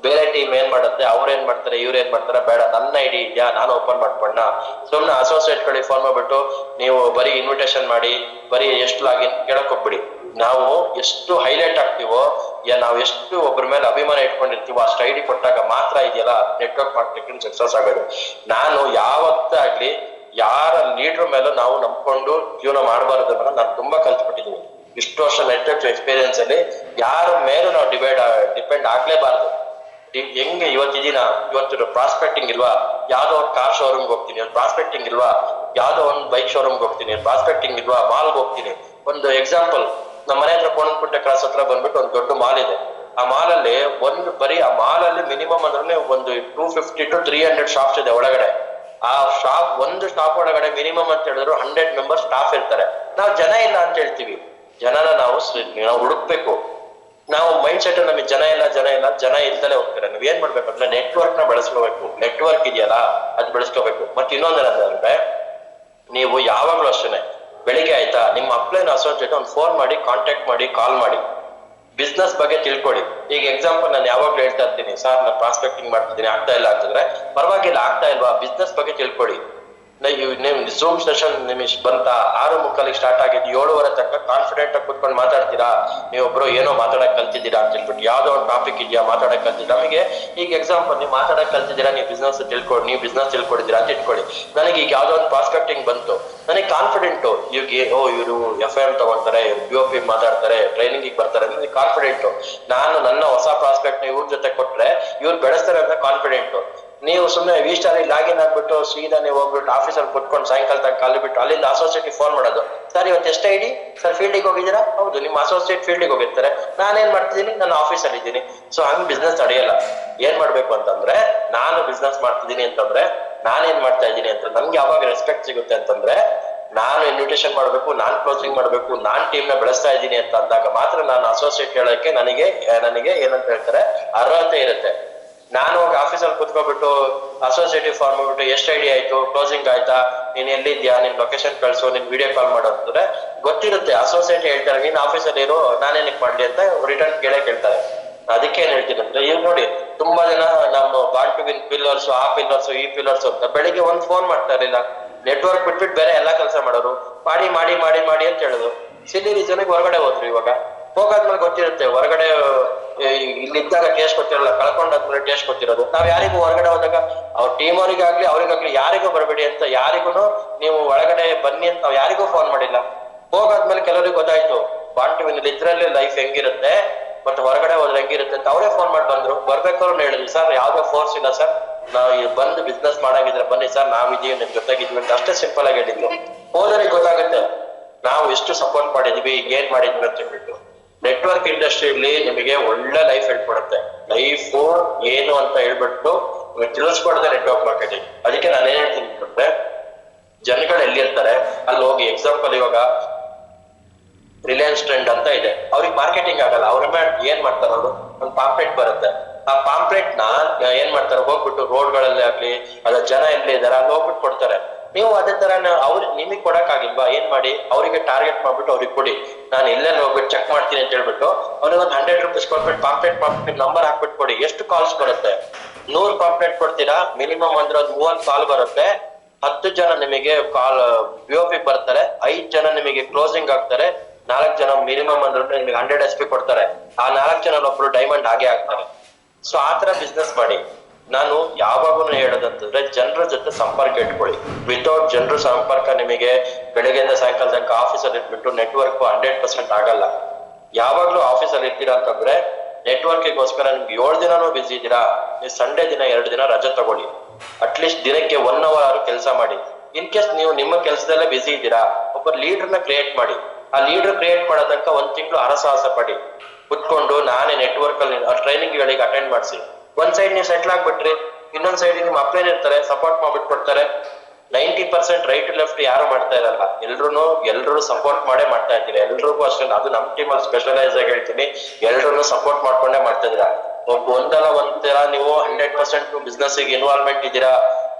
ಬೇರೆ ಟೀಮ್ ಏನ್ ಮಾಡುತ್ತೆ, ಅವ್ರು ಏನ್ ಮಾಡ್ತಾರೆ, ಇವ್ರು ಏನ್ ಮಾಡ್ತಾರೆ, ಬೇಡ ನನ್ನ ಐಡಿ ಇದೆಯಾ ನಾನು ಓಪನ್ ಮಾಡ್ಕೊಂಡ, ಸುಮ್ನೆ ಅಸೋಸಿಯೇಟ್ ಗಳಿಗೆ ಫೋನ್ ಮಾಡ್ಬಿಟ್ಟು ನೀವು ಬರೀ ಇನ್ವಿಟೇಷನ್ ಮಾಡಿ ಬರೀ ಎಷ್ಟು ಲಾಗಿನ್ ಕೇಳಕ್ ಹೋಗ್ಬಿಡಿ. ನಾವು ಎಷ್ಟು ಹೈಲೈಟ್ ಆಗ್ತೀವೋ, ನಾವು ಎಷ್ಟು ಒಬ್ಬರ ಮೇಲೆ ಅಭಿಮಾನ ಇಟ್ಕೊಂಡಿರ್ತೀವೋ ಅಷ್ಟು ಐಡಿ ಕೊಟ್ಟಾಗ ಮಾತ್ರ ಇದೆಯಲ್ಲ ನೆಟ್ವರ್ಕ್ ಮಾರ್ಕೆಟಿಂಗ್ ಸಕ್ಸಸ್ ಆಗೋದು. ನಾನು ಯಾವತ್ತೇ ಆಗ್ಲಿ ಯಾರ ಲೀಡರ್ ಮೇಲೂ ನಾವು ನಂಬ್ಕೊಂಡು ಜೀವನ ಮಾಡಬಾರದು ಅನ್ನೋದು ನಾನು ತುಂಬಾ ಕಲ್ತ್ಬಿಟ್ಟಿದ್ದೀನಿ. ಇಷ್ಟು ವರ್ಷ ನೆಟ್ವರ್ಕ್ ಎಕ್ಸ್ಪೀರಿಯನ್ಸ್ ಅಲ್ಲಿ ಯಾರ ಮೇಲೂ ನಾವು ಡಿಪೆಂಡ್ ಆಗ್ಲೇಬಾರ್ದು. ಹೆಂಗೆ ಇವತ್ತು ಪ್ರಾಸ್ಪೆಕ್ಟಿಂಗ್ ಇಲ್ವಾ, ಯಾವ್ದೋ ಒಂದು ಕಾರ್ ಶೋರೂಮ್ಗೆ ಹೋಗ್ತೀನಿ, ಪ್ರಾಸ್ಪೆಕ್ಟಿಂಗ್ ಇಲ್ವಾ, ಯಾವ್ದೋ ಒಂದು ಬೈಕ್ ಶೋರೂಮ್ಗೆ ಹೋಗ್ತೀನಿ, ಪ್ರಾಸ್ಪೆಕ್ಟಿಂಗ್ ಇಲ್ವಾ, ಮಾಲ್ಗೆ ಹೋಗ್ತೀನಿ. ಒಂದು ಎಕ್ಸಾಂಪಲ್, ನಮ್ಮ ಮನೆ ಹತ್ರ ಕೋಣನಕುಂಟೆ ಕ್ರಾಸ್ ಹತ್ರ ಬಂದ್ಬಿಟ್ಟು ಒಂದು ದೊಡ್ಡ ಮಾಲ್ ಇದೆ. ಆ ಮಾಲಲ್ಲಿ ಬರೀ ಆ ಮಾಲಲ್ಲಿ ಮಿನಿಮಮ್ ಅಂದ್ರೆ ಒಂದು 250 to 300 ಶಾಪ್ಸ್ ಇದೆ ಒಳಗಡೆ. ಆ ಒಂದು ಶಾಪ್ ಒಳಗಡೆ ಮಿನಿಮಮ್ ಅಂತ ಹೇಳಿದ್ರು 100 ಮೆಂಬರ್ಸ್ ಸ್ಟಾಫ್ ಇರ್ತಾರೆ. ನಾವು ಜನ ಇಲ್ಲ ಅಂತ ಹೇಳ್ತೀವಿ, ಜನನ ನಾವು ಹುಡುಕ್ಬೇಕು. ನಾವು ಮೈಂಡ್ ಸೆಟ್ ನಮಗೆ ಜನ ಇಲ್ದಲೇ ಹೋಗ್ತಾರೆ. ನೀವ್ ಏನ್ ಮಾಡ್ಬೇಕು ಅಂದ್ರೆ ನೆಟ್ವರ್ಕ್ ನ ಬೆಳೆಸ್ಕೋಬೇಕು. ನೆಟ್ವರ್ಕ್ ಇದೆಯಲ್ಲ ಅದು ಬೆಳೆಸ್ಕೋಬೇಕು. ಮತ್ತೆ ಇನ್ನೊಂದೇನಂದ್ರೆ ನೀವು ಯಾವಾಗ್ಲೂ ಅಷ್ಟೇನೆ ಬೆಳಿಗ್ಗೆ ಆಯ್ತಾ ನಿಮ್ಮ ಅಪ್ಲೈನ್ ಅಸೋಸಿಯೇಟ್ ಒಂದು ಫೋನ್ ಮಾಡಿ, ಕಾಂಟ್ಯಾಕ್ಟ್ ಮಾಡಿ, ಕಾಲ್ ಮಾಡಿ, ಬಿಸ್ನೆಸ್ ಬಗ್ಗೆ ತಿಳ್ಕೊಳ್ಳಿ. ಈಗ ಎಕ್ಸಾಂಪಲ್ ನಾನು ಯಾವಾಗ್ಲೂ ಹೇಳ್ತಾ ಇರ್ತೀನಿ, ಸರ್ ನಾನು ಪ್ರಾಸ್ಪೆಕ್ಟಿಂಗ್ ಮಾಡ್ತಿದ್ದೀನಿ ಆಗ್ತಾ ಇಲ್ಲ ಅಂತಂದ್ರೆ ಪರವಾಗಿಲ್ಲ, ಆಗ್ತಾ ಇಲ್ವಾ ಬಿಸ್ನೆಸ್ ಬಗ್ಗೆ ತಿಳ್ಕೊಳ್ಳಿ. ನಿಮ್ ಝೂಮ್ ಸೆಷನ್ ನಿಮಿಷ ಬಂತ 6:45 ಸ್ಟಾರ್ಟ್ ಆಗಿದ್ದು 7:30 ತನಕ ಕಾನ್ಫಿಡೆಂಟ್ ಆಗಿ ಕುತ್ಕೊಂಡು ಮಾತಾಡ್ತೀರಾ. ನೀವೊಬ್ರು ಏನೋ ಮಾತಾಡಕ್ ಕಲ್ತಿದ್ದೀರಾ ಅಂತ ಹೇಳ್ಬಿಟ್ಟು ಯಾವ್ದೋ ಒಂದು ಟಾಪಿಕ್ ಇದೆಯಾ ಮಾತಾಡಕ್ ಕಲ್ತಿದ್ದೀರಾ. ನಮಗೆ ಈಗ ಎಕ್ಸಾಂಪಲ್ ನೀವು ಮಾತಾಡಕ್ ಕಲ್ತಿದ್ದೀರಾ, ನೀವು ಬಿಸ್ನೆಸ್ ತಿಳ್ಕೊಂಡಿದ್ದೀರಾ ಅಂತ ಇಟ್ಕೊಳ್ಳಿ. ನನಗೆ ಈಗ ಯಾವ್ದೋ ಒಂದು ಪ್ರಾಸ್ಪೆಕ್ಟಿಂಗ್ ಬಂತು, ನನಗೆ ಕಾನ್ಫಿಡೆಂಟ್ ಇವರು FM ತಗೊಂತಾರೆ, BOP ಮಾತಾಡ್ತಾರೆ, ಟ್ರೈನಿಂಗ್ ಬರ್ತಾರೆ, ನನಗೆ ಕಾನ್ಫಿಡೆಂಟ್. ನಾನು ನನ್ನ ಹೊಸ ಪ್ರಾಸ್ಪೆಕ್ಟ್ ಇವ್ರ ಜೊತೆ ಕೊಟ್ರೆ ಇವ್ರು ಬೆಳೆಸ್ತಾರೆ ಅಂತ ಕಾನ್ಫಿಡೆಂಟ್. ನೀವು ಸುಮ್ಮನೆ V-Star ಲಾಗಿನ್ ಆಗ್ಬಿಟ್ಟು ಸೀದಾ ನೀವು ಹೋಗ್ಬಿಟ್ಟು ಆಫೀಸಲ್ಲಿ ಕುತ್ಕೊಂಡು ಸಾಯಂಕಾಲ ತನಕ ಕಾಲಿ ಬಿಟ್ಟು ಅಲ್ಲಿಂದ ಅಸೋಸಿಯೇಟಿಗೆ ಫೋನ್ ಮಾಡೋದು, ಸರ್ ಇವತ್ತು ಎಷ್ಟು ಐಡಿ ಸರ್, ಫೀಲ್ಡಿಗೆ ಹೋಗಿದ್ದೀರಾ? ಹೌದು, ನಿಮ್ಮ ಅಸೋಸಿಯೇಟ್ ಫೀಲ್ಡಿಗೆ ಹೋಗಿರ್ತಾರೆ, ನಾನೇನ್ ಮಾಡ್ತಿದ್ದೀನಿ, ನಾನು ಆಫೀಸಲ್ಲಿ ಇದ್ದೀನಿ. ಸೊ ಹಂಗ್ ಬಿಸ್ನೆಸ್ ನಡೆಯಲ್ಲ. ಏನ್ ಮಾಡ್ಬೇಕು ಅಂತಂದ್ರೆ, ನಾನು ಬಿಸ್ನೆಸ್ ಮಾಡ್ತಿದ್ದೀನಿ ಅಂತಂದ್ರೆ ನಾನೇನ್ ಮಾಡ್ತಾ ಇದ್ದೀನಿ ಅಂತ ನನ್ಗೆ ಯಾವಾಗ ರೆಸ್ಪೆಕ್ಟ್ ಸಿಗುತ್ತೆ ಅಂತಂದ್ರೆ, ನಾನು ಇನ್ವಿಟೇಷನ್ ಮಾಡ್ಬೇಕು, ನಾನ್ ಕ್ಲೋಸಿಂಗ್ ಮಾಡ್ಬೇಕು, ನಾನ್ ಟೀಮ್ ನ ಬೆಳೆಸ್ತಾ ಇದ್ದೀನಿ ಅಂತ ಅಂದಾಗ ಮಾತ್ರ ನಾನು ಅಸೋಸಿಯೇಟ್ ಹೇಳಕ್ಕೆ ನನಗೆ ಏನಂತ ಹೇಳ್ತಾರೆ ಅರ್ಹತೆ ಇರುತ್ತೆ. ನಾನು ಹೋಗಿ ಆಫೀಸಲ್ಲಿ ಕುತ್ಕೊಬಿಟ್ಟು ಅಸೋಸಿಯೇಟಿವ್ ಫಾರ್ಮ್ ಮಾಡ್ಬಿಟ್ಟು ಎಷ್ಟು ಐಡಿ ಆಯ್ತು, ಕ್ಲೋಸಿಂಗ್ ಆಯ್ತಾ, ನೀನ್ ಎಲ್ಲಿದ್ಯಾ, ನಿನ್ ಲೊಕೇಶನ್ ಕಳ್ಸು, ನಿನ್ ವಿಡಿಯೋ ಕಾಲ್ ಮಾಡೋ ಅಂತಂದ್ರೆ ಗೊತ್ತಿರುತ್ತೆ. ಅಸೋಸಿಯೇಟ್ ಹೇಳ್ತಾರೆ ನೀನ್ ಆಫೀಸಲ್ಲಿ ಇರೋ, ನಾನೇನಕ್ಕೆ ಮಾಡ್ಲಿ ಅಂತ ರಿಟರ್ನ್ ಕೇಳ್ತಾರೆ. ಅದಕ್ಕೆ ಏನ್ ಹೇಳ್ತೀನಿ ಅಂದ್ರೆ, ಈಗ ನೋಡಿ ತುಂಬಾ ಜನ ನಮ್ಮ ಬಾಂಡ್ ಟು ವಿನ್ ಪಿಲ್ಲರ್ಸ್, ಆ ಪಿಲ್ಲರ್ಸ್ ಈ ಪಿಲ್ಲರ್ಸ್ ಅಂತ ಬೆಳಿಗ್ಗೆ ಒಂದ್ ಫೋನ್ ಮಾಡ್ತಾ ಇರ್ಲಿಲ್ಲ, ನೆಟ್ವರ್ಕ್ ಬಿಟ್ಬಿಟ್ಟು ಬೇರೆ ಎಲ್ಲಾ ಕೆಲಸ ಮಾಡೋರು, ಮಾಡಿ ಅಂತ ಹೇಳುದು. ಸಿಲ್ಲಿ ರೀಸನ್ಗೆ ಹೊರಗಡೆ ಹೋದ್ರು. ಇವಾಗ ಹೋಗಾದ್ಮೇಲೆ ಗೊತ್ತಿರುತ್ತೆ ಹೊರಗಡೆ ಇಲ್ಲಿದ್ದಾಗ ಟೇಸ್ಟ್ ಗೊತ್ತಿರಲ್ಲ, ಕಳ್ಕೊಂಡಾದ್ಮೇಲೆ ಟೇಸ್ಟ್ ಗೊತ್ತಿರೋದು. ನಾವ್ ಯಾರಿಗೂ ಹೊರಗಡೆ ಹೋದಾಗ ಅವ್ರ ಟೀಮ್ ಅವ್ರಿಗಾಗ್ಲಿ ಯಾರಿಗೂ ಬರಬೇಡಿ ಅಂತ, ಯಾರಿಗೂ ನೀವು ಒಳಗಡೆ ಬನ್ನಿ ಅಂತ ನಾವ್ ಯಾರಿಗೂ ಫೋನ್ ಮಾಡಿಲ್ಲ. ಹೋಗಾದ್ಮೇಲೆ ಕೆಲವರಿಗೆ ಗೊತ್ತಾಯ್ತು ಬಾಂಡ್ ಟು ವಿನ್ ಇದ್ರಲ್ಲಿ ಲೈಫ್ ಹೆಂಗಿರುತ್ತೆ ಮತ್ತೆ ಹೊರಗಡೆ ಹೋದ್ರೆ ಹೆಂಗಿರುತ್ತೆ ಅಂತ ಅವರೇ ಫೋನ್ ಮಾಡಿ ಬಂದ್ರು. ಬರ್ಬೇಕಾದ್ರು ಹೇಳಿದ್ವಿ, ಸರ್ ಯಾವ್ದೋ ಫೋರ್ಸ್ ಇಲ್ಲ ಸರ್, ನಾವ್ ಬಂದು ಬಿಸ್ನೆಸ್ ಮಾಡಾಗಿದ್ರೆ ಬನ್ನಿ ಸರ್, ನಾವಿದೀವಿ ನಿಮ್ ಜೊತೆಗಿದ್ವಿ ಅಂತ ಅಷ್ಟೇ ಸಿಂಪಲ್ ಆಗಿ ಹೇಳಿದ್ವಿ. ಹೋದರಿಗೆ ಗೊತ್ತಾಗುತ್ತೆ ನಾವು ಎಷ್ಟು ಸಪೋರ್ಟ್ ಮಾಡಿದ್ವಿ, ಏನ್ ಮಾಡಿದ್ವಿ ಅಂತ ಹೇಳ್ಬಿಟ್ಟು. ನೆಟ್ವರ್ಕ್ ಇಂಡಸ್ಟ್ರಿಯಲ್ಲಿ ನಿಮಗೆ ಒಳ್ಳೆ ಲೈಫ್ ಹೇಳ್ಕೊಡುತ್ತೆ. ಲೈಫ್ ಏನು ಅಂತ ಹೇಳ್ಬಿಟ್ಟು ತಿಳಿಸ್ಕೊಡುತ್ತೆ ನೆಟ್ವರ್ಕ್ ಮಾರ್ಕೆಟಿಂಗ್. ಅದಕ್ಕೆ ನಾನು ಏನ್ ಹೇಳ್ತೀನಿ ಅಂದ್ರೆ, ಜನಗಳು ಎಲ್ಲಿರ್ತಾರೆ ಅಲ್ಲಿ ಹೋಗಿ. ಎಕ್ಸಾಂಪಲ್ ಇವಾಗ ರಿಲಯನ್ಸ್ ಟ್ರೆಂಡ್ ಅಂತ ಇದೆ, ಅವ್ರಿಗೆ ಮಾರ್ಕೆಟಿಂಗ್ ಆಗಲ್ಲ. ಅವ್ರ ಏನ್ ಮಾಡ್ತಾರೆ, ಅವರು ಒಂದು ಪಾಂಪ್ಲೆಟ್ ಬರುತ್ತೆ, ಆ ಪಾಂಪ್ಲೆಟ್ ನ ಏನ್ ಮಾಡ್ತಾರೆ, ಹೋಗ್ಬಿಟ್ಟು ರೋಡ್ಗಳಲ್ಲಿ ಆಗ್ಲಿ ಅದ ಜನ ಎಲ್ಲಿ ಇದಾರೆ ಅಲ್ಲಿ ಹೋಗ್ಬಿಟ್ಟು ಕೊಡ್ತಾರೆ. ನೀವು ಅದೇ ತರ ಅವ್ರು ನಿಮಗೆ ಕೊಡಕ್ ಆಗಿಲ್ವಾ, ಏನ್ ಮಾಡಿ ಅವರಿಗೆ ಟಾರ್ಗೆಟ್ ಮಾಡ್ಬಿಟ್ಟು ಅವ್ರಿಗೆ ಕೊಡಿ. ನಾನು ಎಲ್ಲೆಲ್ಲಿ ಹೋಗ್ಬಿಟ್ಟು ಚೆಕ್ ಮಾಡ್ತೀನಿ ಅಂತ ಹೇಳ್ಬಿಟ್ಟು ಅವ್ರಿಗೆ ಒಂದು 100 ರೂಪೀಸ್ ಕೊಟ್ಬಿಟ್ಟು ಪಾಂಪ್ಲೆಟ್ ಮಾಡ್ಬಿಟ್ಟು ನಂಬರ್ ಹಾಕ್ಬಿಟ್ಟು ಕೊಡಿ. ಎಷ್ಟು ಕಾಲ್ಸ್ ಬರುತ್ತೆ? 100 ಪಾಂಪ್ಲೆಟ್ ಕೊಡ್ತೀರಾ, ಮಿನಿಮಮ್ ಅಂದ್ರೆ ಒಂದು 30 ಕಾಲ್ ಬರುತ್ತೆ. 10 ಜನ ನಿಮಗೆ ಕಾಲ್ BOP ಬರ್ತಾರೆ, 5 ಜನ ನಿಮಗೆ ಕ್ಲೋಸಿಂಗ್ ಆಗ್ತಾರೆ, 4 ಜನ ಮಿನಿಮಮ್ ಅಂದ್ರೆ ನಿಮಗೆ 100 SP ಕೊಡ್ತಾರೆ. ಆ 4 ಜನ ಒಬ್ರು ಡೈಮಂಡ್ ಆಗೇ ಆಗ್ತಾರೆ. ಸೊ ಆತರ ಬಿಸ್ನೆಸ್ ಮಾಡಿ. ನಾನು ಯಾವಾಗೂ ಹೇಳೋದಂತಂದ್ರೆ ಜನರ ಜೊತೆ ಸಂಪರ್ಕ ಇಟ್ಕೊಳ್ಳಿ. ವಿತೌಟ್ ಜನರ ಸಂಪರ್ಕ ನಿಮಗೆ ಬೆಳಗ್ಗೆಯಿಂದ ಸಾಯಂಕಾಲ ತನಕ ಆಫೀಸಲ್ಲಿ ಇಟ್ಬಿಟ್ಟು ನೆಟ್ವರ್ಕ್ 100% ಆಗಲ್ಲ. ಯಾವಾಗ್ಲೂ ಆಫೀಸಲ್ಲಿ ಇರ್ತೀರಾ ಅಂತಂದ್ರೆ ನೆಟ್ವರ್ಕಿಗೋಸ್ಕರ ನಿಮ್ಗೆ 7 ದಿನನೂ ಬಿಸಿ ಇದ್ದೀರಾ, ನೀವು ಸಂಡೇ ದಿನ 2 ದಿನ ರಜೆ ತಗೊಳ್ಳಿ. ಅಟ್ಲೀಸ್ಟ್ ದಿನಕ್ಕೆ 1 ಅವರ್ ಕೆಲಸ ಮಾಡಿ. ಇನ್ ಕೇಸ್ ನೀವು ನಿಮ್ಮ ಕೆಲಸದಲ್ಲೇ ಬಿಸಿ ಇದ್ದೀರಾ, ಒಬ್ಬ ಲೀಡರ್ನ ಕ್ರಿಯೇಟ್ ಮಾಡಿ. ಆ ಲೀಡರ್ ಕ್ರಿಯೇಟ್ ಮಾಡೋದಕ್ಕ 1 ತಿಂಗಳು ಹರಸಾಹಸ ಪಡಿ. ಕುತ್ಕೊಂಡು ನಾನೇ ನೆಟ್ವರ್ಕ್ ಅಲ್ಲಿ ಟ್ರೈನಿಂಗ್ ಗಳಿಗೆ ಅಟೆಂಡ್ ಮಾಡಿಸಿ. ಒಂದ್ ಸೈಡ್ ನೀವು ಸೆಟ್ಲ್ ಆಗ್ಬಿಟ್ರಿ, ಇನ್ನೊಂದ್ ಸೈಡ್ ನಿಮ್ ಅಪ್ಲೈನ್ ಇರ್ತಾರೆ, ಸಪೋರ್ಟ್ ಮಾಡ್ಬಿಟ್ಟು ಕೊಡ್ತಾರೆ. 90% ರೈಟ್ ಲೆಫ್ಟ್ ಯಾರು ಮಾಡ್ತಾ ಇರಲ್ಲ, ಎಲ್ರು ಸಪೋರ್ಟ್ ಮಾಡೇ ಮಾಡ್ತಾ ಇದ್ದೀರಾ. ಎಲ್ರಿಗೂ ಅಷ್ಟೇ, ಅದು ನಮ್ ಟೀಮ್ ಅಲ್ಲಿ ಸ್ಪೆಷಲೈಸ್ ಆಗಿ ಹೇಳ್ತೀನಿ, ಎಲ್ರು ಸಪೋರ್ಟ್ ಮಾಡ್ಕೊಂಡೇ ಮಾಡ್ತಾ ಇದೀರಾ. ಒಂದಲ್ಲ ಒಂಥರ ನೀವು 100% ಬಿಸ್ನೆಸ್ ಗೆ ಇನ್ವಾಲ್ವ್ಮೆಂಟ್ ಇದ್ದೀರಾ,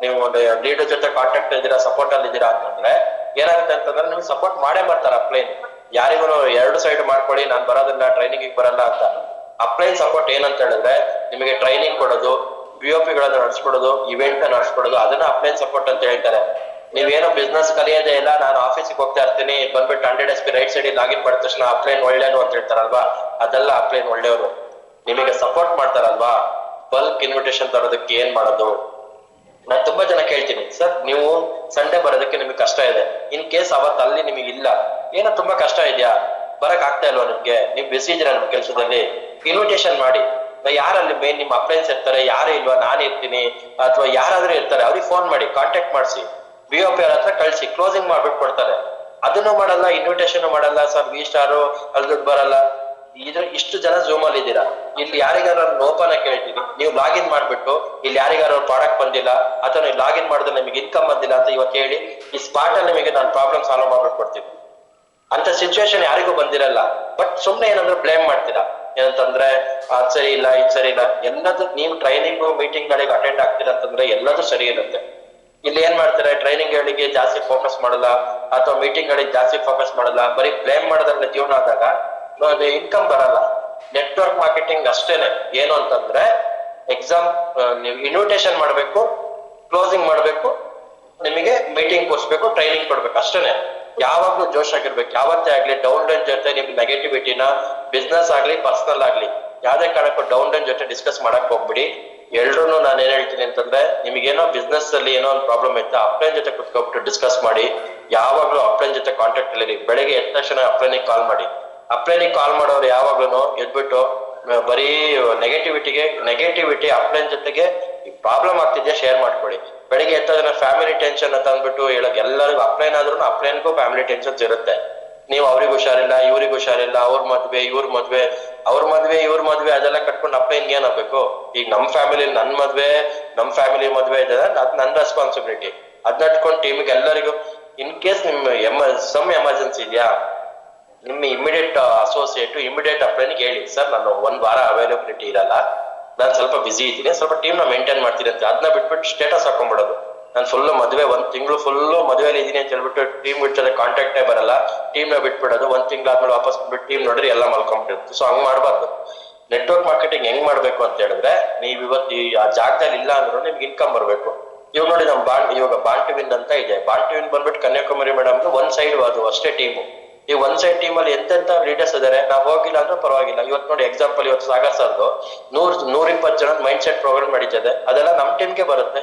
ನೀವು ಲೀಡರ್ ಜೊತೆ ಕಾಂಟ್ಯಾಕ್ಟ್ ಇದ್ದೀರಾ, ಸಪೋರ್ಟ್ ಅಲ್ಲಿ ಇದ್ದೀರಾ ಅಂತಂದ್ರೆ ಏನಾಗುತ್ತೆ ಅಂತಂದ್ರೆ ನಿಮ್ಗೆ ಸಪೋರ್ಟ್ ಮಾಡೇ ಮಾಡ್ತಾರೆ ಅಪ್ಲೈನ್. ಯಾರಿಗೂ 2 ಸೈಡ್ ಮಾಡ್ಕೊಳ್ಳಿ, ನಾನ್ ಬರೋದಿಲ್ಲ, ಟ್ರೈನಿಂಗ್ ಬರಲ್ಲ ಅಂತ. ಅಪ್ಲೈನ್ ಸಪೋರ್ಟ್ ಏನಂತ ಹೇಳಿದ್ರೆ ನಿಮಗೆ ಟ್ರೈನಿಂಗ್ ಕೊಡೋದು, BOP ಗಳನ್ನ ನಡೆಸ್ಕೊಡೋದು, ಇವೆಂಟ್ ನಡೆಸ್ಕೊಡೋದು, ಅದನ್ನ ಅಪ್ಲೈನ್ ಸಪೋರ್ಟ್ ಅಂತ ಹೇಳ್ತಾರೆ. ನೀವೇನೋ ಬಿಸ್ನೆಸ್ ಕಲಿಯೋದೇ ಇಲ್ಲ, ನಾನು ಆಫೀಸಿಗೆ ಹೋಗ್ತಾ ಇರ್ತೀನಿ, ಬಂದ್ಬಿಟ್ಟು 100 SP ರೈಟ್ ಸೈಡ್ ಲಾಗಿನ್ ಮಾಡಿದ ತಕ್ಷಣ ಅಪ್ಲೈನ್ ಒಳ್ಳೆಯನು ಅಂತ ಹೇಳ್ತಾರಲ್ವಾ, ಅದೆಲ್ಲ ಅಪ್ಲೈನ್ ಒಳ್ಳೆಯವರು. ನಿಮಗೆ ಸಪೋರ್ಟ್ ಮಾಡ್ತಾರಲ್ವಾ, ಬಲ್ಕ್ ಇನ್ವಿಟೇಷನ್ ತರೋದಕ್ಕೆ ಏನ್ ಮಾಡೋದು? ನಾನ್ ತುಂಬಾ ಜನ ಕೇಳ್ತೀನಿ, ಸರ್ ನೀವು ಸಂಡೇ ಬರೋದಕ್ಕೆ ನಿಮ್ಗೆ ಕಷ್ಟ ಇದೆ, ಇನ್ ಕೇಸ್ ಅವತ್ತು ಅಲ್ಲಿ ನಿಮಗೆ ಇಲ್ಲ, ಏನೋ ತುಂಬಾ ಕಷ್ಟ ಇದೆಯಾ, ಬರಕ್ ಆಗ್ತಾ ಇಲ್ವಾ ನಿಮ್ಗೆ, ನೀವು ಬಿಸಿ ಇದ್ದೀರಾ ನಿಮ್ ಕೆಲಸದಲ್ಲಿ, ಇನ್ವಿಟೇಷನ್ ಮಾಡಿ. ಯಾರಲ್ಲಿ ಮೇನ್ ನಿಮ್ಮ ಅಪ್ಲೈನ್ಸ್ ಇರ್ತಾರೆ, ಯಾರು ಇಲ್ವಾ, ನಾನು ಇರ್ತೀನಿ ಅಥವಾ ಯಾರಾದ್ರೂ ಇರ್ತಾರೆ, ಅವ್ರಿಗೆ ಫೋನ್ ಮಾಡಿ ಕಾಂಟ್ಯಾಕ್ಟ್ ಮಾಡಿಸಿ, BOP ಅವ್ರ ಹತ್ರ ಕಳ್ಸಿ, ಕ್ಲೋಸಿಂಗ್ ಮಾಡ್ಬಿಟ್ಟು ಕೊಡ್ತಾರೆ. ಅದನ್ನು ಮಾಡಲ್ಲ, ಇನ್ವಿಟೇಷನ್ ಮಾಡಲ್ಲ, ಸರ್ V-Star ಅಲ್ಲಿ ದುಡ್ಡು ಬರಲ್ಲ. ಇಷ್ಟು ಜನ ಝೂಮ್ ಅಲ್ಲಿ ಇದ್ದೀರಾ, ಇಲ್ಲಿ ಯಾರಿಗಾರು ಓಪನ್ ಆಗಿ ಕೇಳ್ತೀನಿ, ನೀವು ಲಾಗಿನ್ ಮಾಡ್ಬಿಟ್ಟು ಇಲ್ಲಿ ಯಾರಿಗಾರು ಪ್ರಾಡಕ್ಟ್ ಬಂದಿಲ್ಲ ಅಥವಾ ನೀವು ಲಾಗಿನ್ ಮಾಡಿದ್ರೆ ನಿಮಗೆ ಇನ್ಕಮ್ ಬಂದಿಲ್ಲ ಅಂತ ಇವತ್ತು ಹೇಳಿ, ಈ ಸ್ಪಾಟ್ ಅಲ್ಲಿ ನಿಮಗೆ ನಾನು ಪ್ರಾಬ್ಲಮ್ ಸಾಲ್ವ್ ಮಾಡ್ಬಿಟ್ಟು ಕೊಡ್ತೀನಿ. ಅಂತ ಸಿಚುವೇಶನ್ ಯಾರಿಗೂ ಬಂದಿರಲ್ಲ. ಬಟ್ ಸುಮ್ನೆ ಏನಂದ್ರೆ ಬ್ಲೇಮ್ ಮಾಡ್ತೀರಾ, ಏನಂತಂದ್ರೆ ಅದ್ ಸರಿ ಇಲ್ಲ, ಇದ್ ಸರಿ ಇಲ್ಲ. ಎಲ್ಲದೂ ನೀವು ಟ್ರೈನಿಂಗ್ ಮೀಟಿಂಗ್ ಗಳಿಗೆ ಅಟೆಂಡ್ ಆಗ್ತೀರಾ ಅಂತಂದ್ರೆ ಎಲ್ಲದೂ ಸರಿ ಇರುತ್ತೆ. ಇಲ್ಲಿ ಏನ್ ಮಾಡ್ತಾರೆ, ಟ್ರೈನಿಂಗ್ ಗಳಿಗೆ ಜಾಸ್ತಿ ಫೋಕಸ್ ಮಾಡಲ್ಲ ಅಥವಾ ಮೀಟಿಂಗ್ ಗಳಿಗೆ ಜಾಸ್ತಿ ಫೋಕಸ್ ಮಾಡಲ್ಲ, ಬರೀ ಬ್ಲೇಮ್ ಮಾಡೋದ್ರಲ್ಲಿ ಜೀವನ ಆದಾಗ ಇನ್ಕಮ್ ಬರಲ್ಲ. ನೆಟ್ವರ್ಕ್ ಮಾರ್ಕೆಟಿಂಗ್ ಅಷ್ಟೇನೆ. ಏನು ಅಂತಂದ್ರೆ ನೀವು ಇನ್ವಿಟೇಷನ್ ಮಾಡ್ಬೇಕು, ಕ್ಲೋಸಿಂಗ್ ಮಾಡ್ಬೇಕು, ನಿಮಗೆ ಮೀಟಿಂಗ್ ಕೊಡ್ಸ್ಬೇಕು, ಟ್ರೈನಿಂಗ್ ಕೊಡ್ಬೇಕು, ಅಷ್ಟೇನೆ. ಯಾವಾಗ್ಲೂ ಜೋಶ್ ಆಗಿರ್ಬೇಕು. ಯಾವತ್ತೇ ಆಗ್ಲಿ ಡೌನ್ ಲೈನ್ ಜೊತೆ ನಿಮ್ ನೆಗೆಟಿವಿಟಿನ ಬಿಸ್ನೆಸ್ ಆಗ್ಲಿ ಪರ್ಸನಲ್ ಆಗ್ಲಿ ಯಾವ್ದೇ ಕಾರಣಕ್ಕೂ ಡೌನ್ ಲೈನ್ ಜೊತೆ ಡಿಸ್ಕಸ್ ಮಾಡಕ್ ಹೋಗ್ಬಿಡಿ. ಎಲ್ರು ನಾನು ಏನ್ ಹೇಳ್ತೀನಿ ಅಂತಂದ್ರೆ, ನಿಮ್ಗೇನೋ ಬಿಸ್ನೆಸ್ ಅಲ್ಲಿ ಏನೋ ಒಂದು ಪ್ರಾಬ್ಲಮ್ ಇತ್ತು, ಅಪ್ಲೈನ್ ಜೊತೆ ಕುತ್ಕೊಬಿಟ್ಟು ಡಿಸ್ಕಸ್ ಮಾಡಿ. ಯಾವಾಗ್ಲೂ ಅಪ್ಲೈನ್ ಜೊತೆ ಕಾಂಟ್ಯಾಕ್ಟ್ ಅಲ್ಲಿ ಬೆಳಗ್ಗೆ ಎದ್ದ ತಕ್ಷಣ ಅಪ್ಲೈನಿಗೆ ಕಾಲ್ ಮಾಡಿ. ಅಪ್ಲೈನಿಗೆ ಕಾಲ್ ಮಾಡೋರು ಯಾವಾಗ್ಲೂ ಎದ್ಬಿಟ್ಟು ಬರೀ ನೆಗೆಟಿವಿಟಿ ಅಪ್ಲೈನ್ ಜೊತೆಗೆ ಪ್ರಾಬ್ಲಮ್ ಆಗ್ತಿದ್ಯಾ ಶೇರ್ ಮಾಡ್ಕೊಳ್ಳಿ. ಬೆಳಿಗ್ಗೆ ಎತ್ತದನ್ನ ಫ್ಯಾಮಿಲಿ ಟೆನ್ಷನ್ ಅಂತ ಅಂದ್ಬಿಟ್ಟು ಹೇಳಕ್ ಎಲ್ಲರಿಗೂ ಅಪ್ಲೈನ್ ಆದ್ರೂ ಅಪ್ಲೈನ್ಗೂ ಫ್ಯಾಮಿಲಿ ಟೆನ್ಷನ್ಸ್ ಇರುತ್ತೆ. ನೀವು ಅವ್ರಿಗೆ ಹುಷಾರಿಲ್ಲ, ಇವ್ರಿಗೆ ಹುಷಾರಿಲ್ಲ, ಅವ್ರ ಮದ್ವೆ ಇವ್ರ ಮದ್ವೆ ಅದೆಲ್ಲ ಕಟ್ಕೊಂಡು ಅಪ್ಲೈನ್ಗೆ ಏನಾಗ್ಬೇಕು? ಈಗ ನಮ್ ಫ್ಯಾಮಿಲಿ ನಮ್ ಫ್ಯಾಮಿಲಿ ಮದ್ವೆ ಇದೆ, ಅದ್ ನನ್ ರೆಸ್ಪಾನ್ಸಿಬಿಲಿಟಿ. ಅದ್ ನಟ್ಕೊಂಡು ಟೀಮಿಗೆ ಎಲ್ಲರಿಗೂ ಇನ್ ಕೇಸ್ ನಿಮ್ ಸಮ್ ಎಮರ್ಜೆನ್ಸಿ ಇದೆಯಾ, ನಿಮ್ಮ ಇಮಿಡಿಯೇಟ್ ಅಸೋಸಿಯೇಟ್ ಇಮಿಡಿಯೇಟ್ ಅಪ್ಲೈನ್ಗೆ ಹೇಳಿ, ಸರ್ ನಾನು 1 ವಾರ ಅವೈಲಬಿಲಿಟಿ ಇರಲ್ಲ, ನಾನು ಸ್ವಲ್ಪ ಬಿಸಿ ಇದ್ದೀನಿ, ಸ್ವಲ್ಪ ಟೀಮ್ ನ ಮೇಂಟೈನ್ ಮಾಡ್ತೀನಿ ಅಂತ. ಅದನ್ನ ಬಿಟ್ಬಿಟ್ಟು ಸ್ಟೇಟಸ್ ಹಾಕೊಂಡ್ಬಿಡೋದು, ನಾನು ಫುಲ್ ಮದುವೆ 1 ತಿಂಗಳು ಫುಲ್ಲು ಮದುವೆಲಿ ಇದೀನಿ ಅಂತ ಹೇಳ್ಬಿಟ್ಟು ಟೀಮ್ ಜೊತೆ ಕಾಂಟ್ಯಾಕ್ಟೇ ಬರಲ್ಲ, ಟೀಮ್ ನ ಬಿಟ್ಬಿಡೋದು. 1 ತಿಂಗಳು ಆದ್ಮೇಲೆ ವಾಪಸ್ ಬಿಟ್ಟು ಟೀಮ್ ನೋಡ್ರಿ ಎಲ್ಲ ಮಲ್ಕೊಂಡ್ಬಿಟ್ಟಿರುತ್ತೆ. ಸೊ ಹಂಗ್ ಮಾಡ್ಬಾರ್ದು. ನೆಟ್ವರ್ಕ್ ಮಾರ್ಕೆಟಿಂಗ್ ಹೆಂಗ್ ಮಾಡ್ಬೇಕು ಅಂತ ಹೇಳಿದ್ರೆ, ನೀವ್ ಇವತ್ತು ಆ ಜಾಗದಲ್ಲಿ ಇಲ್ಲ ಅಂದ್ರೂ ನಿಮ್ಗೆ ಇನ್ಕಮ್ ಬರ್ಬೇಕು. ಇವಾಗ ನೋಡಿ ಇವಾಗ ಬಾಂಟಿವಿನ್ ಅಂತ ಇದೆ. ಬಾಂಟಿವಿನ್ ಬಂದ್ಬಿಟ್ಟು ಕನ್ಯಾಕುಮಾರಿ ಮೇಡಮ್ 1 ಸೈಡ್ ಅದು ಅಷ್ಟೇ ಟೀಮು. ಈ 1 ಸೈಡ್ ಟೀಮ್ ಅಲ್ಲಿ ಎಂತೆಂತ ಲೀಡರ್ಸ್ ಇದಾರೆ. ನಾವ್ ಹೋಗಿಲ್ಲ ಅಂದ್ರೆ ಪರವಾಗಿಲ್ಲ. ಇವತ್ತು ನೋಡಿ ಎಕ್ಸಾಂಪಲ್, ಇವತ್ತು ಸಾಗರ್ ಸರ್ದು 120 ಜನ ಮೈಂಡ್ ಸೆಟ್ ಪ್ರೋಗ್ರಾಮ್ ನಡೀತದೆ, ಅದೆಲ್ಲ ನಮ್ ಟೀಮ್ಗೆ ಬರುತ್ತೆ.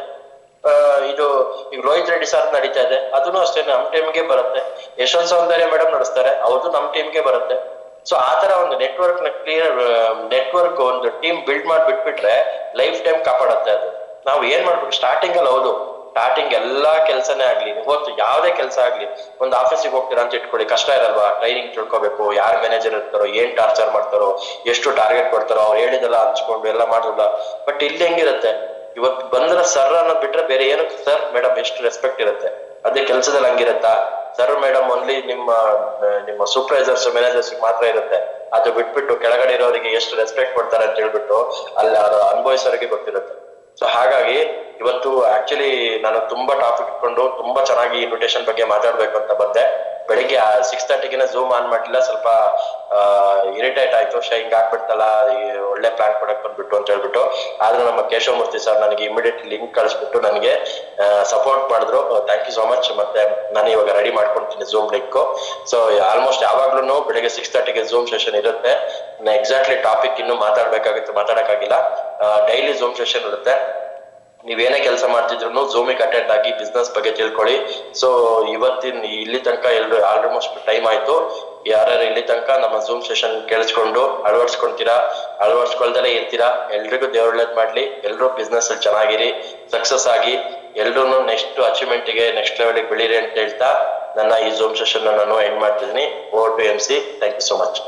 ಇದು ಈಗ ರೋಹಿತ್ ರೆಡ್ಡಿ ಸರ್ ನಡೀತಾ ಇದೆ, ಅದನ್ನು ಅಷ್ಟೇ ನಮ್ ಟೀಮ್ಗೆ ಬರುತ್ತೆ. ಯಶವಂತ್ ಸೌಂದರ್ಯ ಮೇಡಮ್ ನಡೆಸ್ತಾರೆ, ಅವ್ರದ್ದು ನಮ್ ಟೀಮ್ಗೆ ಬರುತ್ತೆ. ಸೊ ಆತರ ಒಂದು ನೆಟ್ವರ್ಕ್ ಒಂದು ಟೀಮ್ ಬಿಲ್ಡ್ ಮಾಡಿ ಬಿಟ್ಬಿಟ್ರೆ ಲೈಫ್ ಟೈಮ್ ಕಾಪಾಡುತ್ತೆ ಅದು. ನಾವು ಏನ್ ಮಾಡ್ಬೇಕು, ಸ್ಟಾರ್ಟಿಂಗ್ ಅಲ್ಲಿ ಹೌದು, ಸ್ಟಾರ್ಟಿಂಗ್ ಎಲ್ಲಾ ಕೆಲ್ಸನೇ ಆಗ್ಲಿ, ಇವತ್ತು ಯಾವ್ದೇ ಕೆಲಸ ಆಗ್ಲಿ, ಒಂದು ಆಫೀಸಿಗೆ ಹೋಗ್ತೀರಾ ಅಂತ ಇಟ್ಕೊಳ್ಳಿ, ಕಷ್ಟ ಇರಲ್ವಾ? ಟ್ರೈನಿಂಗ್ ತಿಳ್ಕೊಬೇಕು, ಯಾರ್ ಮ್ಯಾನೇಜರ್ ಇರ್ತಾರೋ, ಏನ್ ಟಾರ್ಚರ್ ಮಾಡ್ತಾರೋ, ಎಷ್ಟು ಟಾರ್ಗೆಟ್ ಕೊಡ್ತಾರೋ, ಅವ್ರು ಹೇಳಿದೆಲ್ಲ ಹಂಚ್ಕೊಂಡು ಎಲ್ಲ ಮಾಡೋಲ್ಲ. ಬಟ್ ಇಲ್ಲಿ ಹೆಂಗಿರುತ್ತೆ, ಇವತ್ತು ಬಂದ್ರೆ ಸರ್ ಅನ್ನೋದು ಬಿಟ್ರೆ ಬೇರೆ ಏನು ಸರ್ ಮೇಡಮ್ ಎಷ್ಟು ರೆಸ್ಪೆಕ್ಟ್ ಇರುತ್ತೆ. ಅದೇ ಕೆಲಸದಲ್ಲಿ ಹಂಗಿರತ್ತಾ? ಸರ್ ಮೇಡಮ್ ಓನ್ಲಿ ನಿಮ್ಮ ಸೂಪರ್ವೈಸರ್ಸ್ ಮ್ಯಾನೇಜರ್ಸ್ ಮಾತ್ರ ಇರುತ್ತೆ. ಅದು ಬಿಟ್ಬಿಟ್ಟು ಕೆಳಗಡೆ ಇರೋರಿಗೆ ಎಷ್ಟು ರೆಸ್ಪೆಕ್ಟ್ ಕೊಡ್ತಾರೆ ಅಂತ ಹೇಳ್ಬಿಟ್ಟು ಅಲ್ಲಿ ಅನುಭವಿಸೋರಿಗೆ ಗೊತ್ತಿರುತ್ತೆ. ಸೊ ಹಾಗಾಗಿ ಇವತ್ತು ಆಕ್ಚುಲಿ ನಾನು ತುಂಬಾ ಟಾಪಿಕ್ ಇಟ್ಕೊಂಡು ತುಂಬಾ ಚೆನ್ನಾಗಿ ಇನ್ವಿಟೇಷನ್ ಬಗ್ಗೆ ಮಾತಾಡ್ಬೇಕು ಅಂತ ಬಂದೆ. ಬೆಳಿಗ್ಗೆ 6:30ಗೆ ಝೂಮ್ ಆನ್ ಮಾಡ್ಲಿಲ್ಲ, ಸ್ವಲ್ಪ ಇರಿಟೇಟ್ ಆಯ್ತು, ಹಿಂಗ್ ಆಗ್ಬಿಡ್ತಲ್ಲ, ಒಳ್ಳೆ ಪ್ಲಾನ್ ಕೊಡಕ್ ಬಂದ್ಬಿಟ್ಟು ಅಂತ ಹೇಳ್ಬಿಟ್ಟು. ಆದ್ರೂ ನಮ್ಮ ಕೇಶವಮೂರ್ತಿ ಸರ್ ನನಗೆ ಇಮಿಡಿಯೇಟ್ ಲಿಂಕ್ ಕಳಿಸ್ಬಿಟ್ಟು ನನಗೆ ಸಪೋರ್ಟ್ ಮಾಡಿದ್ರು. Thank you so much. ಮತ್ತೆ ನಾನು ಇವಾಗ ರೆಡಿ ಮಾಡ್ಕೊಳ್ತೀನಿ ಝೂಮ್ ಲಿಂಕ್. ಸೊ ಆಲ್ಮೋಸ್ಟ್ ಯಾವಾಗ್ಲೂ ಬೆಳಿಗ್ಗೆ 6:30ಗೆ ಝೂಮ್ ಸೆಷನ್ ಇರುತ್ತೆ. ಎಕ್ಸಾಕ್ಟ್ಲಿ ಟಾಪಿಕ್ ಇನ್ನು ಮಾತಾಡಕ್ಕಾಗಿಲ್ಲ. ಡೈಲಿ ಝೂಮ್ ಸೆಷನ್ ಇರುತ್ತೆ. ನೀವೇನೇ ಕೆಲಸ ಮಾಡ್ತಿದ್ರು ಝೂಮಿಗೆ ಅಟೆಂಡ್ ಆಗಿ ಬಿಸ್ನೆಸ್ ಬಗ್ಗೆ ತಿಳ್ಕೊಳ್ಳಿ. ಸೊ ಇವತ್ತಿನ ಇಲ್ಲಿ ತನಕ ಎಲ್ರು ಆಲ್ಮೋಸ್ಟ್ ಟೈಮ್ ಆಯ್ತು. ಯಾರ್ಯಾರು ಇಲ್ಲಿ ತನಕ ನಮ್ಮ ಝೂಮ್ ಸೆಷನ್ ಕೇಳಿಸ್ಕೊಂಡು ಅಳವಡಿಸ್ಕೊಳ್ದಲೇ ಇರ್ತೀರಾ, ಎಲ್ರಿಗೂ ದೇವ್ರ ಒಳ್ಳೇದ್ ಮಾಡ್ಲಿ. ಎಲ್ರು ಬಿಸ್ನೆಸ್ ಅಲ್ಲಿ ಚೆನ್ನಾಗಿರಿ, ಸಕ್ಸಸ್ ಆಗಿ ಎಲ್ರು ನೆಕ್ಸ್ಟ್ ಅಚೀವ್ಮೆಂಟ್ಗೆ ನೆಕ್ಸ್ಟ್ ಲೆವೆಲ್ಗೆ ಬೆಳೀರಿ ಅಂತ ಹೇಳ್ತಾ ನನ್ನ ಈ ಝೂಮ್ ಸೆಷನ್ ನಾನು ಎಂಡ್ ಮಾಡ್ತಿದ್ದೀನಿ. Over to MC. Thank you so much.